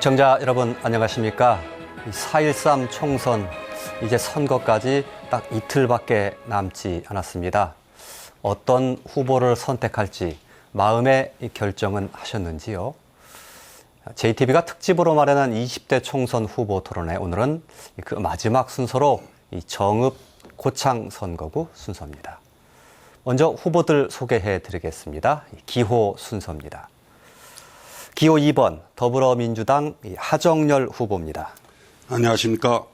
시청자 여러분 안녕하십니까? 4.13 총선 이제 선거까지 딱 이틀밖에 남지 않았습니다. 어떤 후보를 선택할지 마음의 결정은 하셨는지요? JTBC가 특집으로 마련한 20대 총선 후보 토론회, 오늘은 그 마지막 순서로 정읍 고창 선거구 순서입니다. 먼저 후보들 소개해 드리겠습니다. 기호 순서입니다. 기호 2번 더불어민주당 하정열 후보입니다. 안녕하십니까.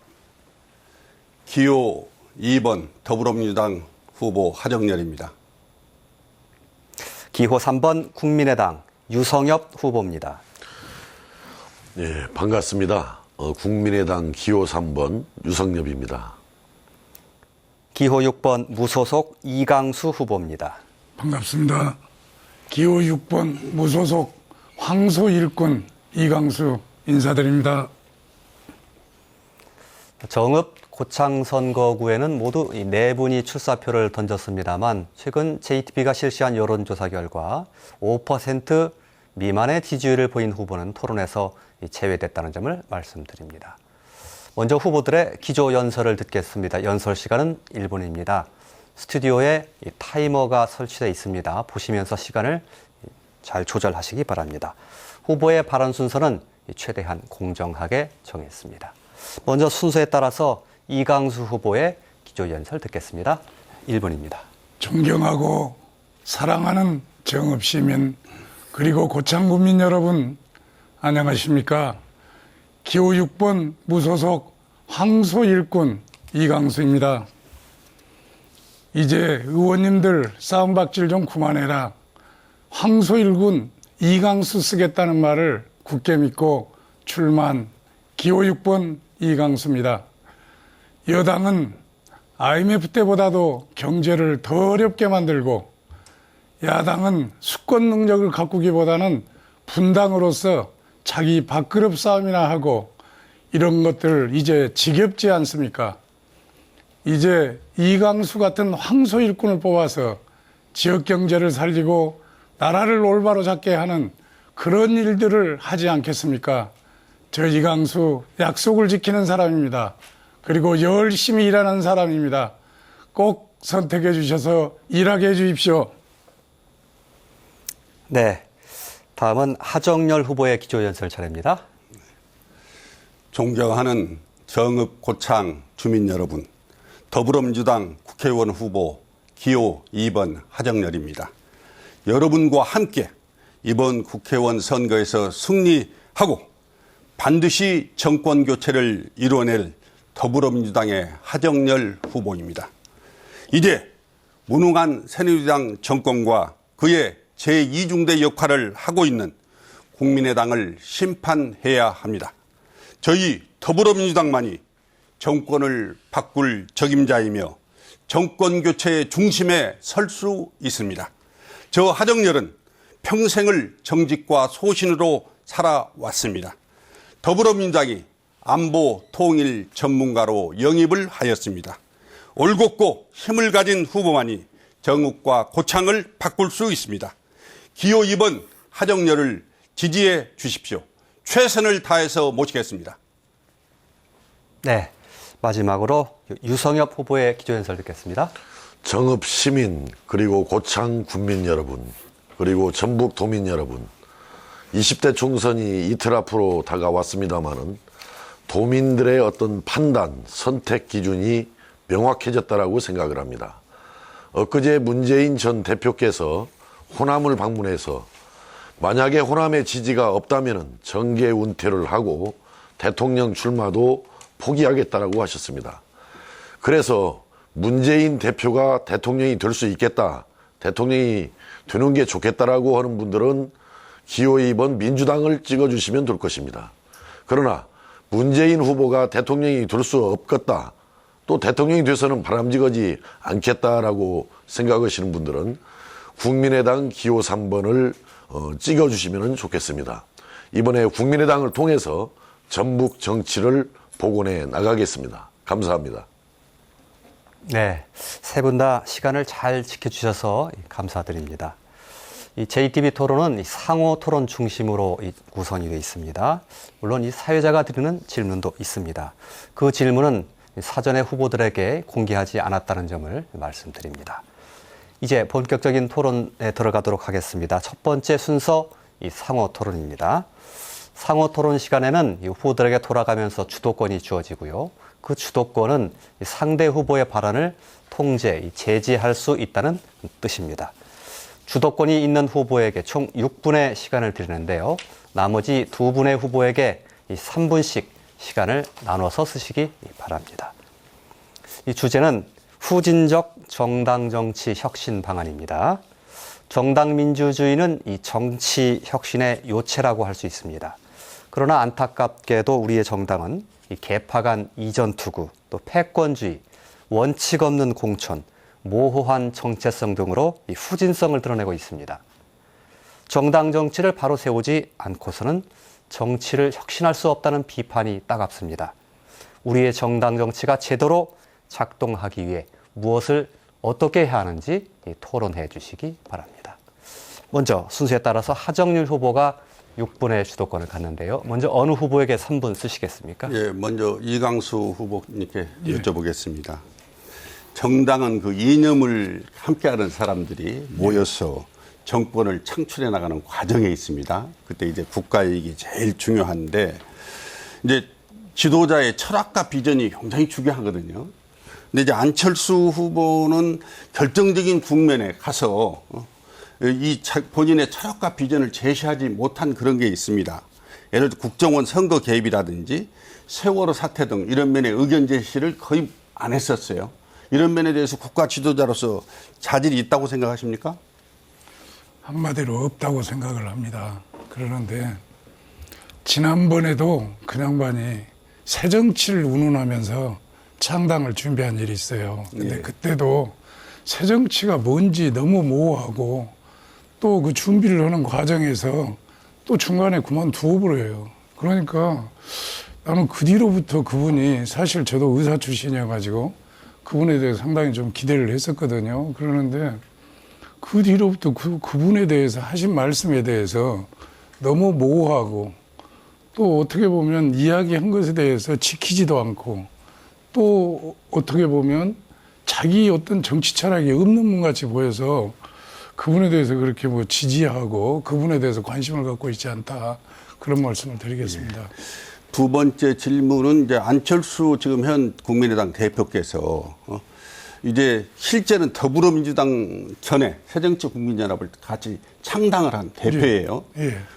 기호 2번 더불어민주당 후보 하정열입니다. 기호 3번 국민의당 유성엽 후보입니다. 네, 반갑습니다. 국민의당 기호 3번 유성엽입니다. 기호 6번 무소속 이강수 후보입니다. 반갑습니다. 기호 6번 무소속 황소 일꾼 이강수 인사드립니다. 정읍 고창 선거구에는 모두 4분이 출사표를 던졌습니다만 최근 JTBC가 실시한 여론조사 결과 5% 미만의 지지율을 보인 후보는 토론에서 제외됐다는 점을 말씀드립니다. 먼저 후보들의 기조 연설을 듣겠습니다. 연설 시간은 1분입니다. 스튜디오에 타이머가 설치되어 있습니다. 보시면서 시간을 잘 조절하시기 바랍니다. 후보의 발언 순서는 최대한 공정하게 정했습니다. 먼저 순서에 따라서 이강수 후보의 기조 연설 듣겠습니다. 1분입니다. 존경하고 사랑하는 정읍시민 그리고 고창군민 여러분 안녕하십니까. 기호 6번 무소속 황소 일꾼 이강수입니다. 이제 의원님들 싸움박질 좀 그만해라. 황소 일꾼 이강수 쓰겠다는 말을 굳게 믿고 출마한 기호 6번 이강수입니다. 여당은 IMF 때보다도 경제를 더 어렵게 만들고 야당은 수권 능력을 가꾸기보다는 분당으로서 자기 밥그릇 싸움이나 하고 이런 것들 이제 지겹지 않습니까? 이제 이강수 같은 황소 일꾼을 뽑아서 지역 경제를 살리고 나라를 올바로 잡게 하는 그런 일들을 하지 않겠습니까? 저 이강수 약속을 지키는 사람입니다. 그리고 열심히 일하는 사람입니다. 꼭 선택해 주셔서 일하게 해 주십시오. 네, 다음은 하정열 후보의 기조 연설 차례입니다. 존경하는 정읍 고창 주민 여러분, 더불어민주당 국회의원 후보 기호 2번 하정열입니다. 여러분과 함께 이번 국회의원 선거에서 승리하고 반드시 정권 교체를 이뤄낼 더불어민주당의 하정열 후보입니다. 이제 무능한 새누리당 정권과 그의 제2중대 역할을 하고 있는 국민의당을 심판해야 합니다. 저희 더불어민주당만이 정권을 바꿀 적임자이며 정권 교체의 중심에 설 수 있습니다. 저 하정열은 평생을 정직과 소신으로 살아왔습니다. 더불어민주당이 안보 통일 전문가로 영입을 하였습니다. 올곧고 힘을 가진 후보만이 정읍과 고창을 바꿀 수 있습니다. 기호 2번 하정열을 지지해 주십시오. 최선을 다해서 모시겠습니다. 네, 마지막으로 유성엽 후보의 기조 연설 듣겠습니다. 정읍 시민 그리고 고창 군민 여러분 그리고 전북 도민 여러분, 20대 총선이 이틀 앞으로 다가왔습니다마는 도민들의 어떤 판단, 선택 기준이 명확해졌다라고 생각을 합니다. 엊그제 문재인 전 대표께서 호남을 방문해서 만약에 호남의 지지가 없다면 정계 은퇴를 하고 대통령 출마도 포기하겠다라고 하셨습니다. 그래서 문재인 대표가 대통령이 될 수 있겠다, 대통령이 되는 게 좋겠다라고 하는 분들은 기호 2번 민주당을 찍어주시면 될 것입니다. 그러나 문재인 후보가 대통령이 될 수 없겠다, 또 대통령이 돼서는 바람직하지 않겠다라고 생각하시는 분들은 국민의당 기호 3번을 찍어주시면 좋겠습니다. 이번에 국민의당을 통해서 전북 정치를 복원해 나가겠습니다. 감사합니다. 네, 세 분 다 시간을 잘 지켜주셔서 감사드립니다. 이 JTB 토론은 이 상호 토론 중심으로 구성이 되어 있습니다. 물론 이 사회자가 드리는 질문도 있습니다. 그 질문은 사전에 후보들에게 공개하지 않았다는 점을 말씀드립니다. 이제 본격적인 토론에 들어가도록 하겠습니다. 첫 번째 순서 이 상호 토론입니다. 상호 토론 시간에는 이 후보들에게 돌아가면서 주도권이 주어지고요. 그 주도권은 이 상대 후보의 발언을 통제, 제지할 수 있다는 뜻입니다. 주도권이 있는 후보에게 총 6분의 시간을 드리는데요. 나머지 2분의 후보에게 이 3분씩 시간을 나눠서 쓰시기 바랍니다. 이 주제는 후진적 정당 정치 혁신 방안입니다. 정당 민주주의는 이 정치 혁신의 요체라고 할 수 있습니다. 그러나 안타깝게도 우리의 정당은 이 개파간 이전 투구, 또 패권주의, 원칙 없는 공천, 모호한 정체성 등으로 이 후진성을 드러내고 있습니다. 정당 정치를 바로 세우지 않고서는 정치를 혁신할 수 없다는 비판이 따갑습니다. 우리의 정당 정치가 제대로 작동하기 위해 무엇을 어떻게 해야 하는지 토론해 주시기 바랍니다. 먼저 순서에 따라서 하정률 후보가 6분의 주도권을 갖는데요. 먼저 어느 후보에게 3분 쓰시겠습니까? 예, 먼저 이강수 후보님께 여쭤보겠습니다. 정당은 그 이념을 함께하는 사람들이 모여서 정권을 창출해 나가는 과정에 있습니다. 그때 이제 국가 이익이 제일 중요한데 이제 지도자의 철학과 비전이 굉장히 중요하거든요. 근데 이제 안철수 후보는 결정적인 국면에 가서 본인의 철학과 비전을 제시하지 못한 그런 게 있습니다. 예를 들어 국정원 선거 개입이라든지 세월호 사태 등 이런 면의 의견 제시를 거의 안 했었어요. 이런 면에 대해서 국가 지도자로서 자질이 있다고 생각하십니까? 한마디로 없다고 생각을 합니다. 그러는데 지난번에도 그 양반이 새정치를 운운하면서 창당을 준비한 일이 있어요. 근데 그때도 새정치가 뭔지 너무 모호하고 또 그 준비를 하는 과정에서 또 중간에 그만두어 버려요. 그러니까 나는 그 뒤로부터 그분이 사실 저도 의사 출신이어가지고 그분에 대해서 상당히 좀 기대를 했었거든요. 그러는데 그 뒤로부터 그분에 대해서 하신 말씀에 대해서 너무 모호하고 또 어떻게 보면 이야기한 것에 대해서 지키지도 않고 또 어떻게 보면 자기 어떤 정치 철학이 없는 분 같이 보여서 그분에 대해서 그렇게 뭐 지지하고 그분에 대해서 관심을 갖고 있지 않다. 그런 말씀을 드리겠습니다. 두 번째 질문은 이제 안철수 지금 현 국민의당 대표께서 이제 실제는 더불어민주당 전에 새정치국민연합을 같이 창당을 한 대표예요.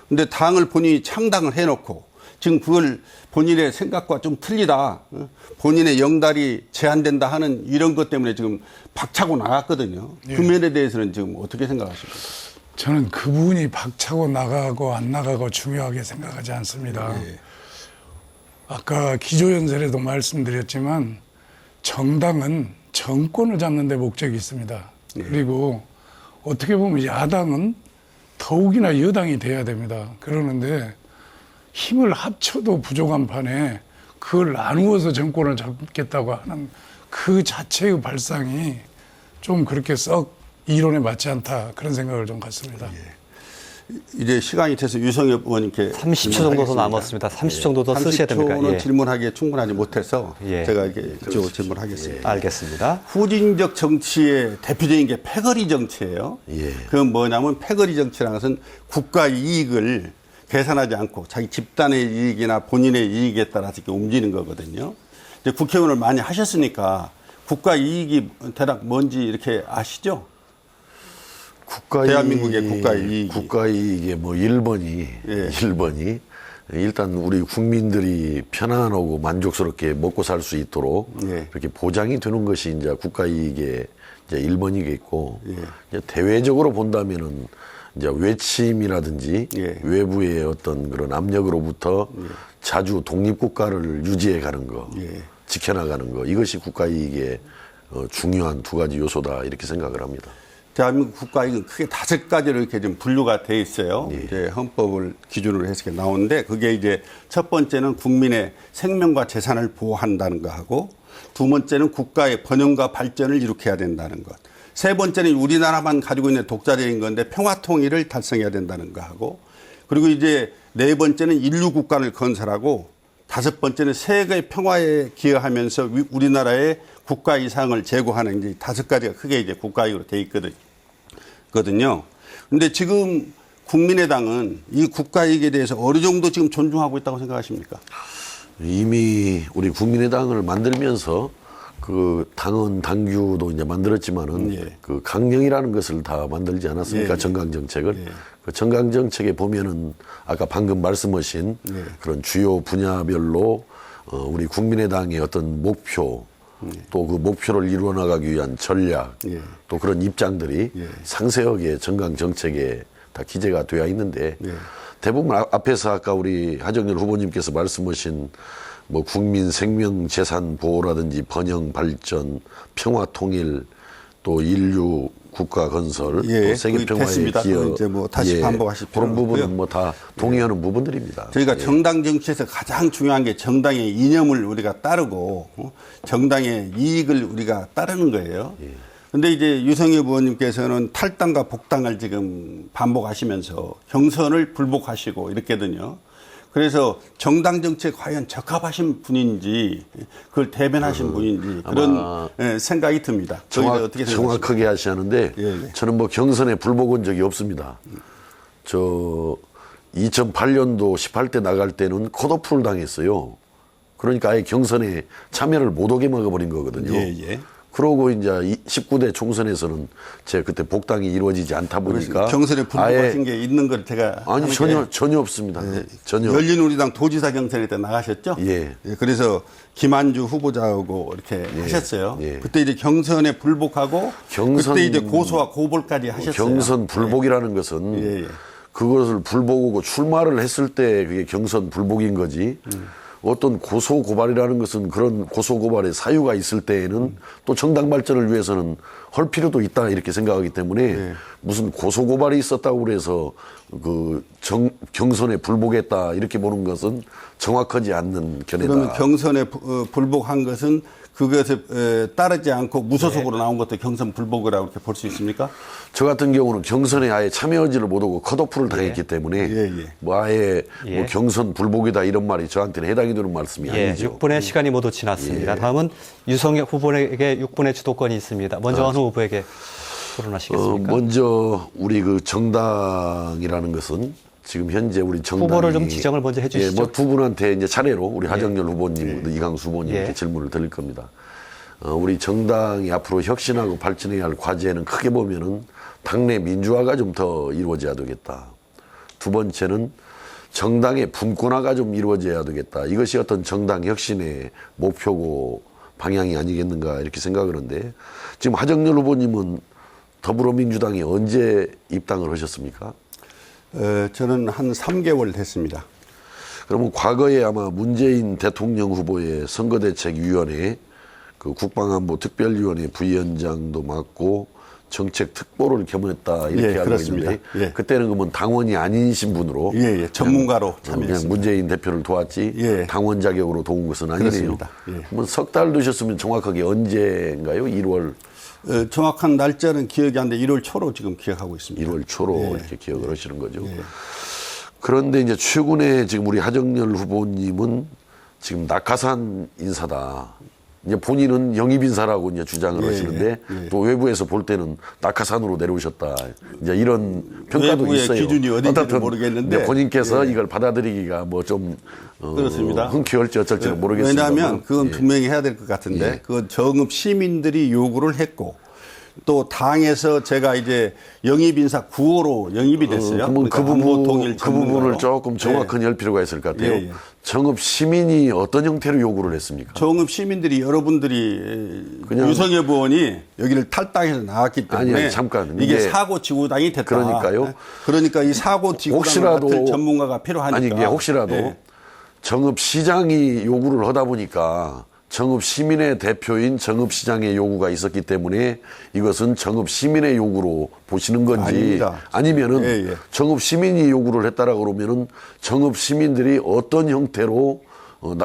그런데 당을 본인이 창당을 해놓고 지금 그걸 본인의 생각과 좀 틀리다. 본인의 영달이 제한된다 하는 이런 것 때문에 지금 박차고 나갔거든요. 그 면에 대해서는 지금 어떻게 생각하십니까? 저는 그분이 박차고 나가고 안 나가고 중요하게 생각하지 않습니다. 아까 기조연설에도 말씀드렸지만 정당은 정권을 잡는 데 목적이 있습니다. 그리고 어떻게 보면 야당은 더욱이나 여당이 돼야 됩니다. 그러는데 힘을 합쳐도 부족한 판에 그걸 나누어서 정권을 잡겠다고 하는 그 자체의 발상이 좀 그렇게 썩 이론에 맞지 않다. 그런 생각을 좀 갖습니다. 이제 시간이 돼서 유성엽 의원님께 30초 정도 더 남았습니다. 30초 정도 더 쓰셔야 됩니까? 30초는 질문하기에 충분하지 못해서 제가 이렇게 질문하겠습니다. 알겠습니다. 후진적 정치의 대표적인 게 패거리 정치예요. 그건 뭐냐면 패거리 정치라는 것은 국가 이익을 계산하지 않고 자기 집단의 이익이나 본인의 이익에 따라서 이렇게 움직이는 거거든요. 이제 국회의원을 많이 하셨으니까 국가 이익이 대략 뭔지 이렇게 아시죠? 대한민국의 국가이익의 뭐 1번이 일단 우리 국민들이 편안하고 만족스럽게 먹고 살 수 있도록 이렇게 보장이 되는 것이 이제 국가이익의 이제 1번이겠고 이제 대외적으로 본다면은 이제 외침이라든지 외부의 어떤 그런 압력으로부터 자주 독립국가를 유지해 가는 거, 지켜나가는 거, 이것이 국가이익의 중요한 두 가지 요소다 이렇게 생각을 합니다. 대한민국 국가이익은 크게 5가지로 이렇게 좀 분류가 돼 있어요. 이제 헌법을 기준으로 해서 나오는데 그게 이제 첫 번째는 국민의 생명과 재산을 보호한다는 거 하고 두 번째는 국가의 번영과 발전을 이룩해야 된다는 것. 세 번째는 우리나라만 가지고 있는 독자적인 건데 평화 통일을 달성해야 된다는 거 하고, 그리고 이제 네 번째는 인류 국가를 건설하고, 다섯 번째는 세계 평화에 기여하면서 우리나라의 국가 이상을 제고하는 이제 다섯 가지가 크게 이제 국가이익으로 돼 있거든요. 근데 지금 국민의당은 이 국가이익에 대해서 어느 정도 지금 존중하고 있다고 생각하십니까? 이미 우리 국민의당을 만들면서 그 당원 당규도 이제 만들었지만은 예. 그 강령이라는 것을 다 만들지 않았습니까? 예. 정강 정책을. 예. 그 정강 정책에 보면은 아까 방금 말씀하신 예. 그런 주요 분야별로 우리 국민의당의 어떤 목표 또 그 목표를 이루어 나가기 위한 전략 예. 또 그런 입장들이 예. 상세하게 정강 정책에 다 기재가 되어 있는데 예. 대부분 앞에서 아까 우리 하정열 후보님께서 말씀하신 뭐 국민 생명 재산 보호라든지 번영 발전, 평화 통일, 또 인류 국가 건설, 예, 또 세계 평화에 됐습니다. 기여, 이제 뭐 다시 반복하실 그런 필요는 부분은 없고요. 뭐 다 동의하는 부분들입니다. 저희가 예. 정당 정치에서 가장 중요한 게 정당의 이념을 우리가 따르고 정당의 이익을 우리가 따르는 거예요. 그런데 이제 유성엽 의원님께서는 탈당과 복당을 지금 반복하시면서 경선을 불복하시고 이렇게든요. 그래서 정당 정치에 과연 적합하신 분인지 그걸 대변하신 분인지 그런 예, 생각이 듭니다. 저희가 어떻게 생각하십니까? 정확하게 하시는데 예. 저는 뭐 경선에 불복한 적이 없습니다. 저 2008년도 18대 나갈 때는 컷오프를 당했어요. 그러니까 아예 경선에 참여를 못하게 막아버린 거거든요. 예. 그러고 이제 19대 총선에서는 제 그때 복당이 이루어지지 않다 보니까 경선에 불복하신 게 있는 걸 제가 아니 전혀 없습니다. 전혀. 열린우리당 도지사 경선에 때 나가셨죠? 예. 그래서 김한주 후보자하고 이렇게 하셨어요. 예. 그때 이제 경선에 불복하고 그때 이제 고소와 고발까지 하셨어요. 경선 불복이라는 것은 예. 그것을 불복하고 출마를 했을 때 그게 경선 불복인 거지. 어떤 고소 고발이라는 것은 그런 고소 고발의 사유가 있을 때에는 또 정당 발전을 위해서는 할 필요도 있다 이렇게 생각하기 때문에 무슨 고소 고발이 있었다고 그래서 그 경선에 불복했다 이렇게 보는 것은 정확하지 않는 견해다. 그러면 경선에 불복한 것은 그것에 따르지 않고 무소속으로 나온 것도 경선 불복이라고 이렇게 볼 수 있습니까? 저 같은 경우는 경선에 아예 참여하지를 못하고 컷오프를 당했기 때문에 뭐 아예 뭐 경선 불복이다 이런 말이 저한테는 해당이 되는 말씀이 아니죠. 6분의 시간이 모두 지났습니다. 다음은 유성엽 후보에게 6분의 주도권이 있습니다. 먼저 어느 후보에게 토론하시겠습니까? 먼저 우리 그 정당이라는 것은 지금 현재 우리 정당이 후보를 좀 지정을 먼저 해주시죠. 뭐 두 분한테 이제 차례로 우리 하정열 후보님, 이강수 후보님께 질문을 드릴 겁니다. 우리 정당이 앞으로 혁신하고 발전해야 할 과제는 크게 보면은 당내 민주화가 좀 더 이루어져야 되겠다. 두 번째는 정당의 분권화가 좀 이루어져야 되겠다. 이것이 어떤 정당 혁신의 목표고 방향이 아니겠는가 이렇게 생각을 하는데 지금 하정열 후보님은 더불어민주당에 언제 입당을 하셨습니까? 저는 한 3개월 됐습니다. 그러면 과거에 아마 문재인 대통령 후보의 선거대책위원회 그 국방안보 특별위원회 부위원장도 맡고 정책 특보를 겸했다 이렇게 알고 있는데 그때는 그러면 당원이 아니신 분으로 전문가로 그냥 참여했습니다. 문재인 대표를 도왔지 당원 자격으로 도운 것은 아니네요. 그렇습니다. 그러면 석 달 되셨으면 정확하게 언제인가요? 1월 정확한 날짜는 기억이 안 돼. 1월 초로 지금 기억하고 있습니다. 1월 초로 이렇게 기억을 하시는 거죠. 그런데 이제 최근에 지금 우리 하정열 후보님은 지금 낙하산 인사다. 이제 본인은 영입 인사라고 이제 주장을 하시는데 또 외부에서 볼 때는 낙하산으로 내려오셨다. 이제 이런 평가도 외부의 있어요. 기준이 어딘지는 모르겠는데 본인께서 이걸 받아들이기가 뭐 좀 그렇습니다. 흔쾌할지 어쩔지는 모르겠습니다. 왜냐하면 그건 분명히 해야 될 것 같은데 그건 정읍 시민들이 요구를 했고 또 당에서 제가 이제 영입 인사 9호로 영입이 됐어요. 그러면 그러니까 그 부분을 조금 정확하게 할 필요가 있을 것 같아요. 정읍 시민이 어떤 형태로 요구를 했습니까? 정읍 시민들이 여러분들이 유성엽 의원이 여기를 탈당해서 나왔기 때문에 아니, 잠깐. 이게 사고 지구당이 됐다. 그러니까요. 그러니까 이 사고 지구당을 맡을 전문가가 필요하니까. 아니 이게 혹시라도 정읍 시장이 요구를 하다 보니까 정읍 시민의 대표인 정읍 시장의 요구가 있었기 때문에 이것은 정읍 시민의 요구로 보시는 건지 아닙니다. 아니면은 정읍 시민이 요구를 했다라고 그러면은 정읍 시민들이 어떤 형태로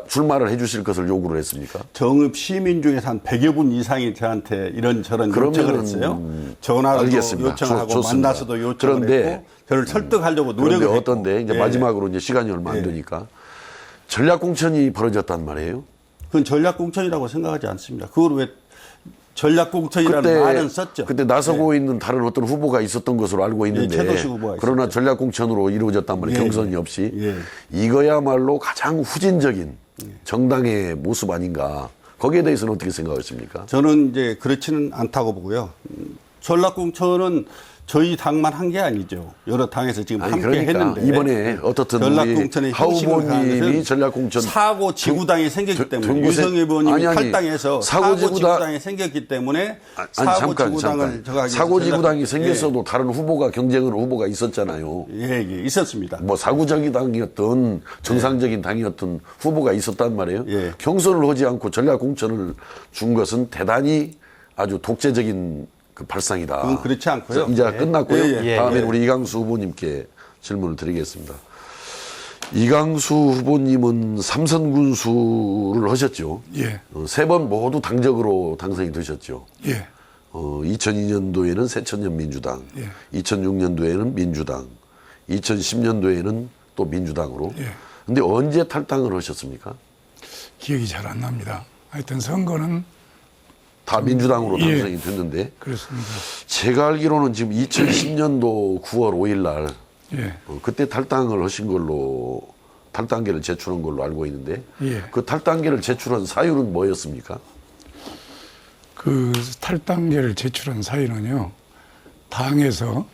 출마를 해주실 것을 요구를 했습니까? 정읍 시민 중에서 한 100여 분 이상이 저한테 이런저런 요청을 했어요. 전화로도 알겠습니다. 요청을 하고 좋습니다. 만나서도 요청을 그런데, 했고 저를 설득하려고 노력을 그런데 했고. 어떤데 이제 예. 마지막으로 이제 시간이 얼마 안 되니까 전략공천이 벌어졌단 말이에요. 그건 전략공천이라고 생각하지 않습니다. 그걸 왜 전략공천이라는 말은 썼죠. 그때 나서고 있는 다른 어떤 후보가 있었던 것으로 알고 있는데 최도식 후보가 그러나 있었죠. 전략공천으로 이루어졌단 말이에요. 예, 경선이 없이. 예. 이거야말로 가장 후진적인 정당의 모습 아닌가. 거기에 대해서는 어떻게 생각하십니까? 저는 이제 그렇지는 않다고 보고요. 전략공천은 저희 당만 한 게 아니죠. 여러 당에서 지금 아니, 함께 그러니까 했는데 이번에 어떻든 전략공천의 하 형식을 후보님이 가는 전략공천 사고 지구당이 생겼기 때문에 전국에- 유성희 의원님이 아니, 탈당해서 사고 사고 지구당- 지구당이 생겼기 때문에 사고 지구당을 저하기 위해서 사고 지구당이 전략- 생겼어도 다른 후보가 경쟁을 후보가 있었잖아요. 예, 있었습니다. 뭐 사구적인 당이었던 정상적인 당이었던 후보가 있었단 말이에요. 예. 경선을 하지 않고 전략공천을 준 것은 대단히 아주 독재적인 그 발상이다. 그건 그렇지 않고요. 이제 예. 끝났고요. 예, 예. 다음에 예. 우리 이강수 후보님께 질문을 드리겠습니다. 이강수 후보님은 삼선 군수를 하셨죠. 예. 3번 모두 당적으로 당선이 되셨죠. 예. 2002년도에는 새천년 민주당, 예. 2006년도에는 민주당, 2010년도에는 또 민주당으로. 예. 근데 언제 탈당을 하셨습니까? 기억이 잘 안 납니다. 하여튼 선거는 다 민주당으로 예. 당선이 됐는데 그렇습니다. 제가 알기로는 지금 2010년도 9월 5일 날 예. 그때 탈당을 하신 걸로 탈당계를 제출한 걸로 알고 있는데 예. 그 탈당계를 제출한 사유는 뭐였습니까? 그 탈당계를 제출한 사유는요. 당에서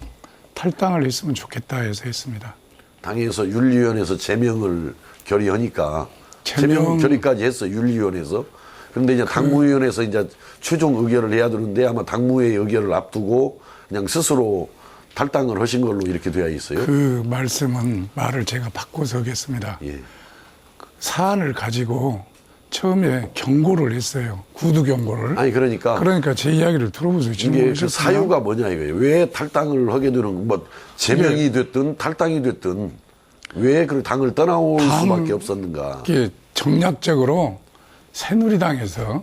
탈당을 했으면 좋겠다 해서 했습니다. 당에서 윤리위원회에서 제명을 결의하니까 제명 제명 결의까지 했어 윤리위원회에서. 그런데 이제 당무위원회에서 이제 최종 의결을 해야 되는데 아마 당무회 의결을 앞두고 그냥 스스로 탈당을 하신 걸로 이렇게 되어 있어요. 그 말씀은 말을 제가 바꿔서 하겠습니다. 예. 사안을 가지고 처음에 경고를 했어요. 구두 경고를. 아니 그러니까 제 이야기를 들어보세요. 이게 질문을 그 하셨어요. 사유가 뭐냐 이거예요. 왜 탈당을 하게 되는 뭐 제명이 됐든 탈당이 됐든 왜 그 당을 떠나올 수밖에 없었는가. 이게 정략적으로 새누리당에서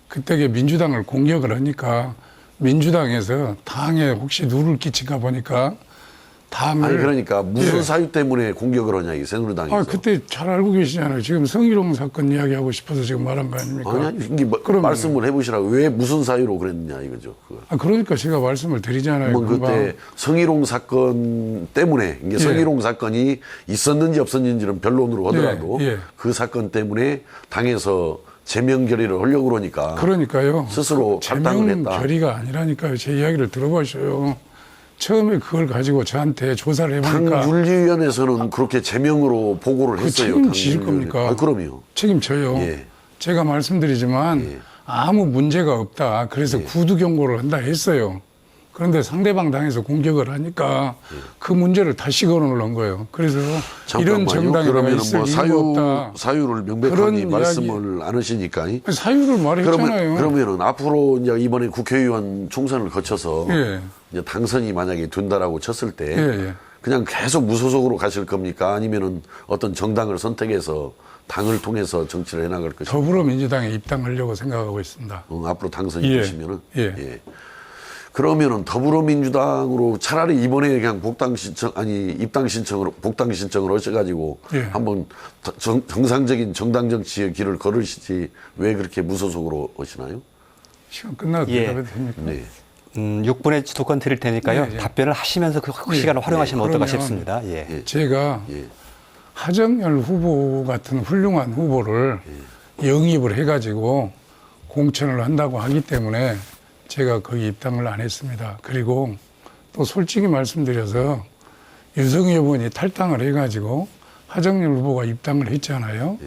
그때 민주당을 공격을 하니까 민주당에서 당에 혹시 누를 끼칠까 보니까 당을 아니 그러니까 무슨 예. 사유 때문에 공격을 하냐 이 새누리당에서. 그때 잘 알고 계시잖아요. 지금 성희롱 사건 이야기하고 싶어서 지금 말한 거 아닙니까? 아니 이게 뭐 그럼요. 말씀을 해보시라고 왜 무슨 사유로 그랬느냐 이거죠. 그걸. 그러니까 제가 말씀을 드리잖아요. 뭐 그때 성희롱 사건 때문에 이게 성희롱 사건이 있었는지 없었는지는 변론으로 하더라도 예, 예. 그 사건 때문에 당에서 제명 결의를 하려고 그러니까 그러니까요. 스스로 탈당을 제명 했다. 결의가 아니라니까요. 제 이야기를 들어보셔요. 처음에 그걸 가지고 저한테 조사를 해보니까 당윤리위원회에서는 그렇게 제명으로 보고를 그 했어요. 책임질 당윤리위원회. 겁니까? 그럼요. 책임져요. 예. 제가 말씀드리지만 예. 아무 문제가 없다. 그래서 구두 경고를 한다 했어요. 그런데 상대방 당에서 공격을 하니까 그 문제를 다시 거론을 거예요. 그래서 이런 정당이 그러면 있을 뭐 이유가 없다. 사유를 명백하게 그런 말씀을 안 하시니까. 사유를 말했잖아요. 그러면은 앞으로 이제 이번에 국회의원 총선을 거쳐서 예. 이제 당선이 만약에 된다라고 쳤을 때 예. 그냥 계속 무소속으로 가실 겁니까? 아니면은 어떤 정당을 선택해서 당을 통해서 정치를 해나갈 것입니까? 더불어민주당에 입당하려고 생각하고 있습니다. 앞으로 당선이 예. 되시면은 예. 그러면은 더불어민주당으로 차라리 이번에 그냥 복당 신청을 하셔가지고 예. 한번 정상적인 정당 정치의 길을 걸으시지 왜 그렇게 무소속으로 오시나요? 시간 끝나도 예. 대답해도 됩니까? 네. 6분의 주도권 드릴 테니까요. 예, 예. 답변을 하시면서 그 예. 시간을 활용하시면 어떨까 그러면 싶습니다. 예. 제가 예. 하정열 후보 같은 훌륭한 후보를 영입을 해가지고 공천을 한다고 하기 때문에 제가 거기 입당을 안 했습니다. 그리고 또 솔직히 말씀드려서 유성희 의원이 탈당을 해가지고 하정열 후보가 입당을 했잖아요.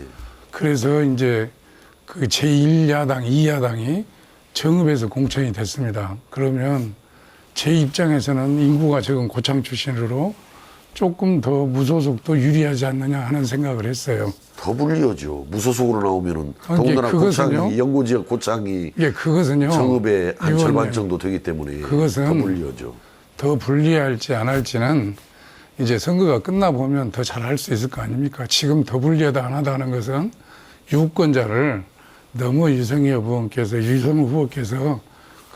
그래서 이제 그 제1야당, 2야당이 정읍에서 공천이 됐습니다. 그러면 제 입장에서는 인구가 적은 고창 출신으로 조금 더 무소속도 유리하지 않느냐 하는 생각을 했어요. 더 불리하죠. 무소속으로 나오면은 이제 더군다나 그것은요? 고창이 연고지역 고창이 예, 그것은요. 정읍의 한 의원님, 절반 정도 되기 때문에 그것은 더 불리하죠. 더 불리할지 안 할지는 이제 선거가 끝나보면 더 잘할 수 있을 거 아닙니까? 지금 더불려다 안 하다는 것은 유권자를 너무 유승엽 후보께서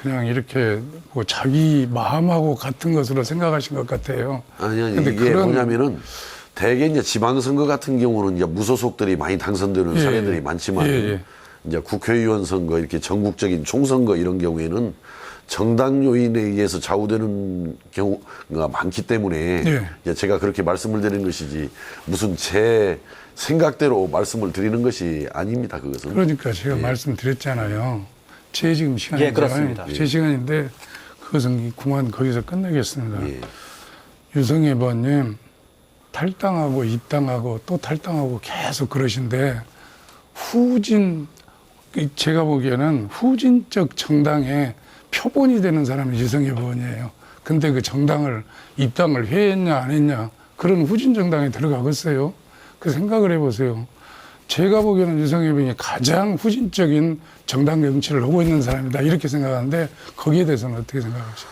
그냥 이렇게 뭐 자기 마음하고 같은 것으로 생각하신 것 같아요. 아니, 근데 이게 뭐냐면은 대개 이제 지방선거 같은 경우는 이제 무소속들이 많이 당선되는 예, 사례들이 예. 많지만 예. 이제 국회의원 선거 이렇게 전국적인 총선거 이런 경우에는 정당 요인에 의해서 좌우되는 경우가 많기 때문에 예. 이제 제가 그렇게 말씀을 드리는 것이지 무슨 제 생각대로 말씀을 드리는 것이 아닙니다. 그것은. 그러니까 제가 말씀드렸잖아요. 제 지금 시간이잖아요. 예, 그렇습니다. 제 시간인데 그것은 그만 거기서 끝내겠습니다. 예. 유성엽 의원님 탈당하고 입당하고 또 탈당하고 계속 그러신데 제가 보기에는 후진적 정당의 표본이 되는 사람이 유성엽 의원이에요. 근데 그 정당을 입당을 했냐 안 했냐 그런 후진 정당에 들어가겠어요. 그 생각을 해보세요. 제가 보기에는 유성엽 의원이 가장 후진적인 정당 정치를 하고 있는 사람이다 이렇게 생각하는데 거기에 대해서는 어떻게 생각하세요?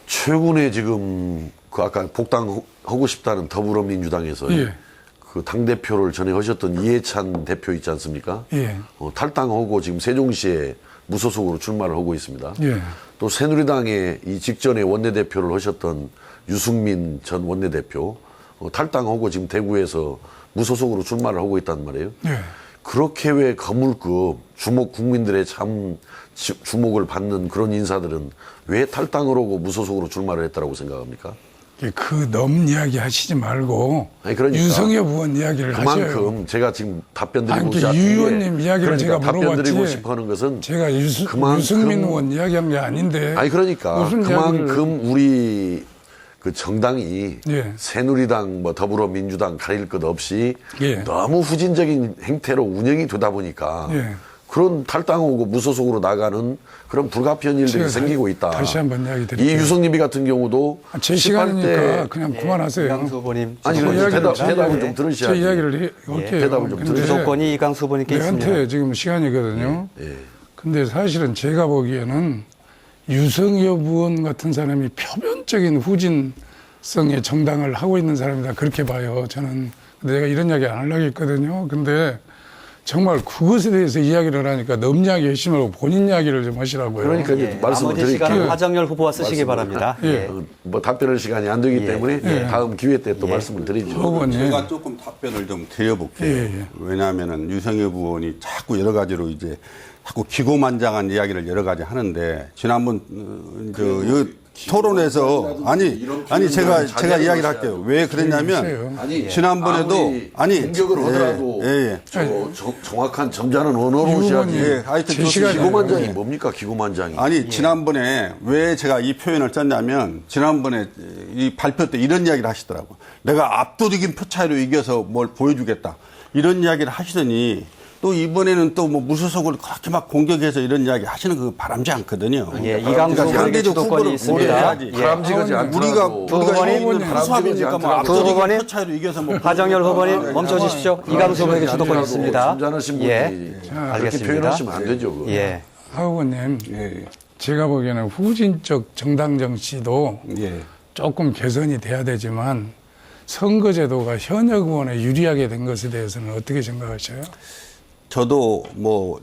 최근에 지금 그 아까 복당하고 싶다는 더불어민주당에서 예. 그 당대표를 전에 하셨던 이해찬 대표 있지 않습니까? 예. 탈당하고 지금 세종시에 무소속으로 출마를 하고 있습니다. 예. 또 새누리당의 이 직전에 원내대표를 하셨던 유승민 전 원내대표 탈당하고 지금 대구에서 무소속으로 출마를 하고 있단 말이에요. 예. 그렇게 왜 거물급 국민들의 참 주목을 받는 그런 인사들은 왜 탈당을 하고 무소속으로 출마를 했다라고 생각합니까? 그 넘 이야기 하시지 말고 아니, 그러니까 유성엽 의원 이야기를 하셔요. 그만큼 제가 지금 답변 드리고 아니, 싶은 유 의원님 이야기를 제가 답변 드리고 물어봤지. 싶어 하는 것은 제가 그만큼 유승민 의원 이야기한 게 아닌데. 아니 그러니까 무슨 그만큼 우리 그 정당이 예. 새누리당 뭐 더불어민주당 가릴 것 없이 예. 너무 후진적인 행태로 운영이 되다 보니까 예. 그런 탈당하고 무소속으로 나가는 그런 불가피한 일들이 제가 생기고 있다. 다시 한번 이야기 드릴게요. 이 유성님이 같은 경우도 제 18대 시간이니까 그냥 그만하세요. 이강수 후보님 아니 주소권이 그럼 있습니다. 대답을 예. 좀 제 들으셔야지. 이야기를 할게요. 대답을 좀 근데 들으세요. 주소권이 이강수 후보님께 있습니다. 내한테 지금 시간이거든요. 예. 근데 사실은 제가 보기에는 유성엽 의원 같은 사람이 표면적인 후진성의 정당을 하고 있는 사람이다. 그렇게 봐요. 저는. 근데 내가 이런 이야기 안 하려고 했거든요. 근데 정말 그것에 대해서 이야기를 하니까 넘 이야기 열심히 하고 본인 이야기를 좀 하시라고요. 그러니까 이제 예, 말씀을 나머지 시간은 드릴게요. 하정열 후보와 쓰시기 말씀을- 바랍니다. 예. 뭐 답변할 시간이 안 되기 예. 때문에 다음 기회 때 또 말씀을 드리죠. 의원님. 제가 조금 답변을 좀 드려볼게요. 예. 왜냐하면은 유성엽 의원이 자꾸 여러 가지로 이제 자꾸 기고만장한 이야기를 여러 가지 하는데 지난번 토론에서 아니 제가 이야기를 할게요. 왜 그랬냐면 아니 지난번에도 공격을 하더라도 정확한 점잖은 언어로 오셔야지. 예, 하여튼 제 시간에 기고만장이 뭡니까 기고만장이? 아니 지난번에 왜 제가 이 표현을 썼냐면 지난번에 이 발표 때 이런 이야기를 하시더라고. 내가 압도적인 표 차이로 이겨서 뭘 보여주겠다 이런 이야기를 하시더니 또 이번에는 또 뭐 무소속을 그렇게 막 공격해서 이런 이야기 하시는 거 바람지 않거든요. 예, 이강수 후보님께 상대적 주도권이 후보를 있습니다. 고려해야지. 예. 바람직하지 우리가 후보님, 있는 하수합이니까 뭐 두 압도적인 후보님, 표 차이로 이겨서 뭐 하정열 후보님 멈춰 주십시오. 이강수 후보에게 주도권이 있습니다. 점잖으신 분이 예, 그렇게 알겠습니다. 표현하시면 안 되죠. 그거. 예, 하 의원님, 예, 제가 보기에는 후진적 정당 정치도 예. 조금 개선이 돼야 되지만 선거제도가 현역 의원에 유리하게 된 것에 대해서는 어떻게 생각하셔요? 저도 뭐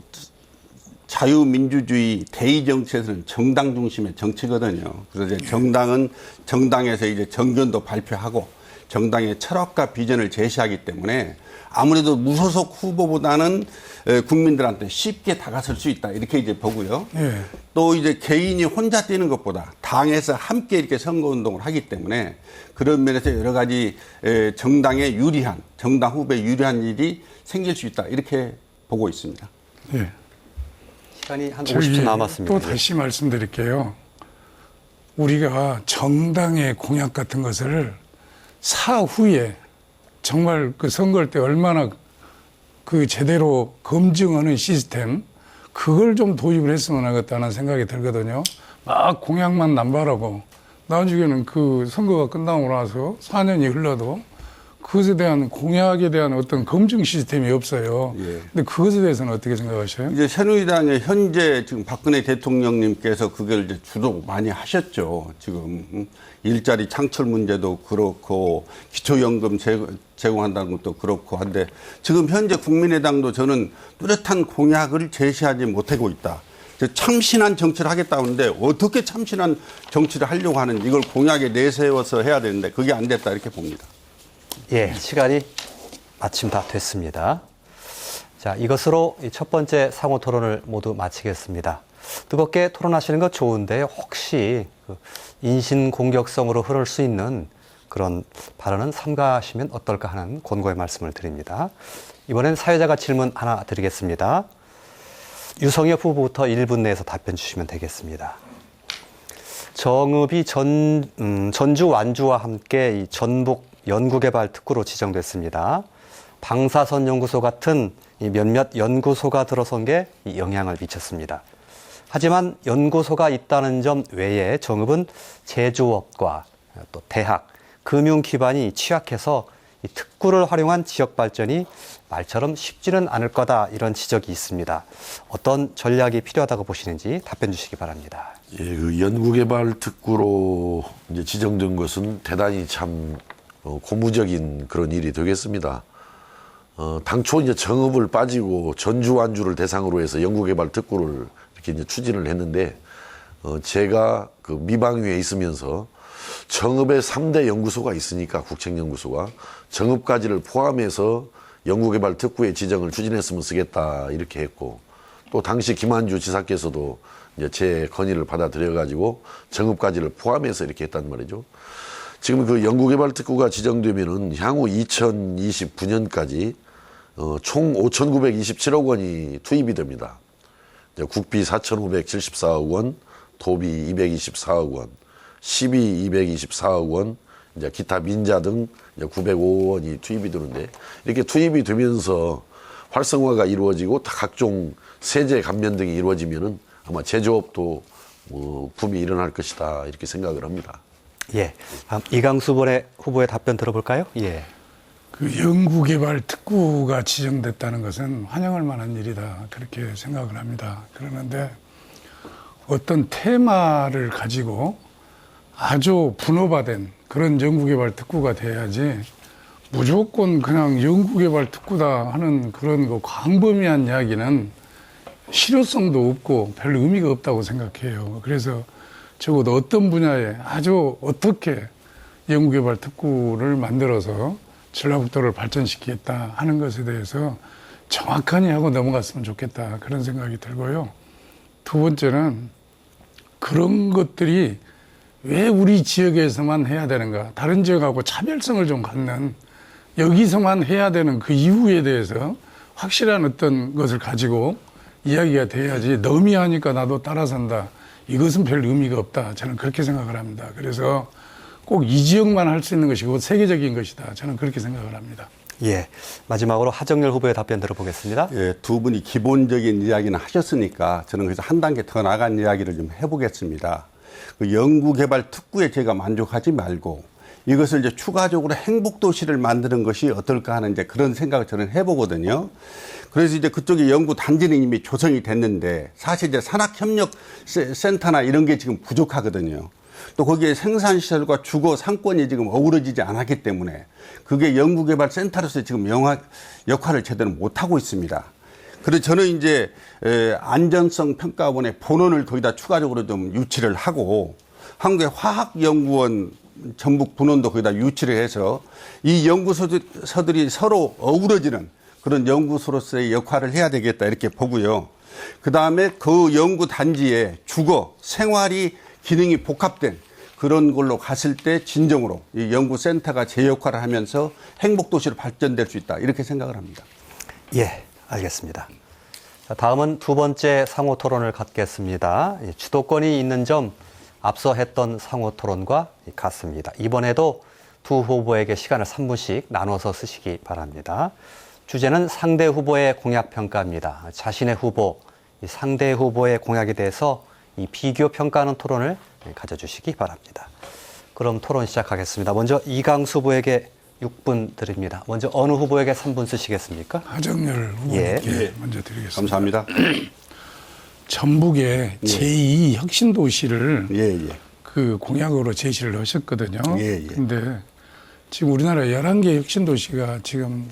자유민주주의 대의 정치에서는 정당 중심의 정치거든요. 그래서 이제 정당은 정당에서 이제 정견도 발표하고 정당의 철학과 비전을 제시하기 때문에 아무래도 무소속 후보보다는 국민들한테 쉽게 다가설 수 있다 이렇게 이제 보고요. 예. 또 이제 개인이 혼자 뛰는 것보다 당에서 함께 이렇게 선거운동을 하기 때문에 그런 면에서 여러 가지 정당에 유리한 정당 후보에 유리한 일이 생길 수 있다 이렇게 보고 있습니다. 예. 시간이 한 저기 50초 남았습니다. 또 다시 말씀드릴게요. 우리가 정당의 공약 같은 것을 사후에 정말 그 선거할 때 얼마나 그 제대로 검증하는 시스템 그걸 좀 도입을 했으면 하겠다는 생각이 들거든요. 막 공약만 남발하고 나중에는 그 선거가 끝나고 나서 4년이 흘러도 그것에 대한 공약에 대한 어떤 검증 시스템이 없어요. 예. 근데 그것에 대해서는 어떻게 생각하셔요? 이제 새누리당의 현재 지금 박근혜 대통령님께서 그걸 이제 주로 많이 하셨죠. 지금 일자리 창출 문제도 그렇고 기초연금 제공한다는 것도 그렇고 한데 지금 현재 국민의당도 저는 뚜렷한 공약을 제시하지 못하고 있다. 참신한 정치를 하겠다고 하는데 어떻게 참신한 정치를 하려고 하는지 이걸 공약에 내세워서 해야 되는데 그게 안 됐다 이렇게 봅니다. 예, 시간이 마침 다 됐습니다. 자, 이것으로 이 첫 번째 상호 토론을 모두 마치겠습니다. 뜨겁게 토론하시는 것 좋은데 혹시 그 인신공격성으로 흐를 수 있는 그런 발언은 삼가하시면 어떨까 하는 권고의 말씀을 드립니다. 이번엔 사회자가 질문 하나 드리겠습니다. 유성엽 후보부터 1분 내에서 답변 주시면 되겠습니다. 정읍이 전주 완주와 함께 이 전북 연구개발 특구로 지정됐습니다. 방사선 연구소 같은 이 몇몇 연구소가 들어선 게 이 영향을 미쳤습니다. 하지만 연구소가 있다는 점 외에 정읍은 제조업과 또 대학, 금융 기반이 취약해서 이 특구를 활용한 지역 발전이 말처럼 쉽지는 않을 거다 이런 지적이 있습니다. 어떤 전략이 필요하다고 보시는지 답변 주시기 바랍니다. 예, 그 연구개발 특구로 이제 지정된 것은 대단히 참 고무적인 그런 일이 되겠습니다. 당초 이제 정읍을 빠지고 전주 완주를 대상으로 해서 연구개발 특구를 이렇게 이제 추진을 했는데, 제가 그 미방위에 있으면서 정읍에 3대 연구소가 있으니까 국책연구소가 정읍까지를 포함해서 연구개발 특구의 지정을 추진했으면 쓰겠다 이렇게 했고, 또 당시 김한주 지사께서도 이제 제 건의를 받아들여가지고 정읍까지를 포함해서 이렇게 했단 말이죠. 지금 그 연구개발 특구가 지정되면은 향후 2029년까지 총 5,927억 원이 투입이 됩니다. 국비 4,574억 원, 도비 224억 원, 시비 224억 원, 이제 기타 민자 등 905억 원이 투입이 되는데, 이렇게 투입이 되면서 활성화가 이루어지고 각종 세제 감면 등이 이루어지면은 아마 제조업도 붐이 일어날 것이다 이렇게 생각을 합니다. 예, 다음 이강수 후보의 답변 들어볼까요? 예. 그 연구개발 특구가 지정됐다는 것은 환영할 만한 일이다 그렇게 생각을 합니다. 그러는데 어떤 테마를 가지고 아주 분업화된 그런 연구개발 특구가 돼야지 무조건 그냥 연구개발 특구다 하는 그런 거 광범위한 이야기는 실효성도 없고 별 의미가 없다고 생각해요. 그래서 적어도 어떤 분야에 아주 어떻게 연구개발 특구를 만들어서 전라북도를 발전시키겠다 하는 것에 대해서 정확하니 하고 넘어갔으면 좋겠다 그런 생각이 들고요. 두 번째는 그런 것들이 왜 우리 지역에서만 해야 되는가, 다른 지역하고 차별성을 좀 갖는, 여기서만 해야 되는 그 이유에 대해서 확실한 어떤 것을 가지고 이야기가 돼야지 너미 하니까 나도 따라 산다, 이것은 별 의미가 없다, 저는 그렇게 생각을 합니다. 그래서 꼭 이 지역만 할 수 있는 것이고 세계적인 것이다, 저는 그렇게 생각을 합니다. 예, 마지막으로 하정열 후보의 답변 들어보겠습니다. 예, 두 분이 기본적인 이야기는 하셨으니까 저는 그래서 한 단계 더 나간 이야기를 좀 해보겠습니다. 그 연구개발 특구에 제가 만족하지 말고 이것을 이제 추가적으로 행복도시를 만드는 것이 어떨까 하는 이제 그런 생각을 저는 해보거든요. 그래서 이제 그쪽에 연구단지는 이미 조성이 됐는데 사실 이제 산학협력센터나 이런 게 지금 부족하거든요. 또 거기에 생산시설과 주거 상권이 지금 어우러지지 않았기 때문에 그게 연구개발센터로서 지금 역할을 제대로 못하고 있습니다. 그래서 저는 이제 안전성 평가원의 본원을 거기다 추가적으로 좀 유치를 하고 한국의 화학연구원 전북 분원도 거기다 유치를 해서 이 연구소들이 서로 어우러지는 그런 연구소로서의 역할을 해야 되겠다 이렇게 보고요. 그다음에 그 연구단지에 주거, 생활이 기능이 복합된 그런 걸로 갔을 때 진정으로 이 연구센터가 제 역할을 하면서 행복도시로 발전될 수 있다 이렇게 생각을 합니다. 예, 알겠습니다. 자, 다음은 두 번째 상호 토론을 갖겠습니다. 주도권이 있는 점 앞서 했던 상호 토론과 같습니다. 이번에도 두 후보에게 시간을 3분씩 나눠서 쓰시기 바랍니다. 주제는 상대 후보의 공약 평가입니다. 자신의 후보, 상대 후보의 공약에 대해서 이 비교 평가하는 토론을 가져주시기 바랍니다. 그럼 토론 시작하겠습니다. 먼저 이강수 후보에게 6분 드립니다. 먼저 어느 후보에게 3분 쓰시겠습니까? 하정열 후보님께 먼저 드리겠습니다. 감사합니다. 전북의 제2 혁신도시를 예. 그 공약으로 제시를 하셨거든요. 예. 근데 지금 우리나라 11개 혁신도시가 지금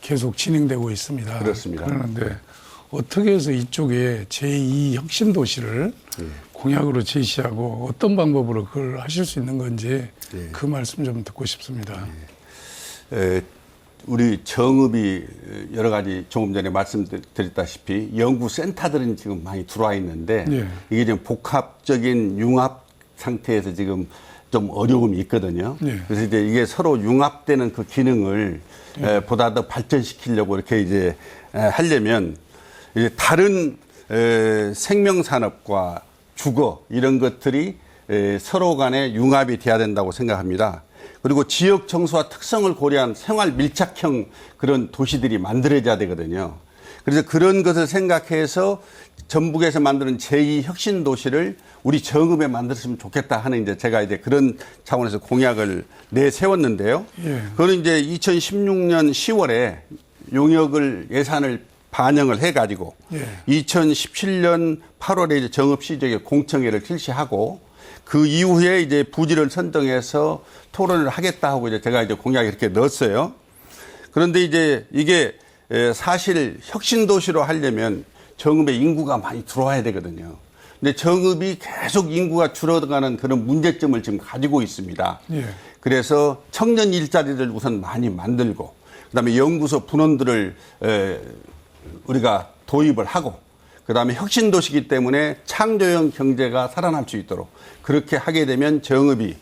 계속 진행되고 있습니다. 그렇습니다. 그런데 어떻게 해서 이쪽에 제2 혁신도시를 공약으로 제시하고 어떤 방법으로 그걸 하실 수 있는 건지 그 말씀 좀 듣고 싶습니다. 우리 정읍이 여러 가지 조금 전에 말씀드렸다시피 연구센터들은 지금 많이 들어와 있는데 이게 지금 복합적인 융합 상태에서 지금 좀 어려움이 있거든요. 그래서 이제 이게 서로 융합되는 그 기능을 보다 더 발전시키려고 이렇게 이제 하려면 이제 다른 생명산업과 주거 이런 것들이 서로 간에 융합이 돼야 된다고 생각합니다. 그리고 지역 정서와 특성을 고려한 생활 밀착형 그런 도시들이 만들어져야 되거든요. 그래서 그런 것을 생각해서 전북에서 만드는 제2 혁신 도시를 우리 정읍에 만들었으면 좋겠다 하는 이제 제가 이제 그런 차원에서 공약을 내세웠는데요. 그거는 이제 2016년 10월에 용역을 예산을 반영을 해가지고 2017년 8월에 이제 정읍 시정의 공청회를 실시하고 그 이후에 이제 부지를 선정해서 토론을 하겠다 하고 이제 제가 이제 공약에 이렇게 넣었어요. 그런데 이제 이게 사실 혁신도시로 하려면 정읍에 인구가 많이 들어와야 되거든요. 근데 정읍이 계속 인구가 줄어들어가는 그런 문제점을 지금 가지고 있습니다. 그래서 청년 일자리를 우선 많이 만들고 그다음에 연구소 분원들을 우리가 도입을 하고 그다음에 혁신도시이기 때문에 창조형 경제가 살아날 수 있도록 그렇게 하게 되면 정읍이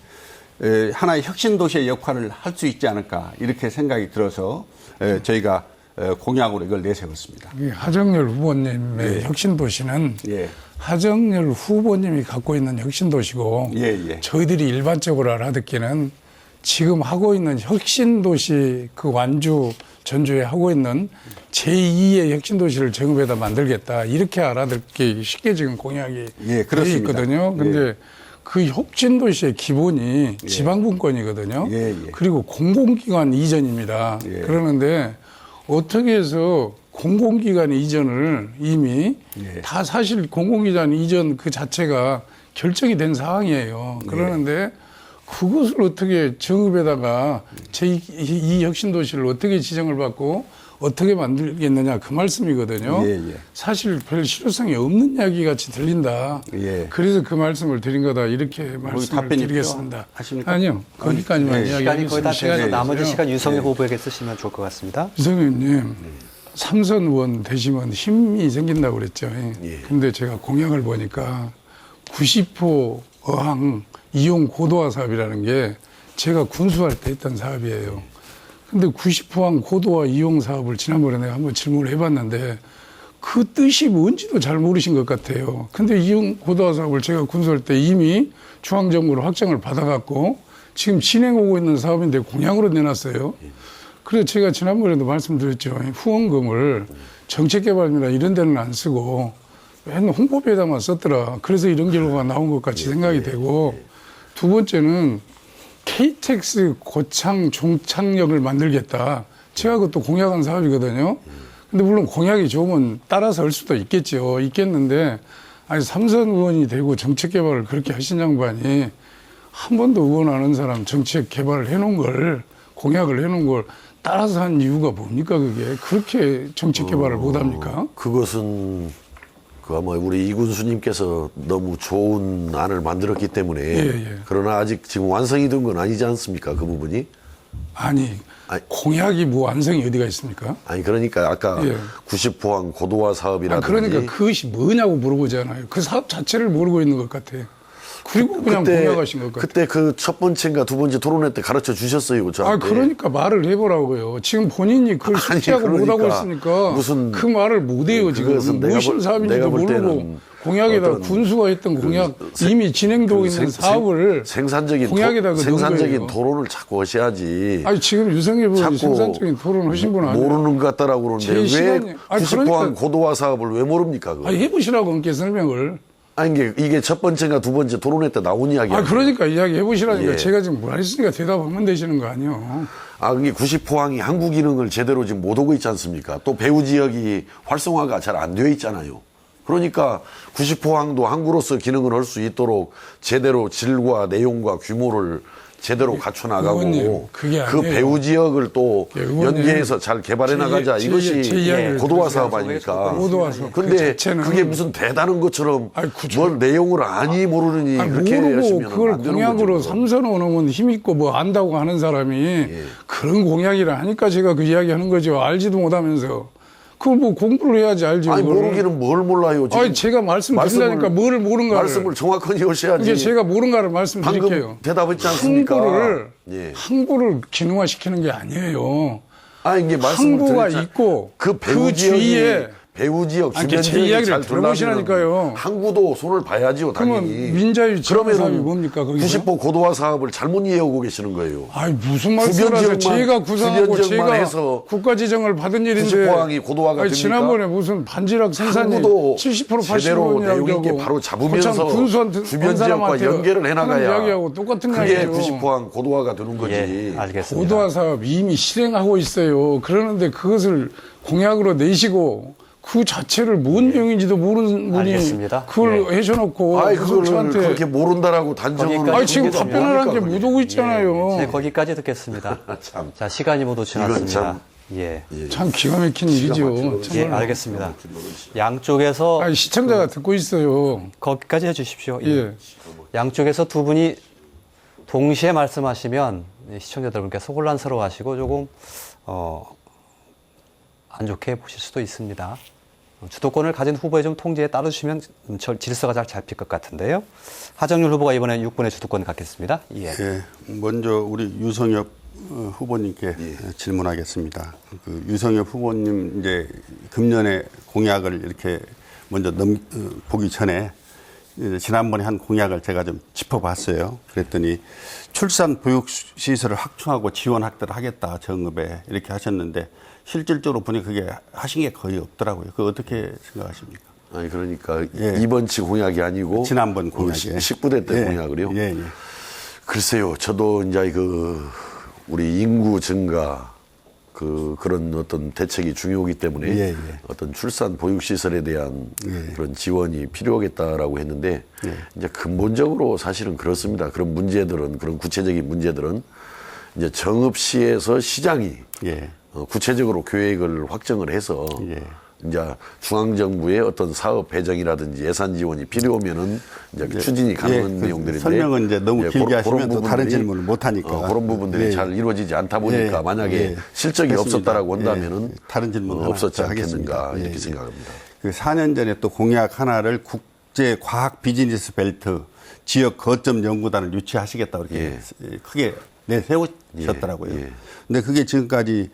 하나의 혁신도시의 역할을 할 수 있지 않을까 이렇게 생각이 들어서 저희가 공약으로 이걸 내세웠습니다. 하정열 후보님의 혁신도시는 하정열 후보님이 갖고 있는 혁신도시고 저희들이 일반적으로 알아듣기는 지금 하고 있는 혁신도시 그 완주 전주에 하고 있는 제2의 혁신도시를 정읍에다 만들겠다 이렇게 알아듣기 쉽게 지금 공약이 되어 있거든요. 근데 그 혁신도시의 기본이 지방분권이거든요. 그리고 공공기관 이전입니다. 그러는데 어떻게 해서 공공기관 이전을 이미 다 사실 공공기관 이전 그 자체가 결정이 된 상황이에요. 그러는데 그것을 어떻게 정읍에다가 제2 혁신도시를 어떻게 지정을 받고 어떻게 만들겠느냐 그 말씀이거든요. 사실 별 실효성이 없는 이야기 같이 들린다. 그래서 그 말씀을 드린 거다 이렇게 말씀을 드리겠습니다. 하십니까? 아니요. 거기까지만 시간이 거의 다 돼서 나머지 시간 유성일 네. 후보에게 쓰시면 좋을 것 같습니다. 유성일님 삼선 의원 되시면 힘이 생긴다고 그랬죠. 근데 제가 공약을 보니까 90호 어항 이용 고도화 사업이라는 게 제가 군수할 때 했던 사업이에요. 근데 90호항 고도화 이용 사업을 지난번에 내가 한번 질문을 해봤는데 그 뜻이 뭔지도 잘 모르신 것 같아요. 근데 이용 고도화 사업을 제가 군수할 때 이미 중앙정부로 확정을 받아갖고 지금 진행하고 있는 사업인데 공약으로 내놨어요. 그래서 제가 지난번에도 말씀드렸죠. 후원금을 정책개발이나 이런 데는 안 쓰고 맨날 홍보비에다만 썼더라. 그래서 이런 결과가 나온 것 같이 생각이 되고 두 번째는 KTX 고창 종착역을 만들겠다. 제가 그것도 공약한 사업이거든요. 근데 물론 공약이 좋으면 따라서 할 수도 있겠죠. 있겠는데 아니 삼선 의원이 되고 정책 개발을 그렇게 하신 양반이 한 번도 의원 안 한 사람 정책 개발을 해놓은 걸 공약을 해놓은 걸 따라서 한 이유가 뭡니까 그게? 그렇게 정책 개발을 못합니까? 그것은 그 아마 우리 이군수님께서 너무 좋은 안을 만들었기 때문에 그러나 아직 지금 완성이 된 건 아니지 않습니까? 그 부분이? 아니 공약이 뭐 완성이 어디가 있습니까? 아니 그러니까 아까 90호항 고도화 사업이라든지 그러니까 그것이 뭐냐고 물어보잖아요. 그 사업 자체를 모르고 있는 것 같아. 그리고 그냥 공약하신 것 같아요. 그때 그 첫 번째인가 두 번째 토론회 때 가르쳐 주셨어요. 저한테. 그러니까 말을 해보라고요. 지금 본인이 그걸 숙지하고 못하고 있으니까 무슨 그 말을 못해요. 지금 무슨 사업인지도 모르고 공약에다 군수가 했던 공약 이미 진행되고 있는 사업을 생산적인 토론을 자꾸 하셔야지. 아니 지금 유성일 의원이 생산적인 토론을 하신 분 아니에요. 모르는 것 같다라고 그러는데 왜 90호항 고도화 사업을 왜 모릅니까? 그거? 해보시라고 함께 설명을. 아니 이게 첫 번째가 두 번째 토론회 때 나온 이야기야. 아, 그러니까 이야기 해보시라니까. 예. 제가 지금 말했으니까 대답하면 되시는 거 아니에요. 아, 그게 90호항이 항구 기능을 제대로 지금 못 오고 있지 않습니까? 또 배후 지역이 활성화가 잘 안 되어 있잖아요. 그러니까 90호항도 항구로서 기능을 할 수 있도록 제대로 질과 내용과 규모를 제대로 갖춰 나가고 의원님, 그게 그 아니에요. 배후 지역을 또 예, 의원님, 연계해서 잘 개발해 나가자. 이것이 제 이야기를 고도화 들으세요. 사업 아닙니까? 고도화 사업. 그 근데 자체는 그게 무슨 대단한 것처럼 아니, 뭘 내용을 아니 모르느니 아니, 그렇게 모르고 하시면 그걸 안 되는 공약으로 거죠. 삼선 오놓으면 힘있고 뭐 안다고 하는 사람이 그런 공약이라 하니까 제가 그 이야기 하는 거죠. 알지도 못하면서. 그거 뭐 공부를 해야지 알죠. 아니 그거를. 모르기는 뭘 몰라요. 지금 아니, 제가 말씀드린다니까 뭘 모른가를. 말씀을 정확하게 하셔야지. 이게 제가 모른가를 말씀드릴게요. 방금 대답했지 않습니까? 항구를 기능화시키는 게 아니에요. 아 이게 말씀을 항구가 드렸잖아요. 있고 그 배후 그 지역이 주위에 배후 지역 아니, 주변 제 지역이 이야기를 잘 들어보시라니까요. 돌아가면 항구도 손을 봐야지요. 그러면 당연히. 민자유 지원 사업이 그러면은 뭡니까 거기서? 90호 고도화 사업을 잘못 이해하고 계시는 거예요. 아니 무슨 말씀을 하세요? 제가 구상하고 주변 지역만 제가 해서 국가 지정을 받은 일인데 90호항이 고도화가 아니, 됩니까? 지난번에 무슨 반지락 생산이 항구도 70% 제대로 80%냐고 내용 있게 바로 잡으면서 주변 지역과 연계를 해나가야 이야기하고 똑같은 그게 이야기예요. 90호항 고도화가 되는 거지. 예, 알겠습니다. 고도화 사업 이미 실행하고 있어요. 그러는데 그것을 공약으로 내시고 그 자체를 뭔 내용인지도 모르는 분이 알겠습니다. 그걸 해줘놓고 아이 그걸 그걸 저한테 그렇게 모른다라고 단정을 거기까지 아니 지금 그게 답변을 한 게 못 오고 있잖아요. 네, 거기까지 듣겠습니다. 참. 자, 시간이 모두 지났습니다. 참. 예. 참 기가 막힌 일이죠. 예, 정말. 알겠습니다. 양쪽에서 아니, 시청자가 듣고 있어요. 거기까지 해주십시오. 예. 양쪽에서 두 분이 동시에 말씀하시면 시청자들분께서 혼란스러워하시고 조금 안 좋게 보실 수도 있습니다. 주도권을 가진 후보의 좀 통제에 따르시면 질서가 잘 잡힐 것 같은데요. 하정률 후보가 이번에 6분의 주도권을 갖겠습니다. 예. 예, 먼저 우리 유성엽 후보님께 질문하겠습니다. 그 유성엽 후보님 이제 금년에 공약을 이렇게 먼저 보기 전에 지난번에 한 공약을 제가 좀 짚어봤어요. 그랬더니 출산 보육시설을 확충하고 지원 확대를 하겠다 정읍에 이렇게 하셨는데 실질적으로 보니 그게 하신 게 거의 없더라고요. 그거 어떻게 생각하십니까? 아니 그러니까 예. 이번치 공약이 아니고 지난번 공약이에요. 19대 때 예. 공약을요. 예, 예. 글쎄요, 저도 이제 그 우리 인구 증가 그런 어떤 대책이 중요하기 때문에 예, 예. 어떤 출산 보육 시설에 대한 예. 그런 지원이 필요하겠다라고 했는데 예. 이제 근본적으로 사실은 그렇습니다. 그런 문제들은 그런 구체적인 문제들은 이제 정읍시에서 시장이 예. 구체적으로 계획을 확정을 해서 예. 이제 중앙정부의 어떤 사업 배정이라든지 예산 지원이 필요하면은 이제 추진이 가능한 그 내용들인데 설명은 이제 너무 길게 하시면 또 다른 부분들이, 질문을 못 하니까 그런 부분들이 예. 잘 이루어지지 않다 보니까 예. 만약에 예. 실적이 됐습니다. 없었다라고 한다면은 예. 다른 질문 하나 없었지 더 않겠는가 하겠습니다. 이렇게 예. 생각합니다. 그 4년 전에 또 공약 하나를 국제 과학 비즈니스 벨트 지역 거점 연구단을 유치하시겠다 이렇게 크게 내세우셨더라고요. 예. 근데 그게 지금까지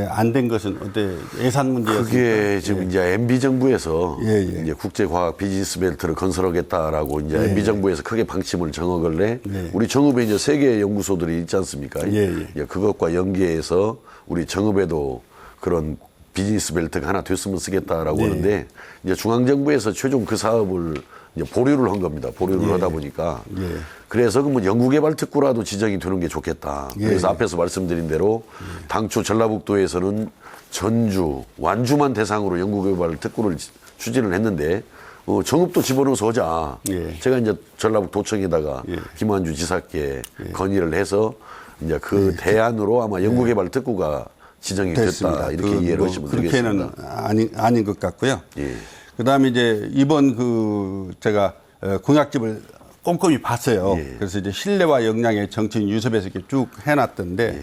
안 된 것은 어때 예산 문제였습니까? 그게 지금 이제 MB 정부에서 예, 예. 이제 국제과학 비즈니스 벨트를 건설하겠다라고 이제 MB 정부에서 크게 방침을 정하길래 예. 우리 정읍에 이제 세계 연구소들이 있지 않습니까? 예, 예. 이제 그것과 연계해서 우리 정읍에도 그런 비즈니스 벨트가 하나 됐으면 쓰겠다라고 예. 하는데 이제 중앙 정부에서 최종 그 사업을 이제 보류를 한 겁니다. 보류를 하다 보니까 예. 그래서 그 뭐 연구개발특구라도 지정이 되는 게 좋겠다. 그래서 예. 앞에서 말씀드린 대로 당초 전라북도에서는 전주, 완주만 대상으로 연구개발특구를 추진을 했는데 정읍도 집어넣어서 하자. 예. 제가 이제 전라북도청에다가 예. 김한주 지사께 건의를 해서 이제 그 대안으로 아마 연구개발특구가 지정이 됐다. 이렇게 이해를 하시면 그렇게는 되겠습니다. 아닌 것 같고요. 예. 그다음에 이제 이번 제가 공약집을 꼼꼼히 봤어요. 예. 그래서 이제 신뢰와 역량의 정치인 유섭에서 이렇게 쭉 해놨던데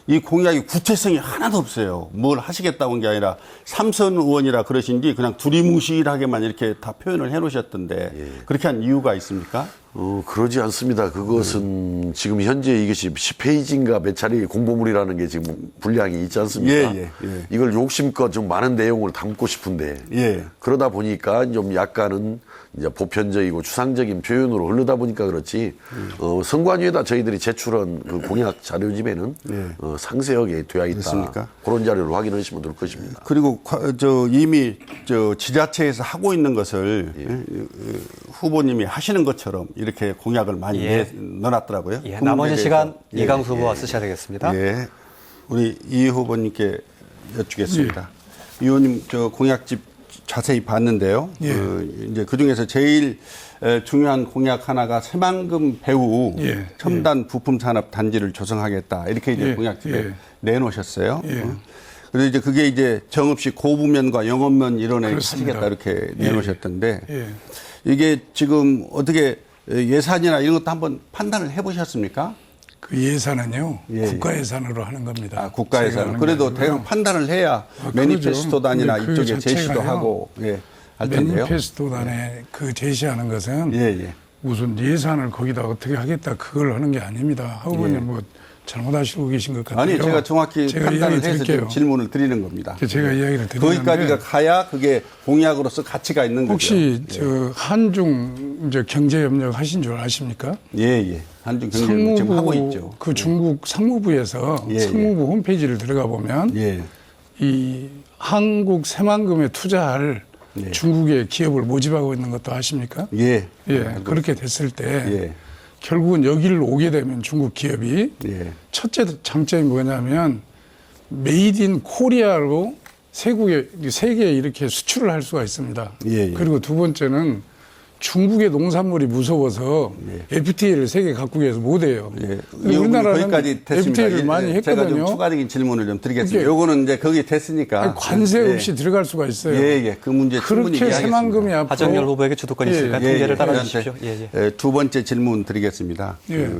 이 공약이 구체성이 하나도 없어요. 뭘 하시겠다고 한 게 아니라 삼선 의원이라 그러신지 그냥 두리뭉실하게만 이렇게 다 표현을 해놓으셨던데 그렇게 한 이유가 있습니까? 그러지 않습니다. 그것은 지금 현재 이것이 10페이지인가 몇 차례 공보물이라는 게 지금 분량이 있지 않습니까? 예, 예. 이걸 욕심껏 좀 많은 내용을 담고 싶은데 예. 그러다 보니까 좀 약간은 이제 보편적이고 추상적인 표현으로 흐르다 보니까 그렇지 선관위에다 저희들이 제출한 그 공약 자료집에는 상세하게 되어 있다. 그렇습니까? 그런 자료를 확인하시면 될 것입니다. 그리고 이미 지자체에서 하고 있는 것을 후보님이 하시는 것처럼 이렇게 공약을 많이 넣어놨더라고요. 예, 나머지 시간 예, 이강수 예, 후보가 예. 쓰셔야 되겠습니다. 예. 우리 이 후보님께 여쭙겠습니다. 이 의원님 저 공약집 자세히 봤는데요. 예. 이제 그 중에서 제일 중요한 공약 하나가 새만금 배후 예. 첨단 부품 산업 단지를 조성하겠다. 이렇게 이제 예. 공약집에 예. 내놓으셨어요. 예. 그래서 이제 그게 이제 정읍시 고부면과 영업면 일원에 그렇습니다. 하시겠다 이렇게 내놓으셨던데 예. 이게 지금 어떻게 예산이나 이런 것도 한번 판단을 해보셨습니까? 그 예산은요, 예, 예. 국가 예산으로 하는 겁니다. 아, 국가 제가 예산. 하는 그래도 게 아니고요. 대강 판단을 해야 매니페스토단이나 그러죠. 근데 그 이쪽에 제시도 자체가요, 하고 할 텐데요. 매니페스토단에 그 제시하는 것은 예, 예. 무슨 예산을 거기다 어떻게 하겠다 그걸 하는 게 아닙니다. 후보님 예. 뭐 잘못하시고 계신 것 같아요. 아니 제가 정확히 제가 판단을 이야기 해서 드릴게요. 지금 질문을 드리는 겁니다. 제가 이야기를 드리는데 거기까지가 가야 그게 공약으로서 가치가 있는 혹시 거죠. 저 한중 이제 경제 협력 하신 줄 아십니까? 예, 예. 한중 경제를 지금 하고 있죠. 그 중국 상무부에서 예, 예. 상무부 홈페이지를 들어가 보면 예. 이 한국 새만금에 투자할 예. 중국의 기업을 모집하고 있는 것도 아십니까? 예. 예, 그렇게 됐을 때 예. 결국은 여기를 오게 되면 중국 기업이 예. 첫째 장점이 뭐냐면 메이드 인 코리아로 세계에 이렇게 수출을 할 수가 있습니다. 예, 예. 그리고 두 번째는 중국의 농산물이 무서워서 FTA를 세계 각국에서 못 해요. 예. 근데 우리나라는 거기까지 됐습니다. FTA를 많이 제가 좀 했거든요. 추가적인 질문을 좀 드리겠습니다. 이게- 요거는 이제 거기 됐으니까. 아니, 관세 예. 없이 들어갈 수가 있어요. 예, 예. 그 문제 충분히 그렇게 이해하겠습니다. 새만금이 앞으로 하정열 후보에게 주도권이 있으니까 예, 통제를 예, 따라주십시오. 저한테, 예, 예. 두 번째 질문 드리겠습니다. 예.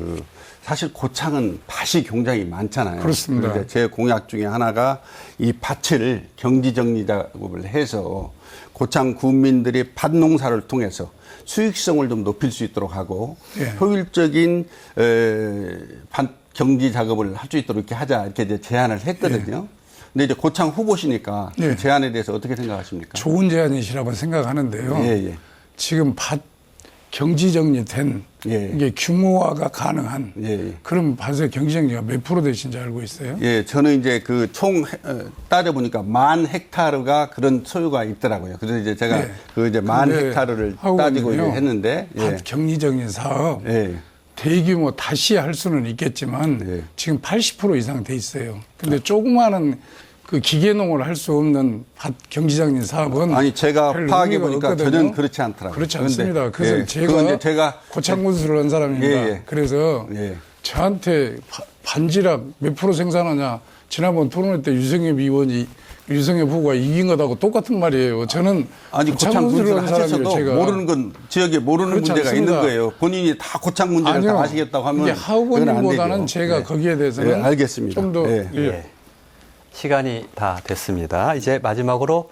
사실 고창은 밭이 굉장히 많잖아요. 그렇습니다. 그래서 제 공약 중에 하나가 이 밭을 경지정리 작업을 해서 고창 군민들이 밭 농사를 통해서 수익성을 좀 높일 수 있도록 하고 예. 효율적인 밭 경지 작업을 할 수 있도록 이렇게 하자 이렇게 이제 제안을 했거든요. 근데 이제 고창 후보시니까 예. 그 제안에 대해서 어떻게 생각하십니까? 좋은 제안이시라고 생각하는데요. 예, 예. 지금 밭 경지정리된 예. 이게 규모화가 가능한 예, 예. 그런 밭의 경지정리가 몇 프로 되신지 알고 있어요? 예, 저는 이제 그 총 따져보니까 10,000헥타르가 그런 소유가 있더라고요. 그래서 이제 제가 예. 그 이제 근데 10,000헥타르를 하고 따지고 이제 있는데요. 했는데, 예. 밭 경지정리 사업 예. 대규모 다시 할 수는 있겠지만 예. 지금 80% 이상 돼 있어요. 근데 조그마한 그 기계농을 할 수 없는 밭 경지정리 사업은 아니, 제가 별 파악해 의미가 보니까 없거든요. 전혀 그렇지 않더라고요. 그렇지 그런데, 않습니다. 그래서 예, 그건 이제 제가 고창군수를 한 사람입니다. 예, 예. 그래서 예. 저한테 반지락 몇 프로 생산하냐 지난번 토론회 때 유성엽 후보가 이긴 것하고 똑같은 말이에요. 저는 아니, 고창 군수를 한 사람이에요. 하셔서도 제가 모르는 건 지역에 모르는 그렇지 문제가 않습니다. 있는 거예요. 본인이 다 고창 문제를 아니요. 다 아시겠다고 하면 이게 그건 안 하우버님보다는 되죠. 제가 예. 거기에 대해서는 예, 알겠습니다. 좀 더 예. 예. 시간이 다 됐습니다. 이제 마지막으로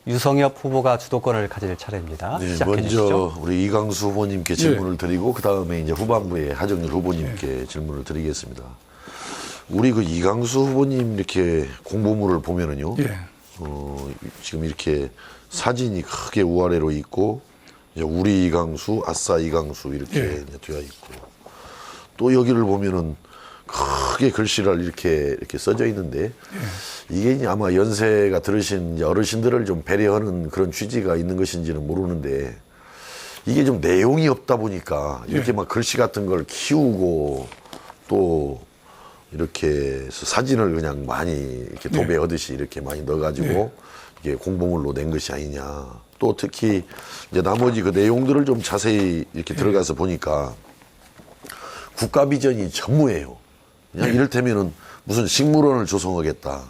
유성엽 후보가 주도권을 가질 차례입니다. 네, 시작해 먼저 주시죠. 우리 이강수 후보님께 질문을 드리고 그 다음에 이제 후반부에 하정열 후보님께 질문을 드리겠습니다. 우리 그 이강수 후보님 이렇게 공보물을 보면은요, 예. 지금 이렇게 사진이 크게 우아래로 있고 이제 우리 이강수, 아싸 이강수 이렇게 예. 이제 되어 있고 또 여기를 보면은 크게 글씨를 이렇게 써져 있는데 이게 이제 아마 연세가 들으신 이제 어르신들을 좀 배려하는 그런 취지가 있는 것인지는 모르는데 이게 좀 내용이 없다 보니까 이렇게 막 글씨 같은 걸 키우고 또 이렇게 해서 사진을 그냥 많이 이렇게 도배하듯이 이렇게 많이 넣어가지고 이게 공보물로 낸 것이 아니냐. 또 특히 이제 나머지 그 내용들을 좀 자세히 이렇게 들어가서 보니까 국가 비전이 전무해요. 그냥 이를테면은 무슨 식물원을 조성하겠다.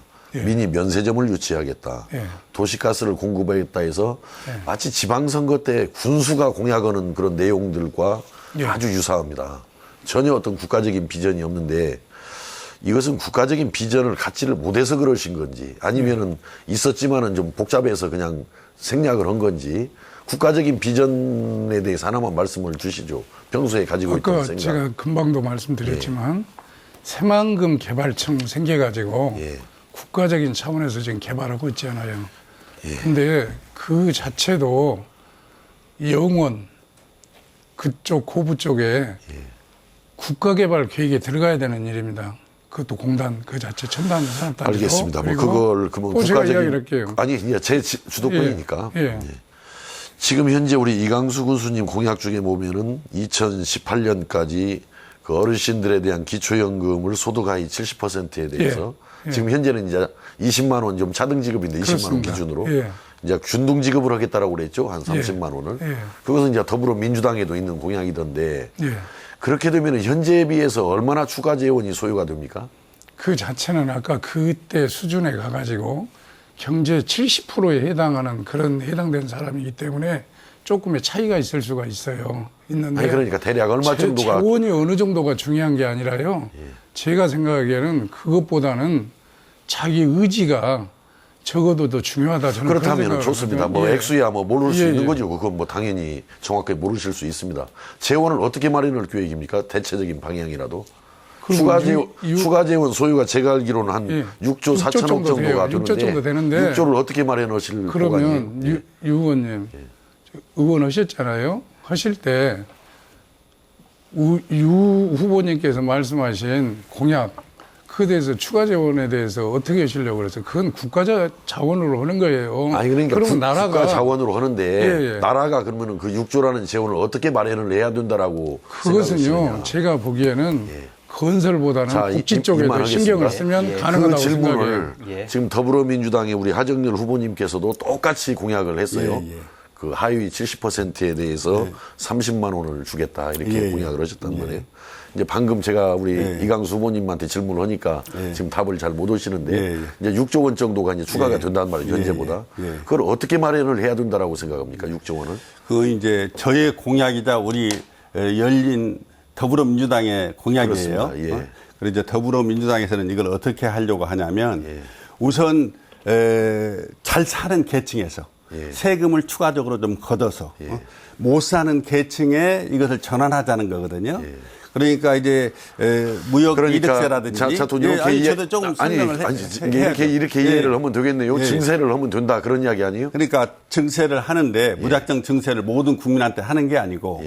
미니 면세점을 유치하겠다. 도시가스를 공급하겠다 해서 마치 지방선거 때 군수가 공약하는 그런 내용들과 아주 유사합니다. 전혀 어떤 국가적인 비전이 없는데 이것은 국가적인 비전을 갖지를 못해서 그러신 건지 아니면은 있었지만은 좀 복잡해서 그냥 생략을 한 건지 국가적인 비전에 대해서 하나만 말씀을 주시죠. 평소에 가지고 있던 아까 생각. 제가 금방도 말씀드렸지만 새만금 개발청 생겨가지고 국가적인 차원에서 지금 개발하고 있잖아요. 근데 그 자체도 영원 그쪽 고부 쪽에 국가개발 계획에 들어가야 되는 일입니다. 그것도 공단 그 자체 첨단 산업단지로. 알겠습니다. 뭐 그걸 그러면 제가 국가적인 이야기를 할게요. 아니 이제 제 주도권이니까. 예. 지금 현재 우리 이강수 군수님 공약 중에 보면은 2018년까지 그 어르신들에 대한 기초연금을 소득하위 70%에 대해서 예. 지금 현재는 이제 20만 원 좀 차등 지급인데 20만 원 그렇습니다. 기준으로 예. 이제 균등 지급을 하겠다라고 그랬죠. 한 30만 원을. 예. 그것은 이제 더불어민주당에도 있는 공약이던데 예. 그렇게 되면 현재에 비해서 얼마나 추가 재원이 소요가 됩니까? 그 자체는 아까 그때 수준에 가가지고 경제 70%에 해당하는 그런 해당된 사람이기 때문에 조금의 차이가 있을 수가 있어요. 있는데 아니 그러니까 대략 얼마 정도가 재원이 어느 정도가 중요한 게 아니라요. 제가 생각하기에는 그것보다는 자기 의지가 적어도 더 중요하다. 저는 그런 그렇다면 생각을 좋습니다. 하거든요. 뭐 예. 액수야 뭐 모를 수 예, 있는 예. 거죠. 그건 뭐 당연히 정확하게 모르실 수 있습니다. 재원을 어떻게 마련할 계획입니까? 대체적인 방향이라도. 추가 재원 소유가 제가 알기로는 한 예. 6조 4천억 정도 정도가 돼요. 6조 정도 되는데 6조를 어떻게 마련하실 그러면 거가요? 유 의원님 의원 하셨잖아요. 하실 때 유 후보님께서 말씀하신 공약 그에 대해서 추가 재원에 대해서 어떻게 하시려고 그래서 그건 국가 자원으로 하는 거예요. 아니 그러니까 그러면 나라가 국가 자원으로 하는데 예, 예. 나라가 그러면은 그 6조라는 재원을 어떻게 마련을 해야 된다라고 그것은요. 생각하시느냐. 제가 보기에는 건설보다는 자, 복지 쪽에 더 이만하겠습니다. 신경을 쓰면 예. 가능하다고 그 질문을 생각해요. 예. 지금 더불어민주당의 우리 하정렬 후보님께서도 똑같이 공약을 했어요. 예, 예. 그 하위 70%에 대해서 30만 원을 주겠다 이렇게 예, 예. 공약을 하셨단 말이에요. 이제 방금 제가 우리 예. 이강수 후보님한테 질문을 하니까 지금 답을 잘 못 오시는데 예, 예. 이제 6조 원 정도가 이제 추가가 예. 된단 말이에요. 현재보다. 예, 예. 그걸 어떻게 마련을 해야 된다라고 생각합니까? 6조 원을? 그 이제 저의 공약이자 우리 열린 더불어민주당의 공약이에요. 그렇습니다. 예. 그래서 이제 더불어민주당에서는 이걸 어떻게 하려고 하냐면 예. 우선 잘 사는 계층에서 예. 세금을 추가적으로 좀 걷어서 못 사는 계층에 이것을 전환하자는 거거든요. 그러니까 이제 무역 이득세라든지 돈 이렇게 저도 조금 설명을 이렇게 이해를 하면 되겠네요. 예. 증세를 하면 된다 그런 이야기 아니에요? 그러니까 증세를 하는데 무작정 증세를 모든 국민한테 하는 게 아니고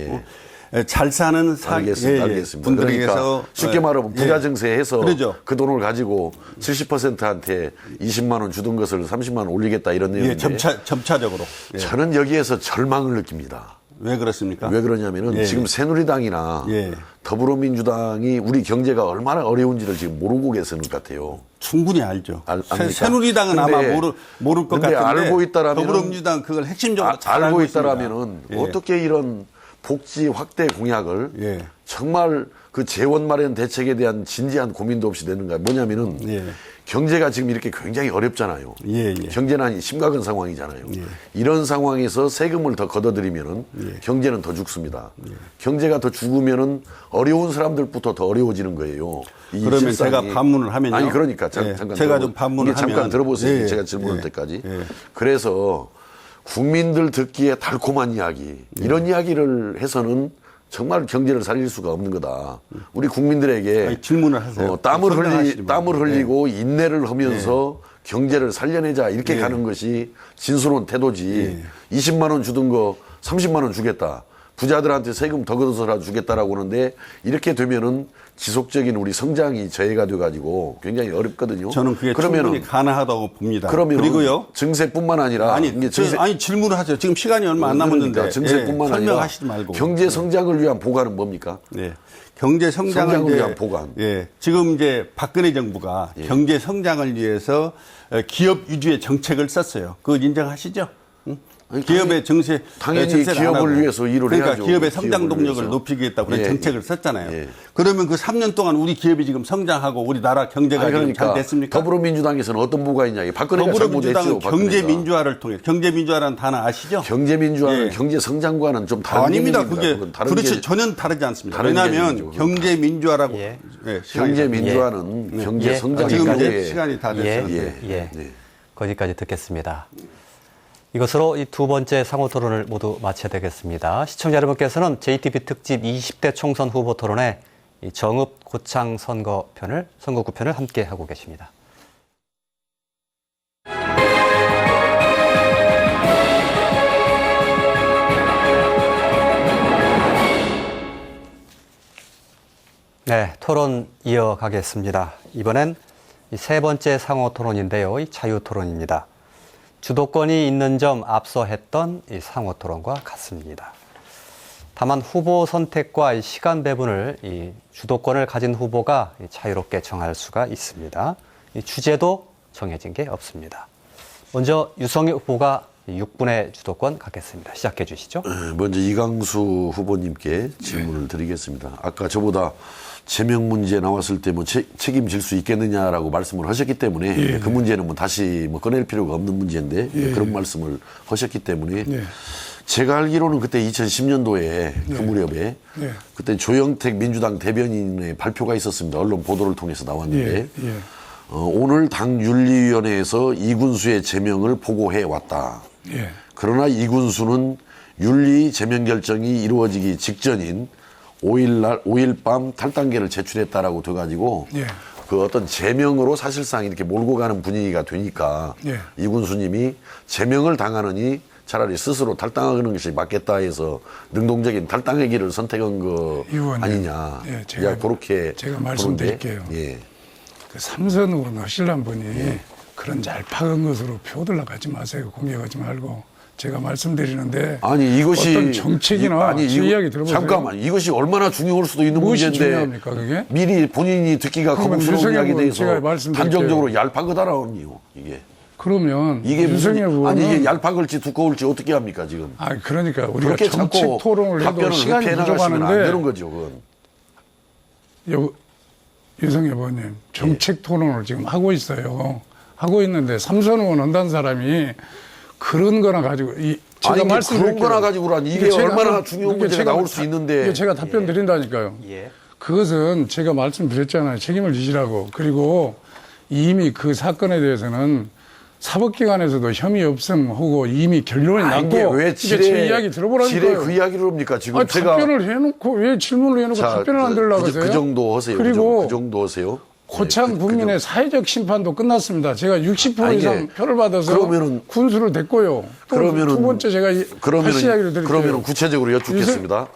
잘 사는 알겠습니다. 분들에게서 그러니까 쉽게 말하면 부자 증세해서 그러죠. 그 돈을 가지고 70%한테 20만 원 주던 것을 30만 원 올리겠다 이런 내용인데 점차적으로. 예. 저는 여기에서 절망을 느낍니다. 왜 그렇습니까? 왜 그러냐면은 예. 지금 새누리당이나 예. 더불어민주당이 우리 경제가 얼마나 어려운지를 지금 모르고 계시는 것 같아요. 충분히 알죠. 압니까? 새누리당은 근데- 아마 모를 것 근데 같은데 알고 있다라면 더불어민주당 그걸 핵심적으로 잘 알고 있습니다. 있다라면은 예. 어떻게 이런 복지 확대 공약을 예. 정말 그 재원 마련 대책에 대한 진지한 고민도 없이 되는가? 뭐냐면은 예. 경제가 지금 이렇게 굉장히 어렵잖아요. 예, 예. 경제난이 심각한 상황이잖아요. 이런 상황에서 세금을 더 걷어들이면은 경제는 더 죽습니다. 경제가 더 죽으면은 어려운 사람들부터 더 어려워지는 거예요. 이 그러면 실상이- 제가 반문을 하면요. 아니 그러니까 예. 잠깐 제가 들어보- 좀 반문을 이게 잠깐 하면 들어보세요. 예, 제가 질문할 예. 때까지. 예. 그래서 국민들 듣기에 달콤한 이야기 이런 이야기를 해서는 정말 경제를 살릴 수가 없는 거다. 우리 국민들에게 아니, 질문을 하세요. 설명하시지 땀을 말고. 흘리고 인내를 하면서 경제를 살려내자 이렇게 예. 가는 것이 진솔한 태도지. 20만 원 주던 거 30만 원 주겠다. 부자들한테 세금 더 걷어서라도 주겠다라고 하는데 이렇게 되면은 지속적인 우리 성장이 저해가 돼가지고 굉장히 어렵거든요. 저는 그게 충분히 가능하다고 봅니다. 그러면 그리고요. 증세뿐만 아니라 아니, 이게 아니 질문을 하세요. 지금 시간이 얼마 안 남았는데 그러니까 증세뿐만 아니라 설명하시지 말고. 경제 성장을 위한 보관은 뭡니까? 네. 경제 성장을 성장을 이제 위한 보관. 예. 지금 이제 박근혜 정부가 경제 성장을 위해서 기업 위주의 정책을 썼어요. 그걸 인정하시죠? 응? 기업의 당연히 증세를 안 기업을 하고. 위해서 일을 그러니까 해야죠. 기업의 성장 기업을 동력을 위해서. 높이겠다고 그런 예. 정책을 썼잖아요. 예. 그러면 그 3년 동안 우리 기업이 지금 성장하고 우리나라 경제가 아니, 지금 그러니까 잘 됐습니까? 더불어민주당에서는 어떤 부가 있냐? 박근혜가 더불어민주당은 잘못했죠. 박근혜가. 경제 민주화를 통해 경제 민주화라는 단어 아시죠? 경제 민주화는 예. 경제 성장과는 좀 다른 아닙니다. 개념입니다. 그게 그건 다른 그렇지 개- 전혀 다르지 않습니다. 다른 왜냐하면 개념이죠. 경제 민주화라고 예. 경제 민주화는 경제 예. 성장 지금 이후에 이제 시간이 다 됐어요. 예. 거기까지 듣겠습니다. 이것으로 이 두 번째 상호 토론을 모두 마쳐야 되겠습니다. 시청자 여러분께서는 JTB 특집 20대 총선 후보 토론회 이 정읍 고창 선거구편을 함께 하고 계십니다. 네, 토론 이어가겠습니다. 이번엔 이 세 번째 상호 토론인데요. 이 자유 토론입니다. 주도권이 있는 점 앞서 했던 이 상호 토론과 같습니다. 다만 후보 선택과 이 시간 배분을 이 주도권을 가진 후보가 자유롭게 정할 수가 있습니다. 이 주제도 정해진 게 없습니다. 먼저 유성희 후보가 6분의 주도권 갖겠습니다. 시작해 주시죠. 먼저 이강수 후보님께 질문을 드리겠습니다. 아까 저보다 제명 문제 나왔을 때 뭐 책임질 수 있겠느냐라고 말씀을 하셨기 때문에 그 문제는 뭐 다시 뭐 꺼낼 필요가 없는 문제인데 그런 말씀을 하셨기 때문에 제가 알기로는 그때 2010년도에 그 무렵에 그때 조영택 민주당 대변인의 발표가 있었습니다. 언론 보도를 통해서 나왔는데 오늘 당 윤리위원회에서 이군수의 제명을 보고해 왔다. 그러나 이군수는 윤리 제명 결정이 이루어지기 직전인 5일 밤 탈당계를 제출했다라고 돼가지고 그 어떤 제명으로 사실상 이렇게 몰고 가는 분위기가 되니까 이군수님이 제명을 당하느니 차라리 스스로 탈당하는 것이 맞겠다 해서 능동적인 탈당의 길을 선택한 거 의원님, 아니냐. 제가 그렇게 제가 말씀드릴게요. 그 삼선 의원 하시려는 분이 그런 얄팍한 것으로 표들러 가지 마세요. 공격하지 말고. 제가 말씀드리는데 아니 이것이 어떤 정책이나 제 이야기 들어보세요. 잠깐만 이것이 얼마나 중요할 수도 있는 무엇이 문제인데 중요합니까 그게? 미리 본인이 듣기가 그러면 거북스러운 이야기에 제가 대해서 말씀드릴게요. 단정적으로 얄팍하다라니요 이게. 그러면 이게 윤석열 무슨 의원은 아니 이게 얄팍을지 두꺼울지 어떻게 합니까 지금? 아 그러니까 우리가 그렇게 정책 자꾸 토론을 해도 답변을 시간이 회피해 나가시면 안 되는 부족하는데 거죠 그건. 유성엽 의원님 정책 토론을 지금 하고 있어요. 하고 있는데 삼선 의원 한다는 사람이 그런 거나 가지고 제가 아니, 말씀드릴게요. 그런 거나 가지고란 이게 제가 얼마나 중요한 문제가 나올 수 있는데. 이게 제가 답변 드린다니까요. 그것은 제가 말씀드렸잖아요. 책임을 지시라고. 그리고 이미 그 사건에 대해서는 사법기관에서도 혐의 없음하고 이미 결론이 났고 왜 이게 제 이야기 들어보라니까요. 그 이야기를 합니까 지금 아니, 제가 답변을 해놓고 왜 질문을 해놓고 답변을 안 들으려고 하세요? 그 정도 하세요. 그리고 그 정도 하세요. 고창 국민의 사회적 심판도 끝났습니다. 제가 60% 이상 표를 받아서 군수를 댔고요. 두 번째 제가 다시 이야기를 드릴게요. 그러면 구체적으로 여쭙겠습니다.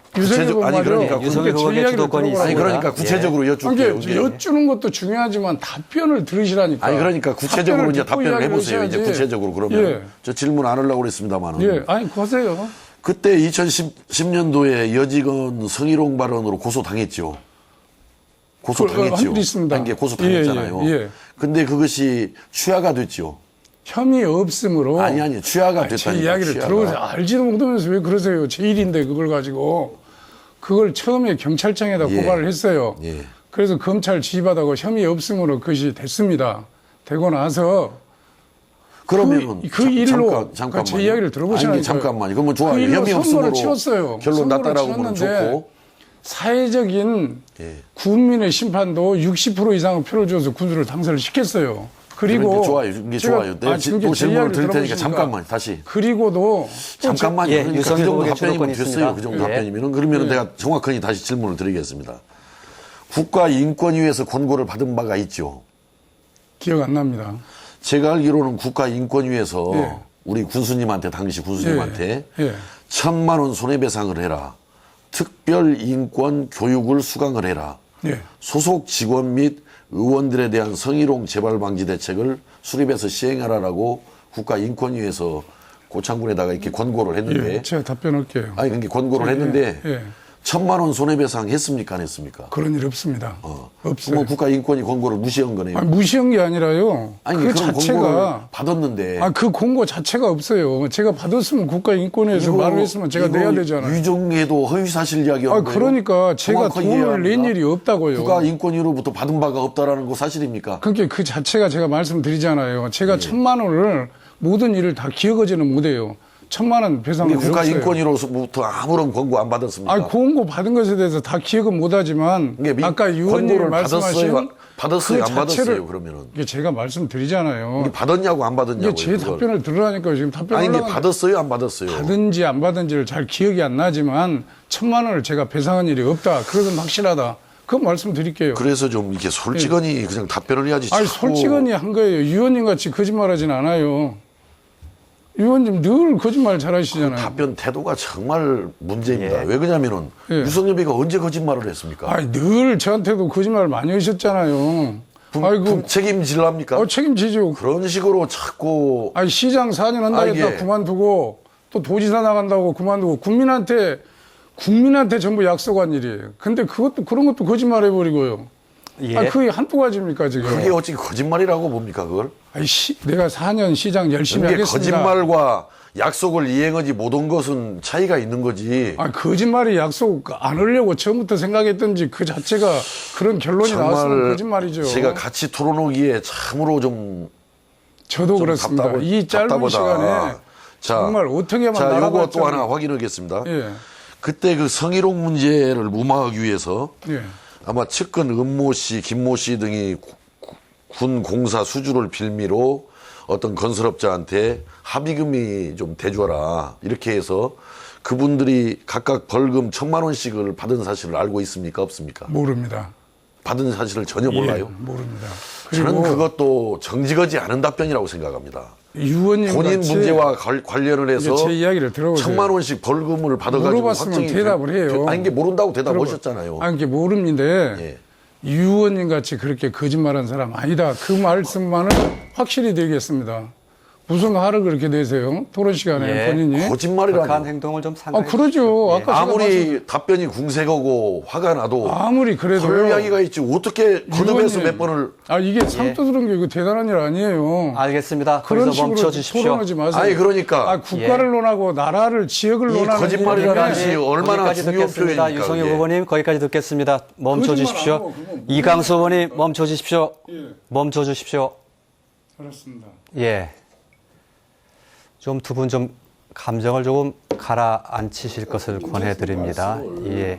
아니 그러니까 유성열 후보의 주도권이 있습니다. 아니 그러니까 구체적으로 여쭙게요. 여쭈는 것도 중요하지만 답변을 들으시라니까. 아니 그러니까 구체적으로 이제 답변을 해보세요. 이제 구체적으로 그러면 저 질문 안 하려고 그랬습니다만은. 아니 하세요. 그때 2010년도에 여직원 성희롱 발언으로 고소당했죠. 고소당했죠. 단계 고소당했잖아요. 근데 그것이 취하가 됐죠. 혐의 없음으로. 아니 취하가 됐다니까. 제 이야기를 들어보세요. 알지도 못하면서 왜 그러세요. 제 일인데 그걸 가지고. 그걸 처음에 경찰청에다 고발을 했어요. 그래서 검찰 지휘받아고 혐의 없음으로 그것이 됐습니다. 되고 나서 그러면 그 일로 제 이야기를 들어보시라니까요. 잠깐만요. 그러면 좋아요. 그 혐의 없음으로 치웠어요. 결론 났다라고 하면 좋고. 사회적인 국민의 심판도 60% 이상의 표를 줘서 군수를 당선을 시켰어요. 그리고 좋아요. 이게 좋아요. 내가 또 질문을 드릴 테니까 잠깐만 다시. 그리고도 잠깐만요. 그러니까 그 정도 답변이면 됐어요. 그 정도 예. 답변이면 그러면 내가 정확하게 다시 질문을 드리겠습니다. 국가인권위에서 권고를 받은 바가 있죠. 기억 안 납니다. 제가 알기로는 국가인권위에서 우리 군수님한테 당시 군수님한테 1,000만 원 손해배상을 해라. 특별 인권 교육을 수강을 해라. 소속 직원 및 의원들에 대한 성희롱 재발 방지 대책을 수립해서 시행하라라고 국가인권위에서 고창군에다가 이렇게 권고를 했는데. 제가 답변할게요. 아니, 그게 권고를 했는데 1,000만 원 손해배상 했습니까? 안 했습니까? 그런 일 없습니다. 없어요. 그럼 국가인권위 권고를 무시한 거네요. 아니, 무시한 게 아니라요. 아니, 그 그런 자체가 권고를 받았는데. 그 권고 자체가 없어요. 제가 받았으면 국가인권위에서 말을 했으면 제가 내야 되잖아요. 유정에도 허위사실 이야기하는 거예요. 그러니까 제가 돈을 낸 일이 없다고요. 국가인권위로부터 받은 바가 없다라는 거 사실입니까? 그러니까 그 자체가 제가 말씀드리잖아요. 제가 1,000만 원을 모든 일을 다 기억하지는 못해요. 1,000만 원 배상은 국가인권위로부터 아무런 권고 안 받았습니까? 권고 받은 것에 대해서 다 기억은 못하지만 아까 의원님이 말씀하신 받았어요, 그 안 받았어요, 그러면은? 이게 제가 말씀드리잖아요. 받았냐고 안 받았냐고. 이게 제 답변을 들으라니까요. 지금 답변을 아니, 받았어요, 안 받았어요? 받은지 안 받은지를 잘 기억이 안 나지만 1,000만 원을 제가 배상한 일이 없다. 그것은 확실하다. 그건 말씀드릴게요. 그래서 좀 이렇게 솔직하니 그냥 답변을 해야지. 아니, 솔직하니 한 거예요. 의원님 같이 거짓말하진 않아요. 의원님 늘 거짓말 잘하시잖아요. 그 답변 태도가 정말 문제입니다. 왜 그러냐면은 유석열이가 언제 거짓말을 했습니까? 늘 저한테도 거짓말 많이 하셨잖아요. 아이고. 책임질랍니까? 책임지죠. 그런 식으로 자꾸 아니, 시장 4년 한다겠다 예. 그만두고 또 도지사 나간다고 그만두고 국민한테 전부 약속한 일이에요. 근데 그런 것도 거짓말해버리고요. 예. 아니, 그게 한두 가지입니까 지금? 그게 어찌 거짓말이라고 봅니까 그걸? 아니, 내가 4년 시장 열심히 그게 하겠습니다. 거짓말과 약속을 이행하지 못한 것은 차이가 있는 거지. 아니, 거짓말이 약속 안 하려고 처음부터 생각했던지 그 자체가 그런 결론이 나왔으면 거짓말이죠. 제가 같이 토론하기에 참으로 저도 좀 그렇습니다. 이 짧은 답답하다. 시간에 정말 어떻게만 자, 나라가 요거 또 좀- 하나 확인하겠습니다. 예. 그때 그 성희롱 문제를 무마하기 위해서 예. 아마 측근 은모 씨, 김모 씨 등이 군 공사 수주를 빌미로 어떤 건설업자한테 합의금이 좀 대줘라 이렇게 해서 그분들이 각각 벌금 1,000만 원씩을 받은 사실을 알고 있습니까? 없습니까? 모릅니다. 받은 사실을 전혀 몰라요. 예, 모릅니다. 저는 그리고 그것도 정직하지 않은 답변이라고 생각합니다. 유 의원님 본인 같이 문제와 관련을 해서 이제 제 이야기를 들어보세요. 1,000만 원씩 벌금을 받아가지고 물어봤으면 확정이 대답을 해요. 아니 이게 모른다고 대답하셨잖아요. 아니, 이게 모릅니다. 예. 유 의원님 같이 그렇게 거짓말한 사람 아니다. 그 말씀만은 확실히 드리겠습니다. 무슨 화를 그렇게 내세요? 토론 시간에 예. 본인이. 거짓말이라니. 극한 행동을 좀 상당히 그러죠. 예. 아까 제가 아무리 답변이 궁색하고 화가 나도 아무리 그래도 별 이야기가 있지 어떻게 거듭해서 의원님, 몇 번을 이게 상투스러운 게 이거 대단한 일 아니에요. 알겠습니다. 그런 거기서 멈춰 식으로 주십시오. 토론하지 마세요. 아니 그러니까 국가를 논하고 나라를 지역을 이 논하는 거짓말이라는 일인데 것이 얼마나 거기까지 중요한 듣겠습니다. 표현입니까, 유성희 그게. 후보님 거기까지 듣겠습니다. 멈춰 거짓말 안 주십시오. 하고 그거 뭐 이강수 후보님 멈춰 주십시오. 예. 멈춰 주십시오. 그렇습니다. 예. 좀 두 분 좀 감정을 조금 가라앉히실 것을 권해드립니다. 예.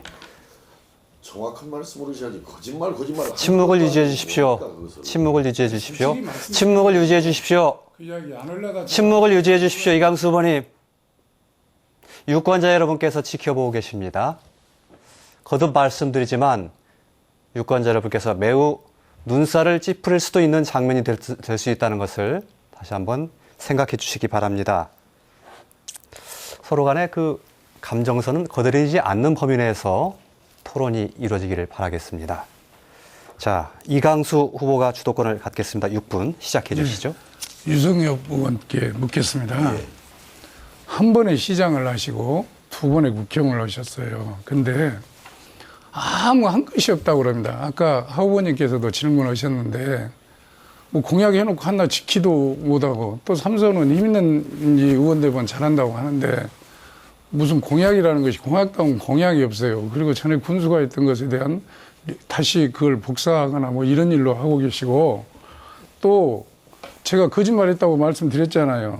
정확한 말씀을 하셔야지 거짓말 침묵을 유지해 주십시오. 침묵을 유지해 주십시오. 침묵을 유지해 주십시오. 그 이야기 안 하려다 침묵을 유지해 주십시오. 이강수 후보님. 유권자 여러분께서 지켜보고 계십니다. 거듭 말씀드리지만 유권자 여러분께서 매우 눈살을 찌푸릴 수도 있는 장면이 될 수 있다는 것을 다시 한번 생각해 주시기 바랍니다. 서로 간의 그 감정선은 거스르지 않는 범위 내에서 토론이 이루어지기를 바라겠습니다. 자, 이강수 후보가 주도권을 갖겠습니다. 6분 시작해 주시죠. 유성엽 의원께 묻겠습니다. 한 번에 시장을 하시고 두 번의 국회의원을 하셨어요. 근데 아무 한 것이 없다고 그럽니다. 아까 하 후보님께서도 질문하셨는데 뭐 공약 해놓고 하나 지키도 못하고 또 삼선은 힘 있는 의원 되면 잘한다고 하는데 무슨 공약이라는 것이 공약다운 공약이 없어요. 그리고 전에 군수가 했던 것에 대한 다시 그걸 복사하거나 뭐 이런 일로 하고 계시고 또 제가 거짓말했다고 말씀드렸잖아요.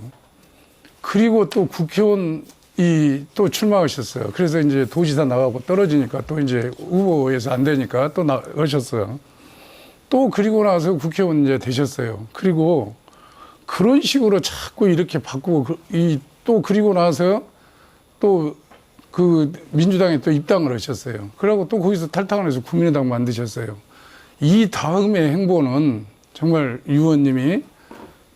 그리고 또 국회의원이 또 출마하셨어요. 그래서 이제 도지사 나가고 떨어지니까 또 이제 후보에서 안 되니까 또 나가셨어요. 또 그리고 나서 국회의원 이제 되셨어요. 그리고 그런 식으로 자꾸 이렇게 바꾸고 또 그리고 나서 또 그 민주당에 또 입당을 하셨어요. 그러고 또 거기서 탈당을 해서 국민의당 만드셨어요. 이 다음의 행보는 정말 유 의원님이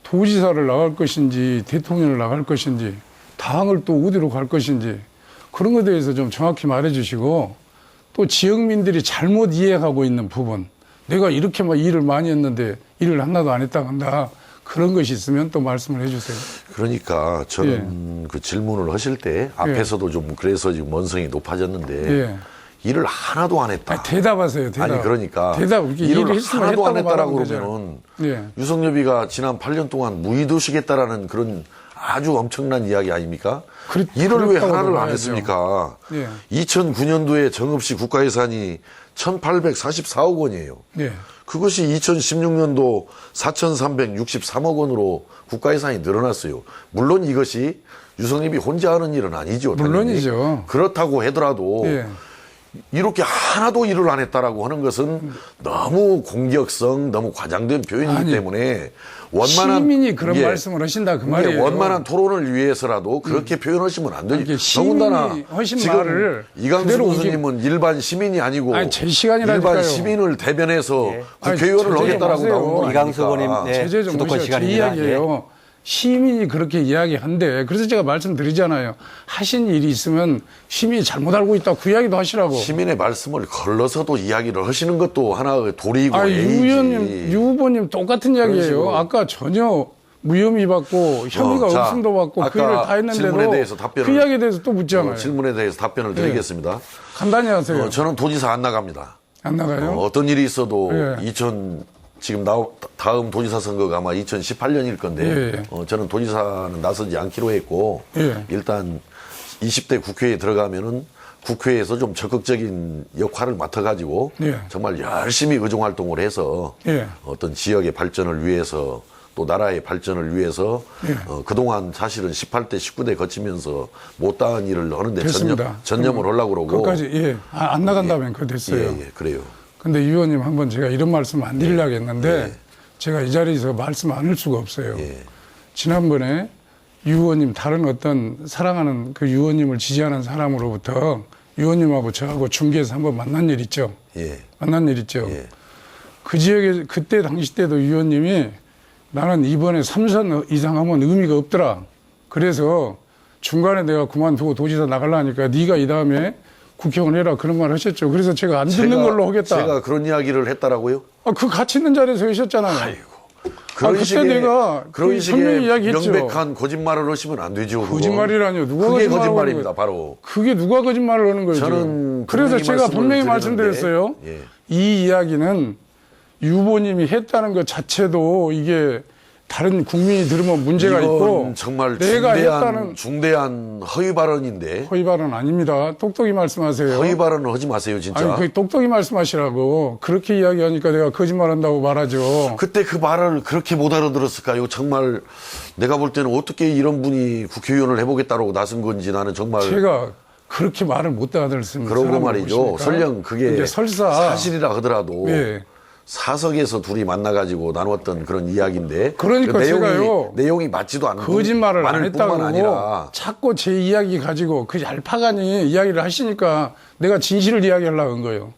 도지사를 나갈 것인지 대통령을 나갈 것인지 당을 또 어디로 갈 것인지 그런 것에 대해서 좀 정확히 말해 주시고 또 지역민들이 잘못 이해하고 있는 부분 내가 이렇게 막 일을 많이 했는데 일을 하나도 안 했다고 한다. 그런 것이 있으면 또 말씀을 해 주세요. 그러니까 저는 그 질문을 하실 때 앞에서도 좀 그래서 지금 원성이 높아졌는데 일을 하나도 안 했다. 아니, 대답하세요. 대답. 아니 그러니까 대답. 일을 하나도 안 했다라고 그러면 그러면은 유성엽이가 지난 8년 동안 무의도시겠다라는 그런 아주 엄청난 이야기 아닙니까? 일을 왜 하나를 안 했습니까? 2009년도에 정읍시 국가 예산이 1,844억 원이에요. 그것이 2016년도 4,363억 원으로 국가 예산이 늘어났어요. 물론 이것이 유성엽이 혼자 하는 일은 아니죠. 물론이죠. 당연히. 그렇다고 하더라도 이렇게 하나도 일을 안 했다라고 하는 것은 너무 공격성, 너무 과장된 표현이기 때문에 원만한 시민이 그런 말씀을 하신다 그 말이에요. 원만한 토론을 위해서라도 그렇게 표현하시면 안 되죠. 더군다나 하신 말을 이강수 교수님은 일반 시민이 아니고 제 시간이라니까요. 일반 시민을 대변해서 국회의원을 하겠다라고 나온 건 이강수 의원님 주도권 시간입니다. 제 이야기예요. 시민이 그렇게 이야기한대. 그래서 제가 말씀드리잖아요. 하신 일이 있으면 시민이 잘못 알고 있다. 그 이야기도 하시라고. 시민의 말씀을 걸러서도 이야기를 하시는 것도 하나의 도리고 유 예의지. 의원님, 유 후보님 똑같은 이야기예요. 식으로. 아까 전혀 무혐의 받고 혐의가 자, 없음도 받고 그 아까 일을 다 했는데도 질문에 대해서 답변을- 그 이야기에 대해서 또 묻잖아요. 질문에 대해서 답변을 드리겠습니다. 간단히 하세요. 저는 도지사 안 나갑니다. 안 나가요? 어떤 일이 있어도 예. 지금 다음 도지사 선거가 아마 2018년일 건데 예. 저는 도지사는 나서지 않기로 했고 예. 일단 20대 국회에 들어가면은 국회에서 좀 적극적인 역할을 맡아가지고 예. 정말 열심히 의정활동을 해서 예. 어떤 지역의 발전을 위해서 또 나라의 발전을 위해서 예. 그동안 사실은 18대, 19대 거치면서 못다한 일을 하는데 됐습니다. 전념을 하려고 그러고 끝까지, 예. 안 나간다면 그거 됐어요. 예, 그래요. 근데 유 의원님 한번 제가 이런 말씀 안 드리려고 했는데 예. 제가 이 자리에서 말씀 안 할 수가 없어요. 예. 지난번에 유 의원님 다른 어떤 사랑하는 그 유 의원님을 지지하는 사람으로부터 유 의원님하고 저하고 중계에서 한번 만난 일 있죠. 예. 만난 일 있죠. 예. 그 지역에 그때 당시 때도 유 의원님이 나는 이번에 3선 이상 하면 의미가 없더라. 그래서 중간에 내가 그만두고 도지사 나가려니까 네가 이 다음에 국회의원 해라 그런 말 하셨죠. 그래서 제가 안 듣는 걸로 하겠다. 제가 그런 이야기를 했다라고요? 그 같이 있는 자리에서 하셨잖아요. 그런 그때 식의, 내가 그런 분명히 식의 이야기했죠. 명백한 거짓말을 하시면 안 되죠. 그건. 거짓말이라뇨. 누가 그게 거짓말을 거짓말입니다. 하는 바로. 그게 누가 거짓말을 하는 거예요? 저는 지금? 그래서 분명히 제가 분명히 말씀을 말씀드렸어요. 드렸는데, 예. 이 이야기는 유 후보님이 했다는 것 자체도 이게 다른 국민이 들으면 문제가 이건 있고 정말 내가 했다는 중대한 허위 발언인데 허위 발언 아닙니다. 똑똑히 말씀하세요. 허위 발언을 하지 마세요, 진짜. 아니, 그 똑똑히 말씀하시라고. 그렇게 이야기하니까 내가 거짓말한다고 말하죠. 그때 그 말을 그렇게 못 알아들었을까요? 정말 내가 볼 때는 어떻게 이런 분이 국회의원을 해보겠다고 나선 건지 나는 정말 제가 그렇게 말을 못 알아들었습니다. 그러고 사람을 말이죠. 보시니까. 설령 그게 근데 설사 사실이라 하더라도 예. 사석에서 둘이 만나가지고 나눴던 그런 이야기인데 그러니까 그 제가요. 내용이 맞지도 않는 거짓말을 안 뿐만 했다고 아니라 자꾸 제 이야기 가지고 그 얄팍하니 이야기를 하시니까 내가 진실을 이야기하려고 한 거예요.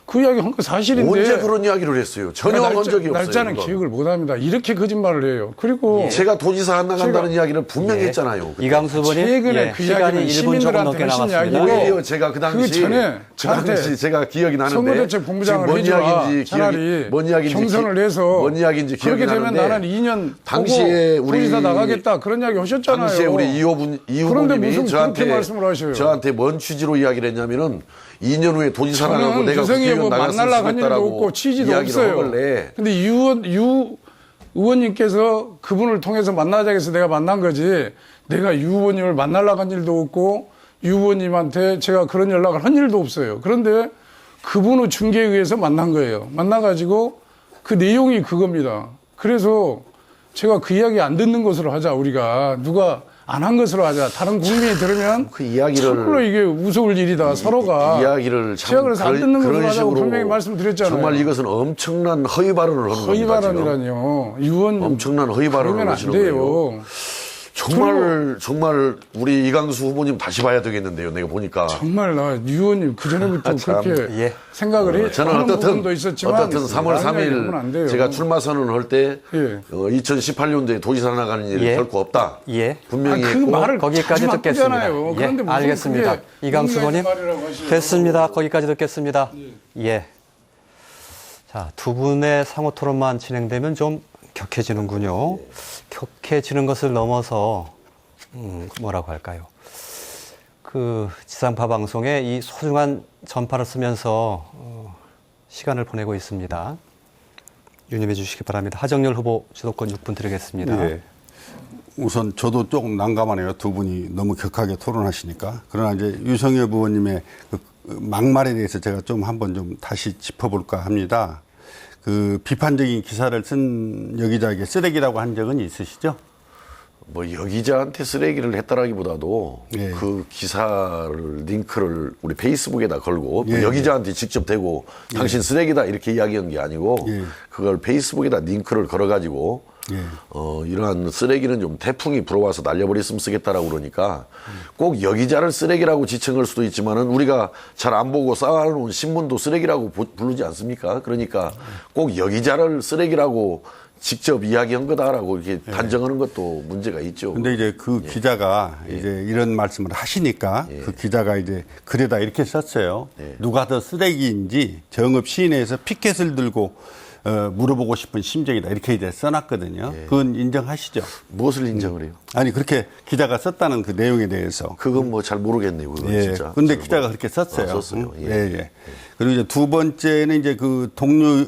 그 이야기 한 거 사실인데. 언제 그런 이야기를 했어요? 전혀 제가 한 적이 없어요. 날짜는 그건. 기억을 못 합니다. 이렇게 거짓말을 해요. 그리고 제가 도지사 안 나간다는 이야기를 분명히 예. 했잖아요. 그때. 이강수 의원님, 최근에 그 시간이 이야기는 1분 조금 시민들한테 넘게 하신 남았습니다. 이야기고 오히려 제가 그 당시 그 전에 그 저한테 당시 제가 기억이 나는데 선거대책본부장을 지금 뭔 해줘라. 이야기인지 차라리 뭔 이야기인지 경선을 해서 뭔 이야기인지 기억이 그렇게 되면 나는데 나는 2년 당시에 보고 우리 도지사 나가겠다 그런 이야기 하셨잖아요. 당시에 우리 이 그런데 후보님이 무슨 저한테 그렇게 말씀을 하셔요? 저한테 뭔 취지로 이야기를 했냐면은 2년 후에 도지사 나가고 저는 내가 유성희 국회의원 후보 나갔으면 만나려고 한 일도 좋겠다라고 없고 취지도 이야기를 없어요. 하길래 근데 유 의원님께서 그분을 통해서 만나자고 해서 내가 만난 거지 내가 유 후보님을 만나려고 한 일도 없고 유 후보님한테 제가 그런 연락을 한 일도 없어요. 그런데 그분의 중개에 의해서 만난 거예요. 만나가지고 그 내용이 그겁니다. 그래서 제가 그 이야기 안 듣는 것으로 하자. 우리가 누가 안 한 것으로 하자. 다른 국민이 들으면 그 이야기를 참으로 이게 무서울 일이다. 서로가. 이야기를 제가 그래서 안 듣는 것으로 하자고 식으로 분명히 말씀드렸잖아요. 정말 이것은 엄청난 허위 발언을 하는 허위 겁니다. 지금. 발언이라뇨. 유언 엄청난 허위 발언을 그러면 안 하시는 거예요. 돼요. 정말 우리 이강수 후보님 다시 봐야 되겠는데요. 내가 보니까 정말 나 유언님 그 전에부터 참. 그렇게 예. 생각을 해. 저는 하는 어떻든 부분도 있었지만 3월 다른 이야기 하면 안 3일 돼요. 제가 출마 선언을 할 때 예. 2018년도에 도지사 나가는 일이 예. 결코 없다. 예. 분명히 그 했고 말을 거기까지 자주 듣겠습니다. 바꾸잖아요. 예, 그런데 무슨 알겠습니다. 그게 이강수 의미가 있는 의원님 말이라고 하시죠. 됐습니다. 거기까지 듣겠습니다. 예. 자, 두 분의 상호 토론만 진행되면 좀 격해지는군요. 격해지는 것을 넘어서 뭐라고 할까요? 그 지상파 방송에 이 소중한 전파를 쓰면서 시간을 보내고 있습니다. 유념해 주시기 바랍니다. 하정열 후보 주도권 6분 드리겠습니다. 예. 우선 저도 조금 난감하네요. 두 분이 너무 격하게 토론하시니까. 그러나 이제 유성엽 의원님의 그 막말에 대해서 제가 좀 한번 좀 다시 짚어볼까 합니다. 그 비판적인 기사를 쓴 여기저기 쓰레기라고 한 적은 있으시죠? 뭐 여기자한테 쓰레기를 했다라기보다도 예. 그 기사를 링크를 우리 페이스북에다 걸고 예. 여기자한테 직접 대고 당신 쓰레기다 이렇게 이야기한 게 아니고 예. 그걸 페이스북에다 링크를 걸어가지고 예. 이러한 쓰레기는 좀 태풍이 불어와서 날려버렸으면 쓰겠다라고 그러니까 꼭 여기자를 쓰레기라고 지칭할 수도 있지만은 우리가 잘 안 보고 쌓아놓은 신문도 쓰레기라고 부르지 않습니까? 그러니까 꼭 여기자를 쓰레기라고 직접 이야기한 거다라고 이렇게 단정하는 것도 문제가 있죠. 근데 이제 그 기자가 이제 이런 말씀을 하시니까 그 기자가 이제 글에다 이렇게 썼어요. 누가 더 쓰레기인지 정읍 시내에서 피켓을 들고 물어보고 싶은 심정이다. 이렇게 이제 써놨거든요. 그건 인정하시죠? 무엇을 인정을 해요? 아니, 그렇게 기자가 썼다는 그 내용에 대해서. 그건 뭐 잘 모르겠네요. 그건 진짜. 근데 기자가 그렇게 썼어요. 썼어요. 예. 그리고 이제 두 번째는 이제 그 동료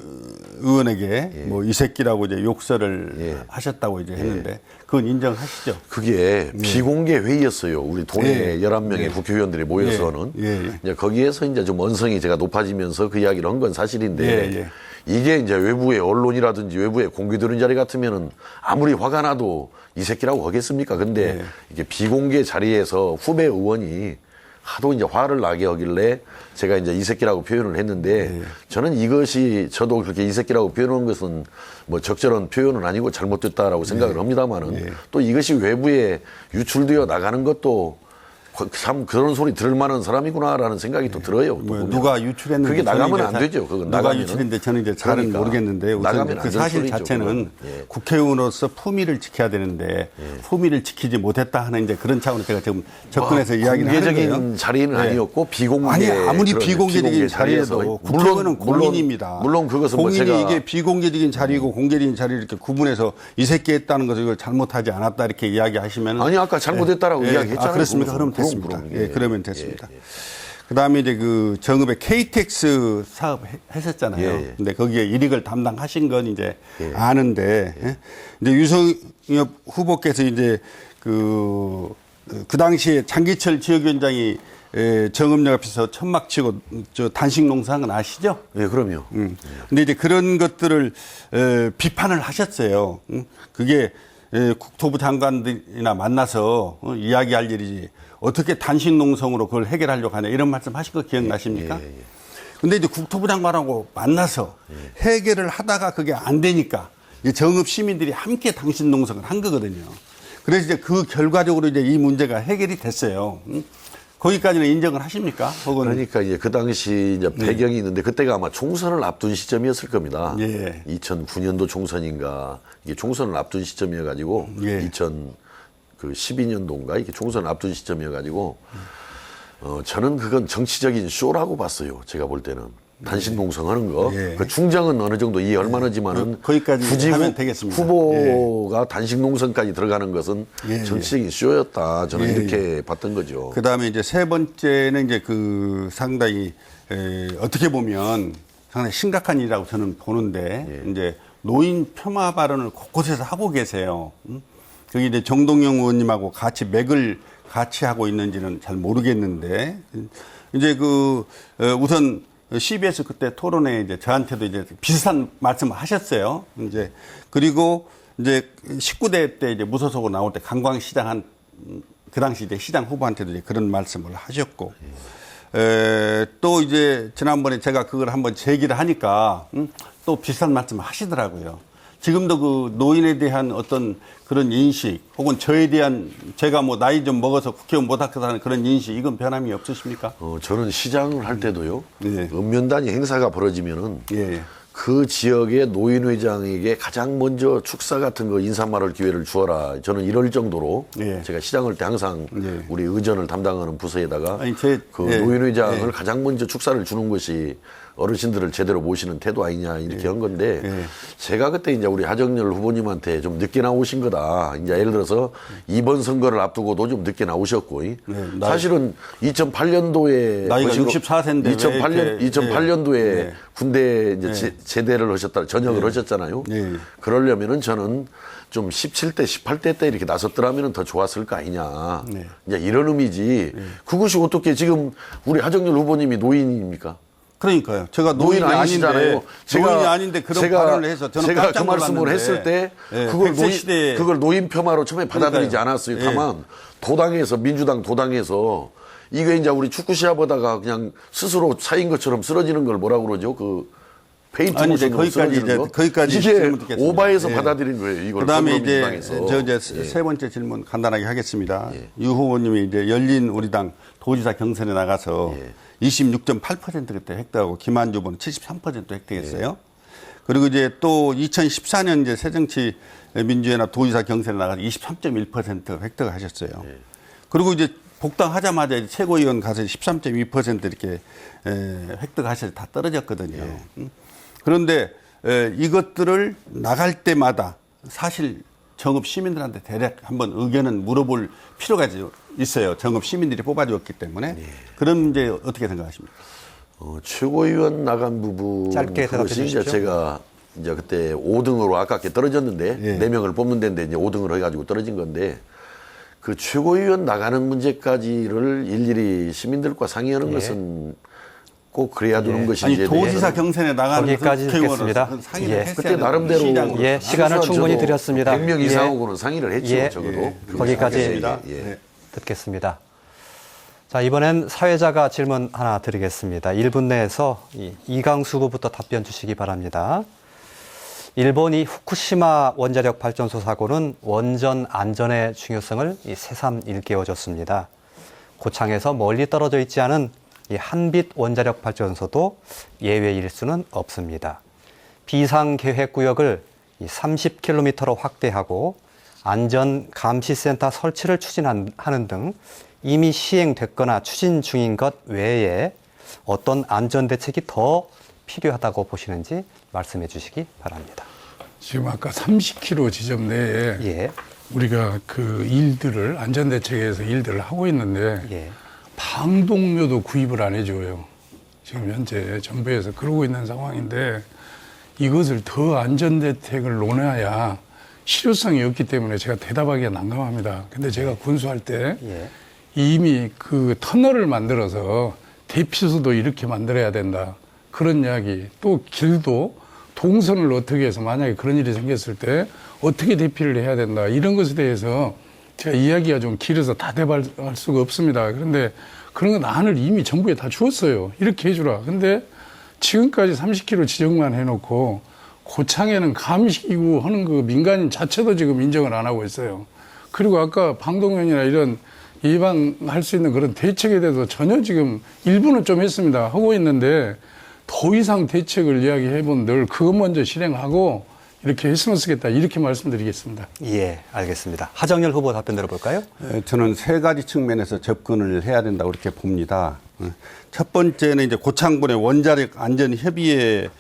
의원에게 뭐 이 새끼라고 이제 욕설을 하셨다고 이제 했는데 그건 인정하시죠? 그게 비공개 회의였어요. 우리 동해 11명의 국회의원들이 모여서는. 이제 거기에서 이제 좀 언성이 제가 높아지면서 그 이야기를 한 건 사실인데 이게 이제 외부의 언론이라든지 외부의 공개되는 자리 같으면은 아무리 화가 나도 이 새끼라고 하겠습니까? 근데 이게 비공개 자리에서 후배 의원이 하도 이제 화를 나게 하길래 제가 이제 이 새끼라고 표현을 했는데 저는 이것이 저도 그렇게 이 새끼라고 표현한 것은 뭐 적절한 표현은 아니고 잘못됐다라고 생각을 합니다만은 또 이것이 외부에 유출되어 나가는 것도 참 그런 소리 들을 만한 사람이구나라는 생각이 또 들어요. 또 누가 유출했는지 그게 나가면 안 되죠. 그건 누가 나가면은. 유출인데 저는 이제 잘은 그러니까. 모르겠는데 우선 그 사실 소리죠, 자체는 그건. 국회의원으로서 품위를 지켜야 되는데 품위를 지키지 못했다 하는 이제 그런 차원에서 제가 지금 접근해서 이야기를 하는 거예요. 공개적인 자리는 아니었고 비공개. 아니 아무리 그런 비공개적인 자리에서 자리에도 국회의원은 공인입니다. 물론 그것은 뭐 공인이 제가 이게 비공개적인 자리고 공개적인 자리를 이렇게 구분해서 이 새끼 했다는 것을 이걸 잘못하지 않았다 이렇게 이야기하시면 아니 아까 잘못했다라고 이야기했잖아요. 그렇습니까? 그러면 됐습니다. 그러면 됐습니다. 그다음에 이제 그 정읍의 KTX 사업 했었잖아요. 근데 거기에 일익을 담당하신 건 이제 아는데 이제 유성엽 후보께서 이제 그 당시에 장기철 지역위원장이 정읍역 앞에서 천막 치고 저 단식 농사한 건 아시죠? 예, 그럼요. 근데 이제 그런 것들을 비판을 하셨어요. 그게 국토부 장관들이나 만나서 이야기할 일이지 어떻게 단식 농성으로 그걸 해결하려고 하냐 이런 말씀 하신 거 기억나십니까? 근데 이제 국토부 장관하고 만나서 해결을 하다가 그게 안 되니까 이제 정읍 시민들이 함께 단식 농성을 한 거거든요. 그래서 이제 그 결과적으로 이제 이 문제가 해결이 됐어요. 거기까지는 인정을 하십니까? 혹은 그러니까 이제 그 당시 이제 배경이 있는데 그때가 아마 총선을 앞둔 시점이었을 겁니다. 2009년도 총선인가 이게 총선을 앞둔 시점이어가지고 2012년도인가 이게 총선을 앞둔 시점이어가지고 저는 그건 정치적인 쇼라고 봤어요. 제가 볼 때는. 단식 농성하는 거. 그 충정은 어느 정도 이해 얼마나지만은 거기까지 굳이 하면 되겠습니다. 후보가 단식 농성까지 들어가는 것은 정치적인 쇼였다. 저는 이렇게 봤던 거죠. 그 다음에 이제 세 번째는 이제 그 상당히 어떻게 보면 상당히 심각한 일이라고 저는 보는데 이제 노인 폄하 발언을 곳곳에서 하고 계세요. 그게 이제 정동영 의원님하고 같이 맥을 같이 하고 있는지는 잘 모르겠는데 이제 그 우선 CBS 그때 토론에 이제 저한테도 이제 비슷한 말씀을 하셨어요. 이제 그리고 이제 19대 때 이제 무소속으로 나올 때 강광시장 그 당시 이제 시장 후보한테도 이제 그런 말씀을 하셨고 또 이제 지난번에 제가 그걸 한번 제기를 하니까 또 비슷한 말씀을 하시더라고요. 지금도 그 노인에 대한 어떤 그런 인식 혹은 저에 대한 제가 뭐 나이 좀 먹어서 국회의원 못하겠다는 그런 인식 이건 변함이 없으십니까? 저는 시장을 할 때도요. 읍면단위 행사가 벌어지면은 그 지역의 노인회장에게 가장 먼저 축사 같은 거 인사말할 기회를 주어라. 저는 이럴 정도로 제가 시장을 때 항상 우리 의전을 담당하는 부서에다가 그 노인회장을 가장 먼저 축사를 주는 것이 어르신들을 제대로 모시는 태도 아니냐 이렇게 한 건데 제가 그때 이제 우리 하정열 후보님한테 좀 늦게 나오신 거다. 이제 예를 들어서 이번 선거를 앞두고도 좀 늦게 나오셨고 사실은 2008년도에 나이가 64세인데 2008년도에 군대 이제 제대를 하셨다 전역을 하셨잖아요. 그러려면은 저는 좀 17대, 18대 때 이렇게 나섰더라면 더 좋았을 거 아니냐. 이제 이런 의미지. 그것이 어떻게 지금 우리 하정열 후보님이 노인입니까? 그러니까요. 제가 노인이 아니시잖아요. 노인이 아닌데 그런 발언을 해서 저는 제가 깜짝 그 말씀을 놀랐는데. 했을 때 그걸 노인 폄하로 처음에 받아들이지 않았어요. 다만 도당에서 민주당 도당에서 이게 이제 우리 축구 시합하다가 그냥 스스로 차인 것처럼 쓰러지는 걸 뭐라고 그러죠? 그 페인트 모션으로 쓰러지는 거. 거기까지 이게 오바해서 받아들인 거예요. 이걸 그다음에 이제 세 번째 질문 간단하게 하겠습니다. 유 후보님이 이제 열린 우리당 도지사 경선에 나가서 26.8% 그때 획득하고 김한주 후보는 73% 획득했어요. 그리고 이제 또 2014년 이제 새정치 민주연합 도지사 경선에 나가서 23.1% 획득하셨어요. 그리고 이제 복당하자마자 이제 최고위원 가서 13.2% 이렇게 획득하셔서 다 떨어졌거든요. 그런데 이것들을 나갈 때마다 사실 정읍 시민들한테 대략 한번 의견은 물어볼 필요가 있어요. 정읍 시민들이 뽑아주었기 때문에. 그런 문제 어떻게 생각하십니까? 최고위원 나간 부분 짧게 대답해 그것이 주십시오. 이제 제가 이제 그때 5등으로 아깝게 떨어졌는데 예. 4명을 뽑는 데인데 이제 5등으로 해가지고 떨어진 건데 그 최고위원 나가는 문제까지를 일일이 시민들과 상의하는 것은 꼭 그래야 되는 것이 아니 이제 도지사 경선에 나가는 거기까지 듣겠습니다. 상의를 예. 했어야 그때 되는 나름대로 시장으로. 예, 시간을 최소한 충분히 저도 드렸습니다. 100명 예. 이상하고는 상의를 했죠. 예. 적어도. 거기까지 알겠습니다. 예. 네. 듣겠습니다. 자, 이번엔 사회자가 질문 하나 드리겠습니다. 1분 내에서 이강수 후보부터 답변 주시기 바랍니다. 일본이 후쿠시마 원자력 발전소 사고는 원전 안전의 중요성을 새삼 일깨워줬습니다. 고창에서 멀리 떨어져 있지 않은 이 한빛 원자력 발전소도 예외일 수는 없습니다. 비상계획구역을 30km로 확대하고 안전감시센터 설치를 추진하는 등 이미 시행됐거나 추진 중인 것 외에 어떤 안전대책이 더 필요하다고 보시는지 말씀해 주시기 바랍니다. 지금 아까 30km 지점 내에 예. 우리가 그 일들을 안전대책에서 일들을 하고 있는데 예. 방독면도 구입을 안 해줘요. 지금 현재 정부에서 그러고 있는 상황인데 이것을 더 안전대책을 논해야 실효성이 없기 때문에 제가 대답하기가 난감합니다. 근데 제가 군수할 때 예. 이미 그 터널을 만들어서 대피소도 이렇게 만들어야 된다. 그런 이야기. 또 길도 동선을 어떻게 해서 만약에 그런 일이 생겼을 때 어떻게 대피를 해야 된다. 이런 것에 대해서 제가 이야기가 좀 길어서 다 대답할 수가 없습니다. 그런데 그런 건 안을 이미 정부에 다 주었어요. 이렇게 해주라. 근데 지금까지 30km 지정만 해놓고 고창에는 감시기구 하는 그 민간인 자체도 지금 인정을 안 하고 있어요. 그리고 아까 방독면이나 이런 예방할 수 있는 그런 대책에 대해서 전혀 지금 일부는 좀 했습니다. 하고 있는데 더 이상 대책을 이야기해 본들 그것 먼저 실행하고 이렇게 했으면 쓰겠다. 이렇게 말씀드리겠습니다. 예, 알겠습니다. 하정열 후보 답변 들어볼까요? 저는 세 가지 측면에서 접근을 해야 된다고 이렇게 봅니다. 첫 번째는 이제 고창군의 원자력 안전협의회가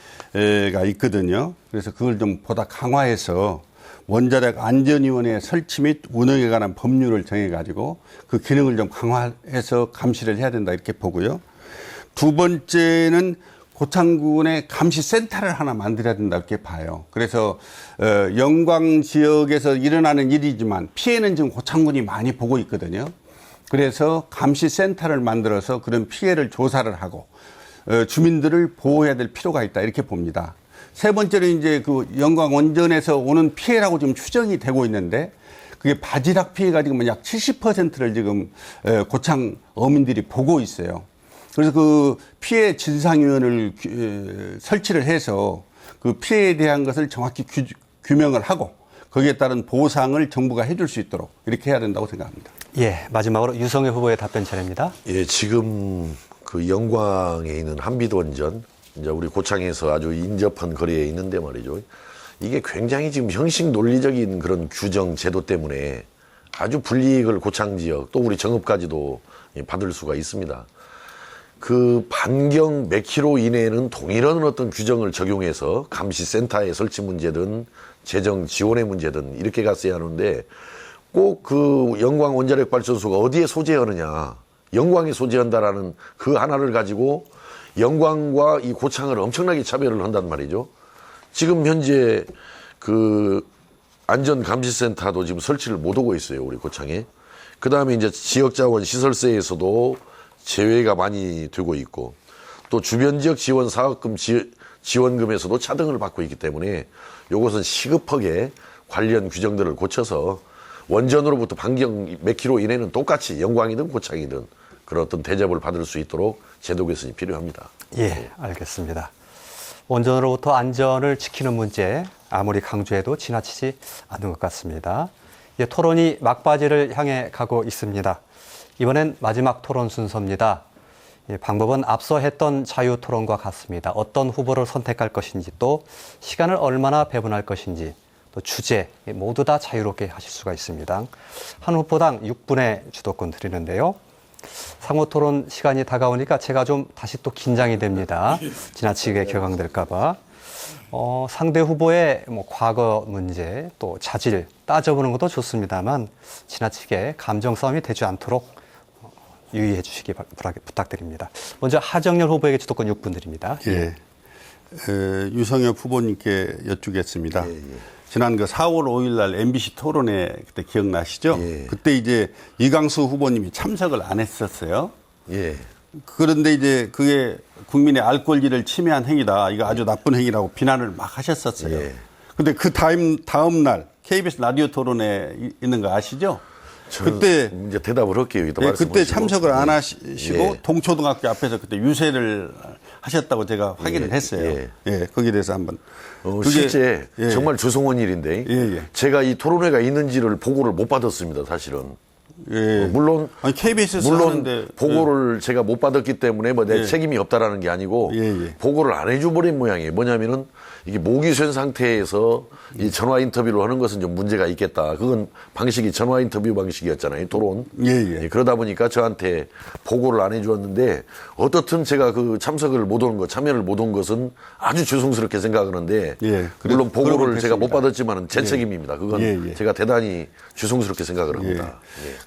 있거든요. 그래서 그걸 좀 보다 강화해서 원자력 안전위원회 설치 및 운영에 관한 법률을 정해가지고 그 기능을 좀 강화해서 감시를 해야 된다 이렇게 보고요. 두 번째는 고창군의 감시센터를 하나 만들어야 된다 이렇게 봐요. 그래서 영광 지역에서 일어나는 일이지만 피해는 지금 고창군이 많이 보고 있거든요. 그래서 감시센터를 만들어서 그런 피해를 조사를 하고 주민들을 보호해야 될 필요가 있다 이렇게 봅니다. 세 번째로 이제 그 영광 원전에서 오는 피해라고 지금 추정이 되고 있는데 그게 바지락 피해가 지금 약 70%를 지금 고창 어민들이 보고 있어요. 그래서 그 피해 진상위원회를 설치를 해서 그 피해에 대한 것을 정확히 규명을 하고 거기에 따른 보상을 정부가 해줄 수 있도록 이렇게 해야 된다고 생각합니다. 예, 마지막으로 유성일 후보의 답변 차례입니다. 예, 지금 그 영광에 있는 한빛원전, 이제 우리 고창에서 아주 인접한 거리에 있는데 말이죠. 이게 굉장히 지금 형식 논리적인 그런 규정 제도 때문에 아주 불이익을 고창 지역 또 우리 정읍까지도 받을 수가 있습니다. 그 반경 몇 킬로 이내에는 동일한 어떤 규정을 적용해서 감시센터의 설치 문제든 재정 지원의 문제든 이렇게 갔어야 하는데 꼭 그 영광 원자력 발전소가 어디에 소재하느냐, 영광에 소재한다라는 그 하나를 가지고 영광과 이 고창을 엄청나게 차별을 한단 말이죠. 지금 현재 그 안전감시센터도 지금 설치를 못 하고 있어요, 우리 고창에. 그 다음에 이제 지역자원 시설세에서도 제외가 많이 되고 있고 또 주변 지역 지원 사업금 지원금에서도 차등을 받고 있기 때문에 이것은 시급하게 관련 규정들을 고쳐서 원전으로부터 반경 몇 킬로 이내는 똑같이 영광이든 고창이든 그런 어떤 대접을 받을 수 있도록 제도 개선이 필요합니다. 예, 알겠습니다. 원전으로부터 안전을 지키는 문제 아무리 강조해도 지나치지 않는 것 같습니다. 예, 토론이 막바지를 향해 가고 있습니다. 이번엔 마지막 토론 순서입니다. 예, 방법은 앞서 했던 자유 토론과 같습니다. 어떤 후보를 선택할 것인지 또 시간을 얼마나 배분할 것인지 또 주제 모두 다 자유롭게 하실 수가 있습니다. 한 후보당 6분의 주도권 드리는데요. 상호 토론 시간이 다가오니까 제가 좀 다시 또 긴장이 됩니다. 지나치게 격앙될까 봐. 상대 후보의 과거 문제 또 자질 따져보는 것도 좋습니다만 지나치게 감정 싸움이 되지 않도록 유의해 주시기 부탁드립니다. 먼저 하정열 후보에게 주도권 6분 드립니다. 예. 유성엽 후보님께 여쭙겠습니다. 지난 그 4월 5일 날 MBC 토론회 그때 기억나시죠? 그때 이제 이강수 후보님이 참석을 안 했었어요. 예. 그런데 이제 그게 국민의 알 권리를 침해한 행위다. 이거 아주 나쁜 행위라고 비난을 막 하셨었어요. 근데 그 다음 날 KBS 라디오 토론회 있는 거 아시죠? 그때 이제 대답을 할게요. 예, 그때 참석을 안 하시고 동초등학교 앞에서 그때 유세를 하셨다고 제가 확인을 했어요. 예, 거기에 대해서 한번. 실제 정말 죄송한 일인데 제가 이 토론회가 있는지를 보고를 못 받았습니다. 사실은. 물론 아니, KBS에서 물론 하는데, 보고를 제가 못 받았기 때문에 뭐 내 책임이 없다라는 게 아니고 보고를 안 해줘버린 모양이에요. 뭐냐면은 이게 목이 쇠 상태에서 이 전화 인터뷰를 하는 것은 좀 문제가 있겠다. 그건 방식이 전화 인터뷰 방식이었잖아요. 토론. 그러다 보니까 저한테 보고를 안 해주었는데 어떻든 제가 그 참석을 못 온 것, 참여를 못 온 것은 아주 죄송스럽게 생각하는데 물론 보고를 제가 못 받았지만은 제 책임입니다. 그건 제가 대단히 죄송스럽게 생각을 합니다.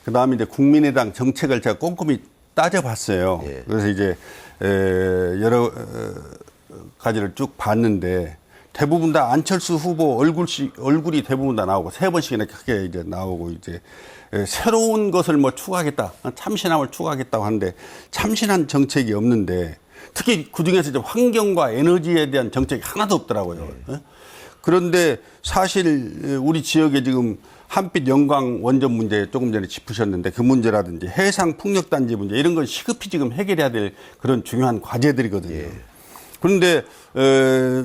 그 다음에 이제 국민의당 정책을 제가 꼼꼼히 따져봤어요. 그래서 이제 여러 가지를 쭉 봤는데 대부분 다 안철수 후보 얼굴이 대부분 다 나오고 3번씩이나 크게 이제 나오고 이제 새로운 것을 뭐 추구하겠다, 참신함을 추구하겠다고 하는데 참신한 정책이 없는데 특히 그 중에서 이제 환경과 에너지에 대한 정책이 하나도 없더라고요. 그런데 사실 우리 지역에 지금 한빛 영광 원전 문제 조금 전에 짚으셨는데 그 문제라든지 해상 풍력단지 문제 이런 건 시급히 지금 해결해야 될 그런 중요한 과제들이거든요. 그런데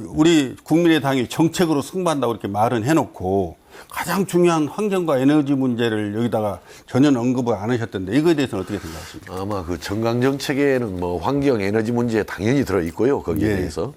우리 국민의당이 정책으로 승부한다고 이렇게 말은 해놓고 가장 중요한 환경과 에너지 문제를 여기다가 전혀 언급을 안 하셨던데 이거에 대해서는 어떻게 생각하십니까? 아마 그 정강 정책에는 뭐 환경 에너지 문제 당연히 들어 있고요. 거기에 대해서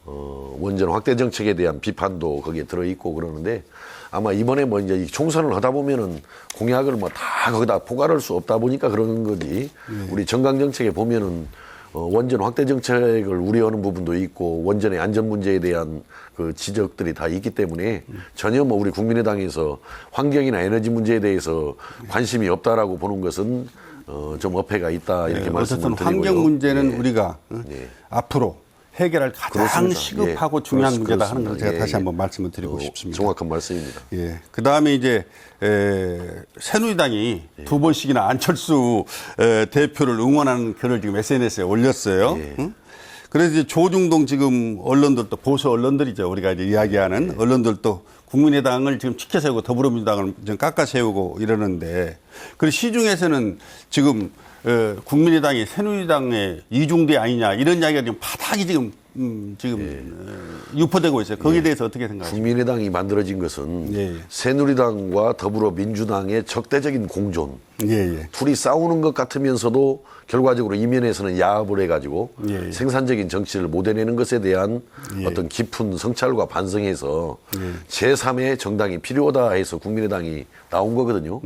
원전 확대 정책에 대한 비판도 거기에 들어 있고 그러는데 아마 이번에 뭐 이제 총선을 하다 보면은 공약을 뭐 다 거기다 포괄할 수 없다 보니까 그런 거지. 우리 정강 정책에 보면은 원전 확대 정책을 우려하는 부분도 있고 원전의 안전 문제에 대한 그 지적들이 다 있기 때문에 전혀 뭐 우리 국민의당에서 환경이나 에너지 문제에 대해서 관심이 없다라고 보는 것은 좀 어폐가 있다 이렇게 말씀을 드리고요. 환경 문제는 우리가 앞으로 해결할 가장 그렇습니다. 시급하고 중요한 문제다 하는 걸 제가 다시 한번 말씀을 드리고 싶습니다. 정확한 말씀입니다. 그 다음에 이제 새누리당이 2번씩이나 안철수 대표를 응원하는 글을 지금 SNS에 올렸어요. 그래서 이제 조중동 지금 언론들도 보수 언론들이죠. 우리가 이제 이야기하는 언론들도 국민의당을 지금 치켜세우고 더불어민주당을 좀 깎아세우고 이러는데 그리고 시중에서는 지금 국민의당이 새누리당의 이중대 아니냐 이런 이야기가 지금 바닥이 지금 유포되고 있어요. 거기에 대해서 어떻게 생각하십니까? 국민의당이 만들어진 것은 새누리당과 더불어민주당의 적대적인 공존. 둘이 싸우는 것 같으면서도 결과적으로 이면에서는 야합을 해가지고 생산적인 정치를 못 해내는 것에 대한 어떤 깊은 성찰과 반성에서 제3의 정당이 필요하다 해서 국민의당이 나온 거거든요.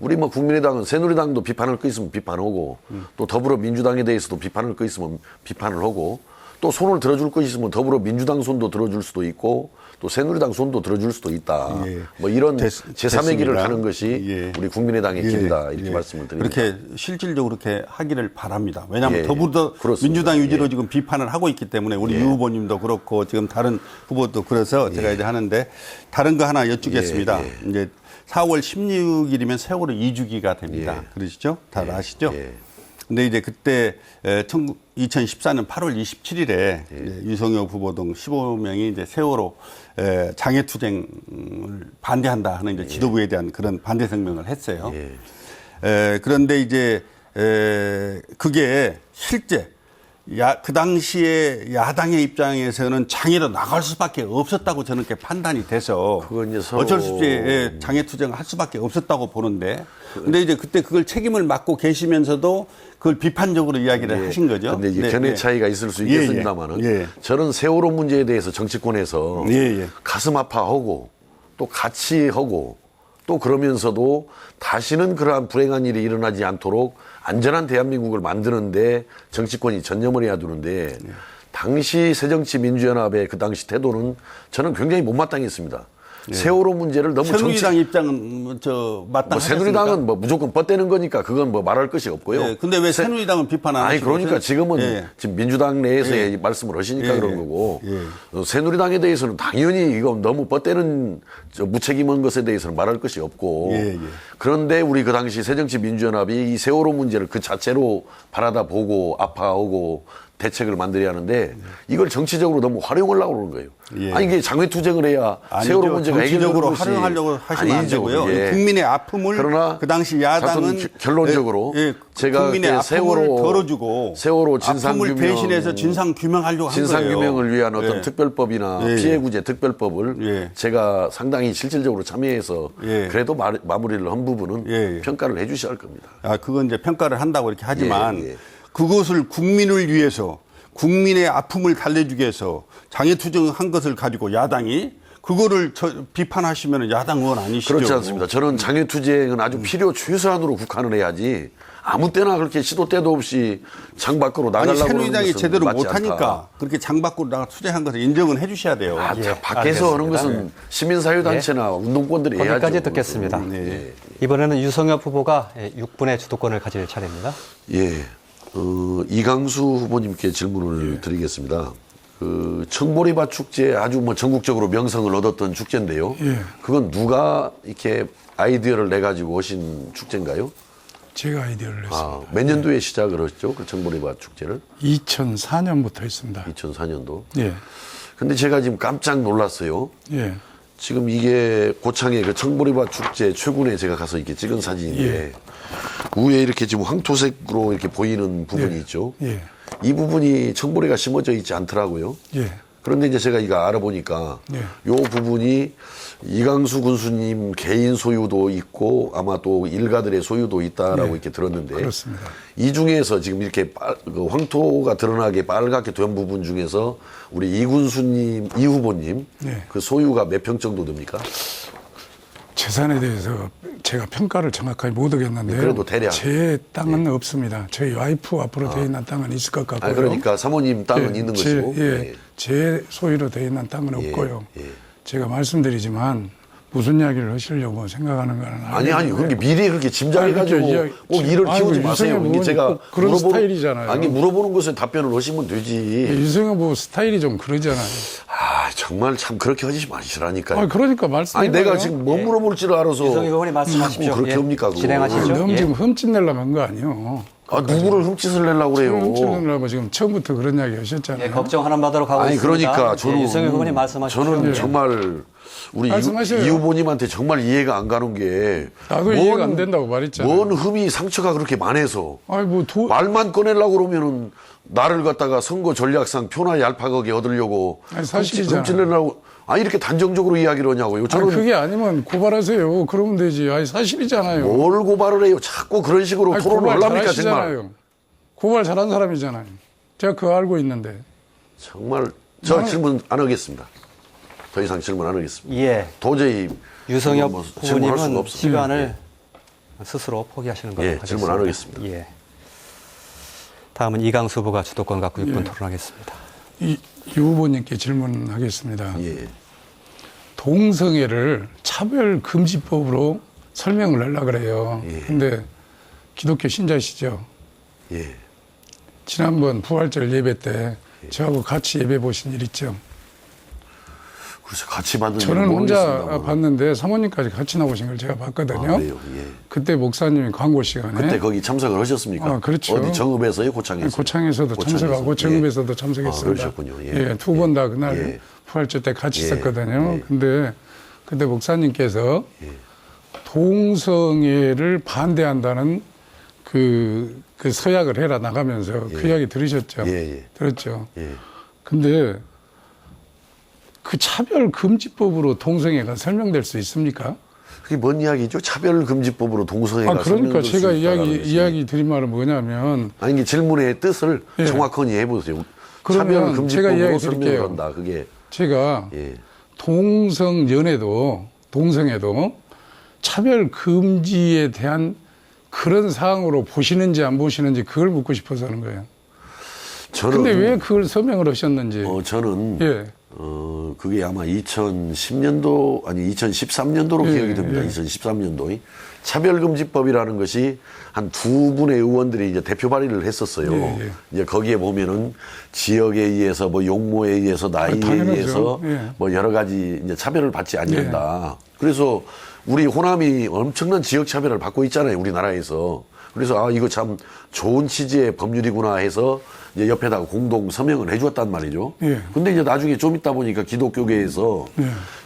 우리 뭐 국민의당은 새누리당도 비판할 거 있으면 비판하고 또 더불어민주당에 대해서도 비판할 거 있으면 비판을 하고 또 손을 들어줄 거 있으면 더불어민주당 손도 들어줄 수도 있고 또 새누리당 손도 들어줄 수도 있다. 뭐 이런 제3의 길을 가는 것이 우리 국민의당의 길이다. 이렇게 말씀을 드립니다. 그렇게 실질적으로 그렇게 하기를 바랍니다. 왜냐하면 더불어민주당 위주로 지금 비판을 하고 있기 때문에 우리 유 후보님도 그렇고 지금 다른 후보도 그래서 제가 이제 하는데 다른 거 하나 여쭙겠습니다. 이제 4월 16일이면 세월호 2주기가 됩니다. 그러시죠? 다들 아시죠? 근데 이제 그때 2014년 8월 27일에 유성엽 후보 등 15명이 이제 세월호 장애투쟁을 반대한다 하는 이제 지도부에 대한 그런 반대声明을 했어요. 그런데 이제 그게 실제 그 당시에 야당의 입장에서는 장애로 나갈 수밖에 없었다고 저는 이렇게 판단이 돼서 그건 이제 서로 어쩔 수 없이 장애 투쟁을 할 수밖에 없었다고 보는데 근데 이제 그때 그걸 책임을 맡고 계시면서도 그걸 비판적으로 이야기를 하신 거죠. 근데 이제 견해 차이가 있을 수 예, 있겠습니다만은 예. 저는 세월호 문제에 대해서 정치권에서 가슴 아파하고 또 같이 하고 또 그러면서도 다시는 그러한 불행한 일이 일어나지 않도록 안전한 대한민국을 만드는데 정치권이 전념을 해야 되는데 당시 새정치민주연합의 그 당시 태도는 저는 굉장히 못마땅했습니다. 세월호 문제를 너무 새누리당 입장은 마땅하셨습니까? 새누리당은 무조건 뻗대는 거니까 그건 말할 것이 없고요. 근데 왜 새누리당은 비판 안 하시고? 그러니까 지금은 지금 민주당 내에서 말씀을 하시니까 그런 거고 새누리당에 대해서는 당연히 이거 너무 뻗대는 무책임한 것에 대해서는 말할 것이 없고 그런데 우리 그 당시 새정치민주연합이 이 세월호 문제를 그 자체로 바라다 보고 아파하고 대책을 만들어야 하는데 이걸 정치적으로 너무 활용하려고 그러는 거예요. 아니 이게 장외투쟁을 해야 세월호 문제가 정치적으로 활용하려고 하시면 안 되고요. 국민의 아픔을 그러나 그 당시 야당은 결론적으로 제가 국민의 아픔을 덜어주고 세월호 진상규명 아픔을 대신해서 진상 규명하려고 한 거예요. 진상규명을 위한 어떤 특별법이나 피해구제 특별법을 제가 상당히 실질적으로 참여해서 그래도 마무리를 한 부분은 평가를 해 주셔야 할 겁니다. 그건 이제 평가를 한다고 이렇게 하지만 그것을 국민을 위해서 국민의 아픔을 달래주기 위해서 장애투쟁한 것을 가지고 야당이 그거를 비판하시면 야당 의원 아니시죠? 그렇지 않습니다. 저는 장애투쟁은 아주 필요 최소한으로 국한을 해야지 아무 때나 그렇게 시도 때도 없이 장 밖으로 나가려고 하는 새누리당이 제대로 맞지 못하니까 않다. 그렇게 장 밖으로 나가 투쟁한 것을 인정은 해 주셔야 돼요. 밖에서 하는 것은 시민사회단체나 운동권들이 해야죠. 거기까지 듣겠습니다. 이번에는 유성엽 후보가 6분의 주도권을 가질 차례입니다. 이강수 후보님께 질문을 드리겠습니다. 그 청보리밭 축제 아주 전국적으로 명성을 얻었던 축제인데요. 그건 누가 이렇게 아이디어를 내 가지고 하신 축제인가요? 제가 아이디어를 냈습니다. 몇 년도에 시작을 했죠? 그 청보리밭 축제를? 2004년부터 했습니다. 2004년도. 근데 제가 지금 깜짝 놀랐어요. 지금 이게 고창의 그 청보리밭 축제 최근에 제가 가서 이렇게 찍은 사진인데 위에 이렇게 지금 황토색으로 이렇게 보이는 부분이 있죠. 이 부분이 청보리가 심어져 있지 않더라고요. 그런데 이제 제가 이거 알아보니까 요 부분이 이강수 군수님 개인 소유도 있고 아마 또 일가들의 소유도 있다라고 이렇게 들었는데 그렇습니다. 이 중에서 지금 이렇게 그 황토가 드러나게 빨갛게 된 부분 중에서 우리 이 후보님 그 소유가 몇 평 정도 됩니까? 재산에 대해서 제가 평가를 정확하게 못 하겠는데요. 그래도 대략. 제 땅은 없습니다. 저희 와이프 앞으로 되어 있는 땅은 있을 것 같고요. 그러니까 사모님 땅은 있는 것이고. 제 소유로 되어 있는 땅은 없고요. 제가 말씀드리지만 무슨 이야기를 하시려고 생각하는 건 아니 그렇게 미리 그렇게 짐작해가지고 꼭 일을 키우지 마세요. 이게 제가 그런 스타일이잖아요. 아니 물어보는 것에 답변을 하시면 되지. 유승엽 뭐 스타일이 좀 그러잖아요. 정말 참 그렇게 하지 마시라니까요. 그러니까 말씀해. 내가 지금 뭐 물어볼지를 알아서. 유성엽 의원이 말씀하십시오. 그렇게 합니까? 그거. 진행하시죠. 너무 지금 흠집 내려면 한 거 아니에요. 누구를 흠짓을 내려고 그래요? 흠집 내려면 지금 처음부터 그런 이야기 하셨잖아요. 걱정하는 바대로 가고 있습니다. 그러니까 저는 유성엽 의원이 말씀하십시오. 저는 정말 우리 이 후보님한테 정말 이해가 안 가는 게 나도 이해가 안 된다고 말했잖아요. 뭔 흠이 상처가 그렇게 많아서 뭐 말만 꺼내려고 그러면은 나를 갖다가 선거 전략상 표나 얄팍하게 얻으려고 흠집내려고 이렇게 단정적으로 이야기를 하냐고요. 저는 그게 아니면 고발하세요. 그러면 되지. 뭘 사실이잖아요. 고발을 해요? 자꾸 그런 식으로 토론을 하려니까 정말. 고발 잘한 사람이잖아요. 제가 그거 알고 있는데. 정말 질문 안 하겠습니다. 더 이상 질문 안 하겠습니다. 도저히 유성엽 후보님은 수가 시간을 스스로 포기하시는 걸로 하겠습니다. 질문 안 하겠습니다. 다음은 이강수 후보가 주도권 갖고 6분 토론하겠습니다. 이 후보님께 질문하겠습니다. 동성애를 차별금지법으로 설명을 하려고 그래요. 근데 기독교 신자시죠? 지난번 부활절 예배 때 저하고 같이 예배 보신 일 있죠? 그래서 같이 봤는 저는 혼자 봤는데 사모님까지 같이 나오신 걸 제가 봤거든요. 그때 목사님이 광고 시간에 그때 거기 참석을 하셨습니까? 그렇죠. 어디 정읍에서요, 고창에서? 고창에서도 참석하고 정읍에서도 참석했습니다. 그러셨군요. 두 번 다 그날 부활절 때 같이 있었거든요. 근데 그때 목사님께서 동성애를 반대한다는 그 서약을 해라 나가면서 그 이야기 들으셨죠? 예. 들었죠? 예. 근데 그 차별금지법으로 동성애가 설명될 수 있습니까? 그게 뭔 이야기죠? 차별금지법으로 동성애가 그러니까 설명될 수 제가 있다라는 것이. 이야기 드린 말은 뭐냐면 아니 이게 질문의 뜻을 예. 정확하게 해보세요. 그러면 제가 차별금지법으로 이야기 설명을 드릴게요. 한다. 그게 제가 예. 동성애도 차별금지에 대한 그런 사항으로 보시는지 안 보시는지 그걸 묻고 싶어서 하는 거예요. 저는 근데 왜 그걸 서명을 하셨는지. 저는 예. 그게 아마 2010년도 아니 2013년도로 예, 기억이 됩니다. 예. 2013년도에 차별금지법이라는 것이 한 두 분의 의원들이 이제 대표 발의를 했었어요. 예. 이제 거기에 보면은 지역에 의해서 뭐 용모에 의해서 나이에 당연하죠. 의해서 예. 뭐 여러 가지 이제 차별을 받지 않는다. 그래서 우리 호남이 엄청난 지역 차별을 받고 있잖아요. 우리나라에서. 그래서 이거 참 좋은 취지의 법률이구나 해서 이제 옆에다가 공동 서명을 해주었단 말이죠. 예. 근데 이제 나중에 좀 있다 보니까 기독교계에서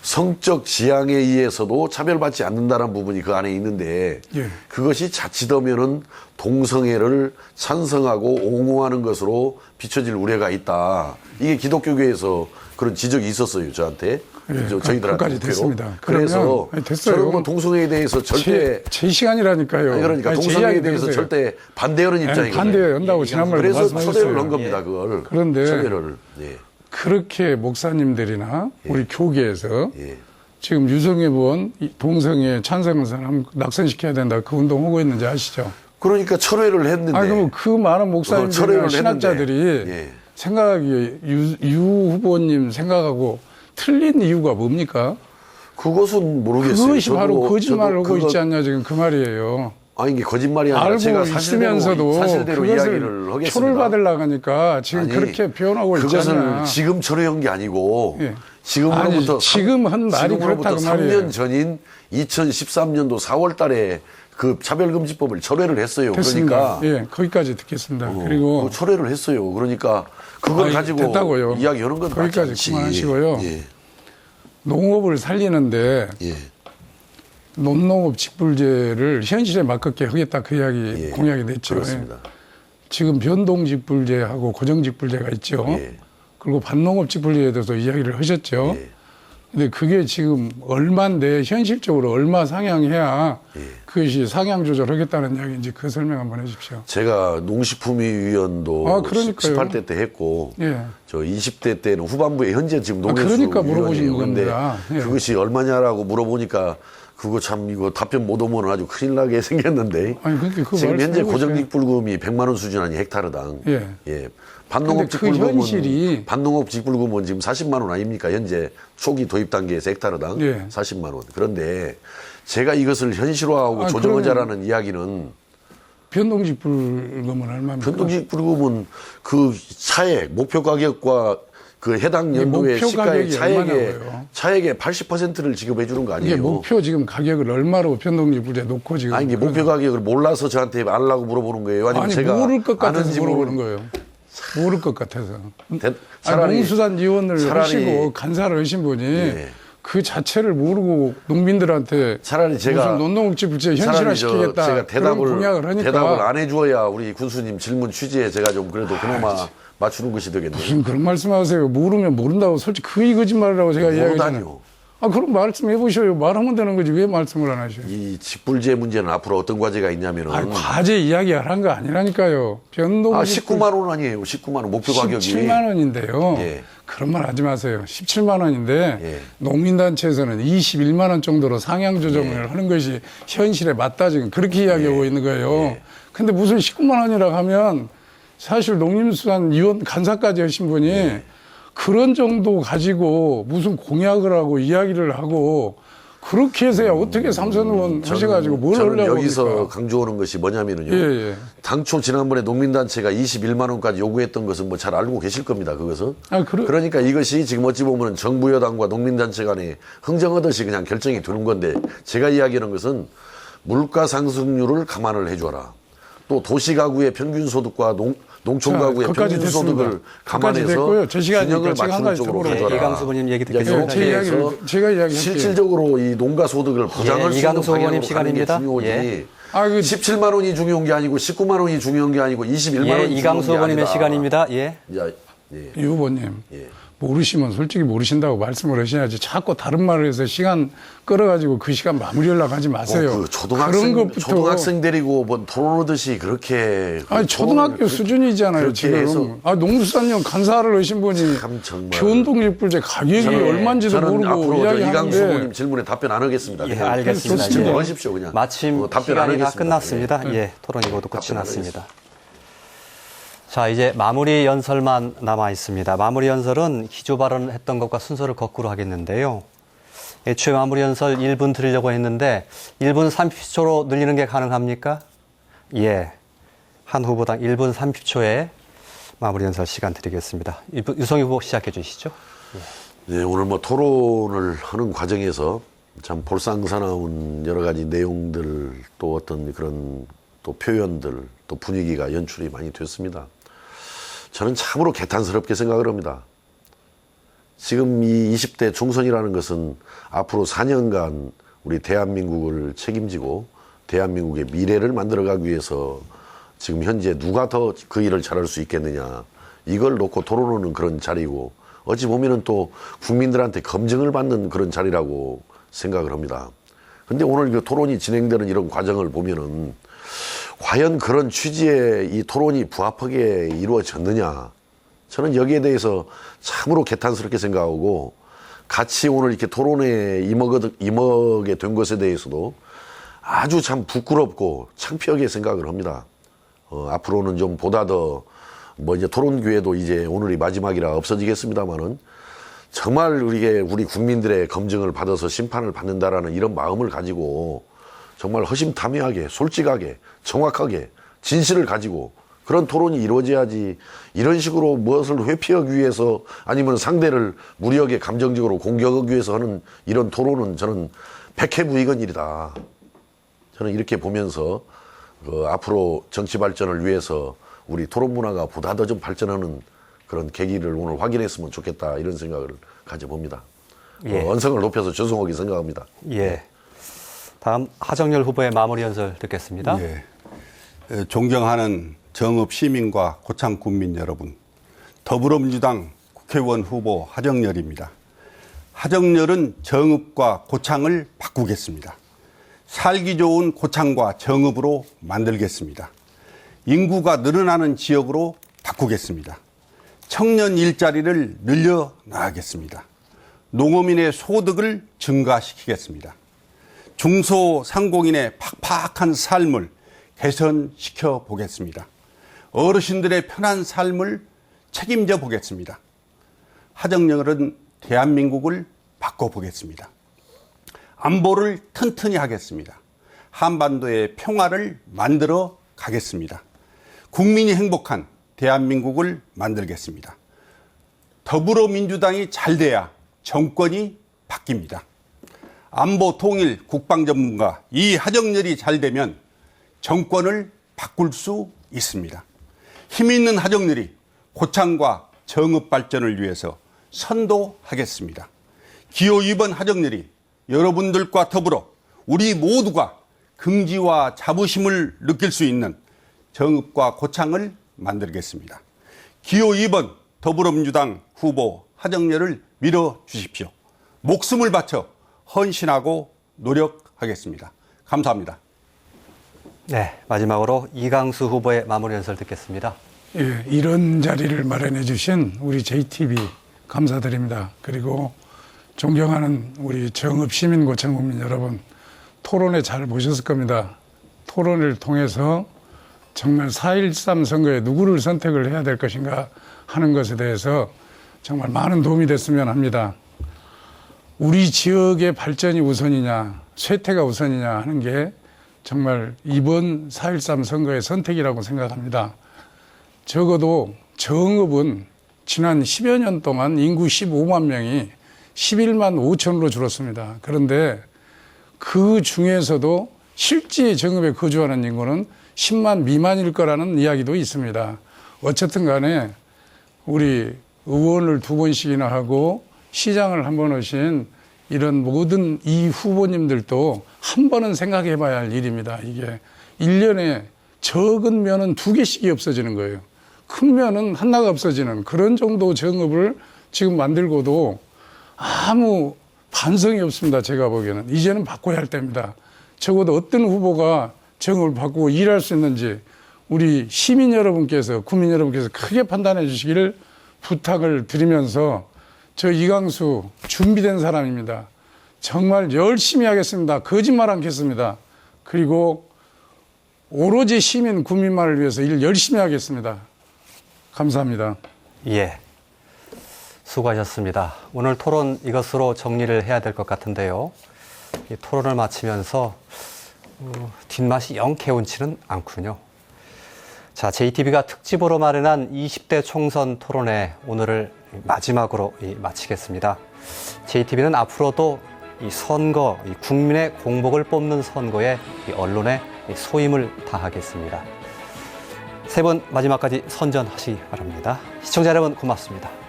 성적 지향에 의해서도 차별받지 않는다는 부분이 그 안에 있는데 예. 그것이 자칫하면은 동성애를 찬성하고 옹호하는 것으로 비춰질 우려가 있다. 이게 기독교계에서 그런 지적이 있었어요, 저한테. 예, 저희들한테. 그까지 됐습니다. 그래서 그러면, 됐어요. 저는 뭐 동성애에 대해서 절대 제 시간이라니까요. 아니, 그러니까 아니, 제 동성애에 이야기 대해서 들으세요. 절대 반대하는 입장이거든요. 반대한다고 지난번에 그래서 말씀하셨어요. 초대를 넣은 겁니다, 그걸. 그런데 초대를. 예. 그렇게 목사님들이나 우리 교계에서 예. 지금 유성애 의원 동성애 찬성한 사람 낙선시켜야 된다 그 운동하고 있는지 아시죠? 그러니까 철회를 했는데. 그럼 그 많은 목사님들이나 철회를 신학자들이 했는데. 예. 생각하기에 유 후보님 생각하고 틀린 이유가 뭡니까? 그것은 모르겠어요. 그것이 바로 거짓말을 하고 그거- 있지 않냐 지금 그 말이에요. 아니 이게 거짓말이 아니라 알고 제가 있으면서도 사실대로 이야기를 그것을 하겠습니다. 표를 받으려고 하니까 지금 아니, 그렇게 표현하고 있지 그것을 않냐. 지금 철회한 게 아니고 예. 지금으로부터 아니, 지금 한 말이 지금으로부터 그렇다고 말이에요. 3년 전인 2013년도 4월 달에 그 차별금지법을 철회를 했어요. 됐습니다. 그러니까 예, 거기까지 듣겠습니다. 그리고 그거 철회를 했어요. 그러니까 그걸 아니, 가지고 됐다고요. 이야기하는 건 맞지 거기까지 않지. 그만하시고요. 예. 농업을 살리는데 예. 논농업 직불제를 현실에 맞게 하겠다 그 이야기 예. 공약이 냈죠. 그렇습니다. 지금 변동 직불제하고 고정 직불제가 있죠. 예. 그리고 반농업 직불제에 대해서 이야기를 하셨죠. 예. 근데 그게 지금 얼마인데 현실적으로 얼마 상향해야 예. 그것이 상향 조절하겠다는 이야기인지 그 설명 한번 해주십시오. 제가 농식품위위원도 그러니까요. 18대 때 했고 예. 저 20대 때는 후반부에 현재 지금 농협수 그러니까 물어보시는 위원이에요. 근데 겁니다. 예. 그것이 얼마냐라고 물어보니까 그거 참 이거 답변 못 오면 아주 큰일 나게 생겼는데 아니, 그러니까 그거 지금 현재 말씀해 고정직불금이 100만 원 수준 아니 헥타르당. 예. 반농업 근데 그 현실이- 직불금은 반농업 직불금은 지금 40만 원 아닙니까? 현재 초기 도입 단계에서 헥타르당 예. 40만 원. 그런데 제가 이것을 현실화하고 조정하자라는 이야기는 변동 직불금은 얼마입니까? 변동직불금은 그 차액 목표 가격과 그 해당 연도의 목표 시가의 가격이 차액의 얼마냐고요? 80%를 지급해 주는 거 이게 아니에요? 목표 지금 가격을 얼마로 변동 직불제 놓고 지금 아니 이게 목표 가격을 몰라서 저한테 알라고 물어보는 거예요. 아니면 아니 제가 모를 것 같아서 아는지 물어보는 거예요. 모를 것 같아서. 차라리 농수산 위원을 차라리- 하시고 간사를 하신 분이 예. 그 자체를 모르고 농민들한테 차라리 제가 무슨 논농업지불제 차라리 현실화시키겠다 제가 그런 공약을 하니까 대답을 안 해줘야 우리 군수님 질문 취지에 제가 좀 그래도 그나마 맞추는 것이 되겠네요. 무슨 그런 말씀하세요. 모르면 모른다고 솔직히 그게 거짓말이라고 제가 이야기하잖아요. 모르다니요. 그럼 말씀해 보셔요. 말하면 되는 거지 왜 말씀을 안 하셔요? 이 직불제 문제는 앞으로 어떤 과제가 있냐면은 과제 이야기하는 거 아니라니까요. 변동 19만 원 아니에요. 19만 원 목표 가격이 17만 원인데요. 예. 그런 말 하지 마세요. 17만 원인데 예. 농민단체에서는 21만 원 정도로 상향 조정을 하는 것이 현실에 맞다 지금 그렇게 이야기하고 있는 거예요. 근데 무슨 19만 원이라고 하면 사실 농림수산위원 간사까지 하신 분이 그런 정도 가지고 무슨 공약을 하고 이야기를 하고 그렇게 해서야 어떻게 삼선 의원 하셔가지고 뭘 저는 하려고 여기서 합니까? 강조하는 것이 뭐냐면은요. 예. 당초 지난번에 농민단체가 21만 원까지 요구했던 것은 뭐 잘 알고 계실 겁니다. 그것은. 그러니까 이것이 지금 어찌 보면 정부 여당과 농민단체 간에 흥정하듯이 그냥 결정이 되는 건데 제가 이야기하는 것은 물가 상승률을 감안을 해줘라. 또 도시가구의 평균 소득과 농촌 가구의 평균 소득을 감안해서 균형을 맞추는 쪽으로 가져라. 이강수 의원님 얘기 듣겠습니다. 제가 이야기할게요. 실질적으로 이 농가 소득을 보장할 수 있는 이강수 의원님 방향으로 가는 게 시간입니다. 중요하지. 아, 그 17만 원이 중요한 게 아니고 19만 원이 중요한 게 아니고 21만 원이 중요한 이강수 게 의원님의 아니다. 시간입니다. 예. 야, 예. 이 후보님 예. 모르시면 솔직히 모르신다고 말씀을 하셔야지 자꾸 다른 말을 해서 시간 끌어가지고 그 시간 마무리하려고 하지 마세요. 그 그런 것부터 초등학생 데리고 뭐 토론하듯이 그렇게 아니 초등학교 수준이잖아요 그렇게 지금. 해서 아 농수산령 간사를 하신 분이 참 정말 변동직불제 가격이 얼마인지도 저는 모르고 앞으로 저 이강수 이야기하는데 후보님 질문에 답변 안 하겠습니다. 예, 그냥 알겠습니다. 질문 예. 하십시오 그냥. 마침 답변 안 시간이 다 하겠습니다. 끝났습니다. 예. 예, 토론이 모두 끝이 답변 안 났습니다. 자, 이제 마무리 연설만 남아 있습니다. 마무리 연설은 기조 발언을 했던 것과 순서를 거꾸로 하겠는데요. 애초에 마무리 연설 1분 드리려고 했는데 1분 30초로 늘리는 게 가능합니까? 예. 한 후보당 1분 30초에 마무리 연설 시간 드리겠습니다. 유성희 후보 시작해 주시죠. 네, 오늘 뭐 토론을 하는 과정에서 참 볼상사나운 여러 가지 내용들 또 어떤 그런 또 표현들 또 분위기가 연출이 많이 됐습니다. 저는 참으로 개탄스럽게 생각을 합니다. 지금 이 20대 총선이라는 것은 앞으로 4년간 우리 대한민국을 책임지고 대한민국의 미래를 만들어가기 위해서 지금 현재 누가 더 그 일을 잘할 수 있겠느냐 이걸 놓고 토론하는 그런 자리고 어찌 보면은 또 국민들한테 검증을 받는 그런 자리라고 생각을 합니다. 근데 오늘 그 토론이 진행되는 이런 과정을 보면은 과연 그런 취지의 이 토론이 부합하게 이루어졌느냐 저는 여기에 대해서 참으로 개탄스럽게 생각하고 같이 오늘 이렇게 토론에 임하게 된 것에 대해서도 아주 참 부끄럽고 창피하게 생각을 합니다. 앞으로는 좀 보다 더 뭐 이제 토론 기회도 이제 오늘이 마지막이라 없어지겠습니다만은 정말 우리 국민들의 검증을 받아서 심판을 받는다라는 이런 마음을 가지고 정말 허심탄회하게 솔직하게 정확하게 진실을 가지고 그런 토론이 이루어져야지 이런 식으로 무엇을 회피하기 위해서 아니면 상대를 무리하게 감정적으로 공격하기 위해서 하는 이런 토론은 저는 백해무익한 일이다. 저는 이렇게 보면서 앞으로 정치 발전을 위해서 우리 토론 문화가 보다 더 좀 발전하는 그런 계기를 오늘 확인했으면 좋겠다 이런 생각을 가져봅니다. 예. 언성을 높여서 죄송하게 생각합니다. 예. 다음 하정열 후보의 마무리 연설 듣겠습니다. 예. 존경하는 정읍 시민과 고창 국민 여러분, 더불어민주당 국회의원 후보 하정열입니다. 하정열은 정읍과 고창을 바꾸겠습니다. 살기 좋은 고창과 정읍으로 만들겠습니다. 인구가 늘어나는 지역으로 바꾸겠습니다. 청년 일자리를 늘려나가겠습니다. 농어민의 소득을 증가시키겠습니다. 중소상공인의 팍팍한 삶을 개선시켜 보겠습니다. 어르신들의 편한 삶을 책임져 보겠습니다. 하정열은 대한민국을 바꿔보겠습니다. 안보를 튼튼히 하겠습니다. 한반도의 평화를 만들어 가겠습니다. 국민이 행복한 대한민국을 만들겠습니다. 더불어민주당이 잘 돼야 정권이 바뀝니다. 안보 통일 국방 전문가 이 하정열이 잘 되면 정권을 바꿀 수 있습니다. 힘 있는 하정열이 고창과 정읍 발전을 위해서 선도하겠습니다. 기호 2번 하정열이 여러분들과 더불어 우리 모두가 긍지와 자부심을 느낄 수 있는 정읍과 고창을 만들겠습니다. 기호 2번 더불어민주당 후보 하정열을 밀어주십시오. 목숨을 바쳐 헌신하고 노력하겠습니다. 감사합니다. 네, 마지막으로 이강수 후보의 마무리 연설 듣겠습니다. 예, 이런 자리를 마련해 주신 우리 JTB 감사드립니다. 그리고 존경하는 우리 정읍 시민 고창 국민 여러분, 토론회 잘 보셨을 겁니다. 토론을 통해서 정말 4.13 선거에 누구를 선택을 해야 될 것인가 하는 것에 대해서 정말 많은 도움이 됐으면 합니다. 우리 지역의 발전이 우선이냐 쇠퇴가 우선이냐 하는 게 정말 이번 4.13 선거의 선택이라고 생각합니다. 적어도 정읍은 지난 10여 년 동안 인구 15만 명이 11만 5천으로 줄었습니다. 그런데 그 중에서도 실제 정읍에 거주하는 인구는 10만 미만일 거라는 이야기도 있습니다. 어쨌든 간에 우리 의원을 2번씩이나 하고 시장을 한 번 하신 이런 모든 이 후보님들도 한 번은 생각해 봐야 할 일입니다. 이게 1년에 적은 면은 2개씩이 없어지는 거예요. 큰 면은 하나가 없어지는 그런 정도 정업을 지금 만들고도 아무 반성이 없습니다. 제가 보기에는. 이제는 바꿔야 할 때입니다. 적어도 어떤 후보가 정업을 바꾸고 일할 수 있는지 우리 시민 여러분께서, 국민 여러분께서 크게 판단해 주시기를 부탁을 드리면서 저 이강수 준비된 사람입니다. 정말 열심히 하겠습니다. 거짓말 않겠습니다. 그리고 오로지 시민, 국민만을 위해서 일 열심히 하겠습니다. 감사합니다. 예. 수고하셨습니다. 오늘 토론 이것으로 정리를 해야 될 것 같은데요. 이 토론을 마치면서 뒷맛이 영 개운치는 않군요. 자, JTB가 특집으로 마련한 20대 총선 토론회 오늘을 마지막으로 마치겠습니다. JTB는 앞으로도 이 선거, 이 국민의 공복을 뽑는 선거에 이 언론의 소임을 다하겠습니다. 세 분 마지막까지 선전하시기 바랍니다. 시청자 여러분 고맙습니다.